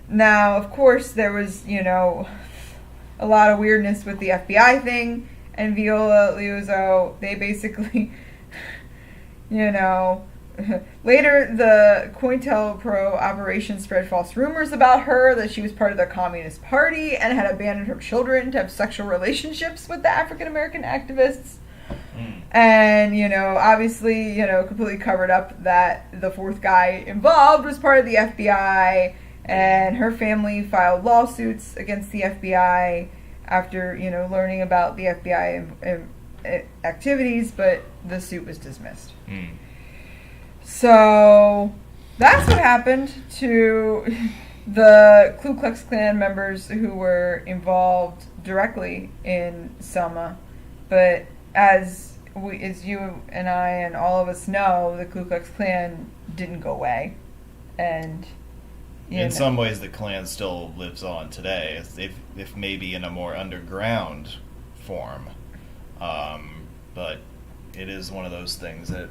Now, of course, there was, a lot of weirdness with the FBI thing, and Viola Liuzzo, they basically, later the COINTELPRO operation spread false rumors about her, that she was part of the Communist Party and had abandoned her children to have sexual relationships with the African American activists. And, obviously, completely covered up that the 4th guy involved was part of the FBI, and her family filed lawsuits against the FBI after, learning about the FBI activities, but the suit was dismissed. So that's what happened to the Ku Klux Klan members who were involved directly in Selma. But as as you and I and all of us know, the Ku Klux Klan didn't go away, and in some ways the Klan still lives on today, if maybe in a more underground form. But it is one of those things that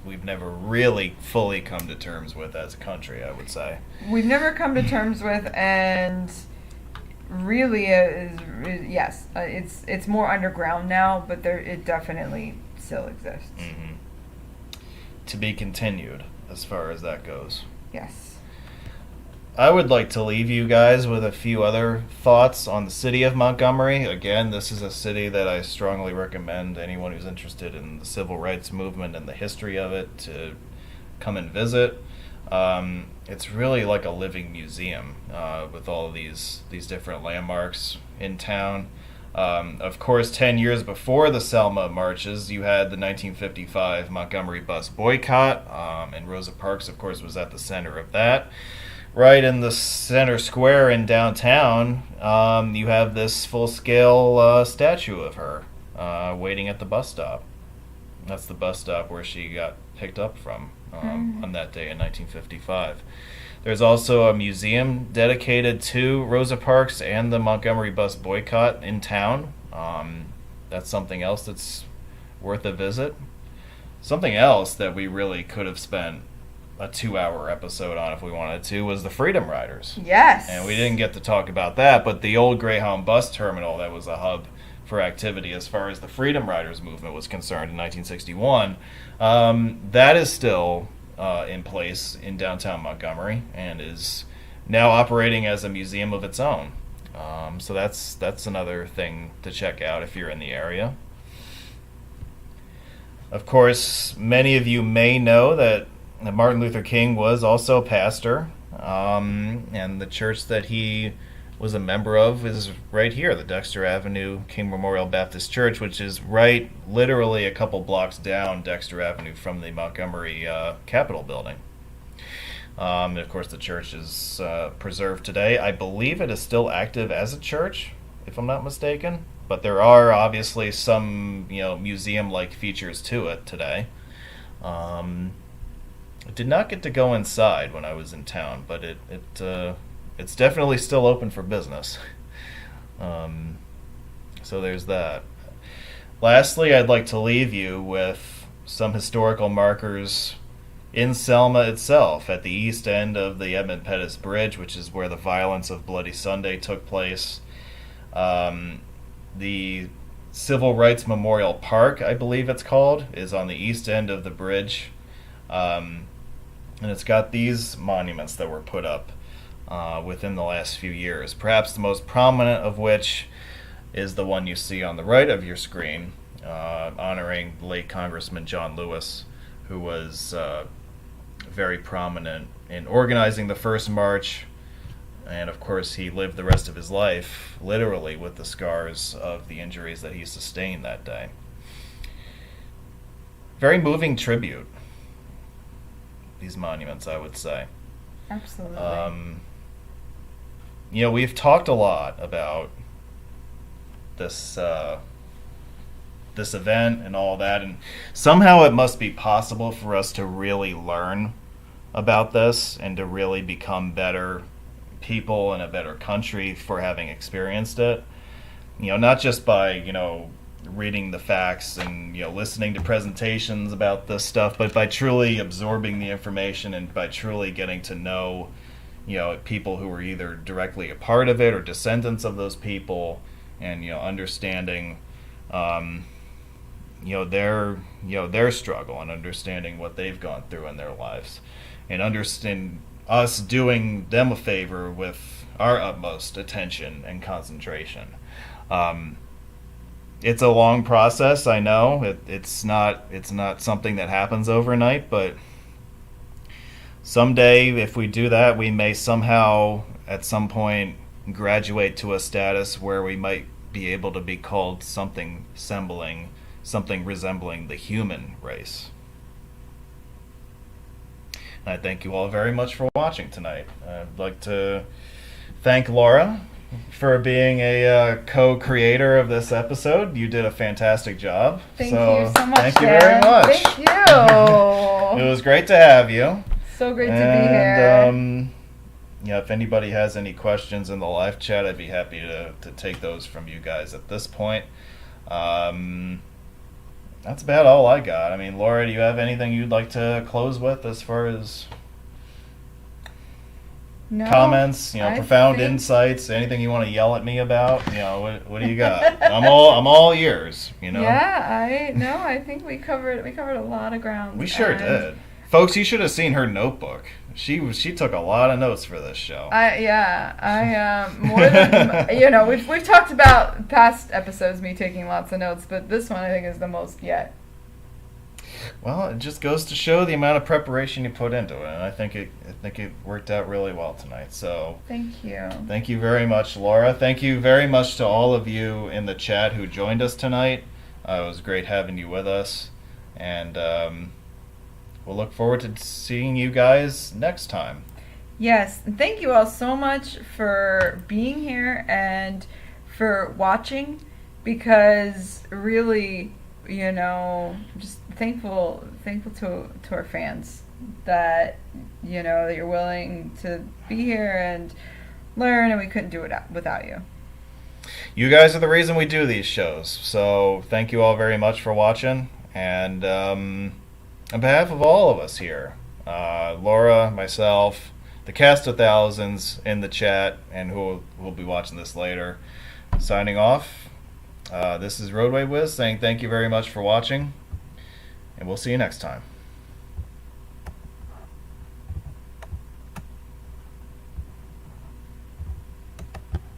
we've never really fully come to terms with as a country, I would say. We've never come to terms with, and really, it's more underground now, but it definitely still exists. Mm-hmm. To be continued, as far as that goes. Yes. I would like to leave you guys with a few other thoughts on the city of Montgomery. Again, this is a city that I strongly recommend anyone who's interested in the civil rights movement and the history of it to come and visit. It's really like a living museum with all of these different landmarks in town. Of course, 10 years before the Selma marches, you had the 1955 Montgomery Bus Boycott, and Rosa Parks, of course, was at the center of that. Right in the center square in downtown, you have this full-scale statue of her waiting at the bus stop. That's the bus stop where she got picked up from on that day in 1955. There's also a museum dedicated to Rosa Parks and the Montgomery Bus Boycott in town. That's something else that's worth a visit. Something else that we really could have spent a 2-hour episode on if we wanted to was the Freedom Riders. Yes. And we didn't get to talk about that, but the old Greyhound bus terminal that was a hub for activity as far as the Freedom Riders movement was concerned in 1961, that is still in place in downtown Montgomery and is now operating as a museum of its own. So that's another thing to check out if you're in the area. Of course, many of you may know that Martin Luther King was also a pastor, and the church that he was a member of is right here, the Dexter Avenue King Memorial Baptist Church, which is right literally a couple blocks down Dexter Avenue from the Montgomery Capitol building. And of course, the church is preserved today. I believe it is still active as a church, if I'm not mistaken, but there are obviously some museum-like features to it today. I did not get to go inside when I was in town, but it's definitely still open for business. So there's that. Lastly, I'd like to leave you with some historical markers in Selma itself, at the east end of the Edmund Pettis Bridge, which is where the violence of Bloody Sunday took place. The Civil Rights Memorial Park, I believe it's called, is on the east end of the bridge. And it's got these monuments that were put up within the last few years. Perhaps the most prominent of which is the one you see on the right of your screen, honoring late Congressman John Lewis, who was very prominent in organizing the first march. And of course, he lived the rest of his life, literally, with the scars of the injuries that he sustained that day. Very moving tribute, these monuments, I would say. Absolutely. We've talked a lot about this event and all that, and somehow it must be possible for us to really learn about this and to really become better people and a better country for having experienced it. Not just by reading the facts and listening to presentations about this stuff, but by truly absorbing the information and by truly getting to know people who were either directly a part of it or descendants of those people, and understanding their struggle and understanding what they've gone through in their lives, and understand us doing them a favor with our utmost attention and concentration. It's a long process, I know. It's not something that happens overnight, but someday, if we do that, we may somehow, at some point, graduate to a status where we might be able to be called something resembling the human race. And I thank you all very much for watching tonight. I'd like to thank Laura for being a co-creator of this episode. You did a fantastic job. Thank you so much, Thank you very much. Thank you. It was great to have you. So great to be here. Yeah, if anybody has any questions in the live chat, I'd be happy to take those from you guys at this point. That's about all I got. I mean, Laura, do you have anything you'd like to close with as far as No, comments, I profound think- insights, anything you want to yell at me about? What do you got? I'm all ears. Yeah, I think we covered a lot of ground. We sure did, folks. You should have seen her notebook. She took a lot of notes for this show. More than we've talked about past episodes me taking lots of notes, but this one I think is the most yet. Well, it just goes to show the amount of preparation you put into it, and I think it worked out really well tonight. So Thank you. thank you very much, Laura. Thank you very much to all of you in the chat who joined us tonight. It was great having you with us, and we'll look forward to seeing you guys next time. Yes, and thank you all so much for being here and for watching, because really, just thankful to our fans that that you're willing to be here and learn, and we couldn't do it without you. You guys are the reason we do these shows, so thank you all very much for watching, and on behalf of all of us here, Laura, myself, the cast of thousands in the chat, and who will be watching this later, signing off. This is Roadway Wiz saying thank you very much for watching, and we'll see you next time.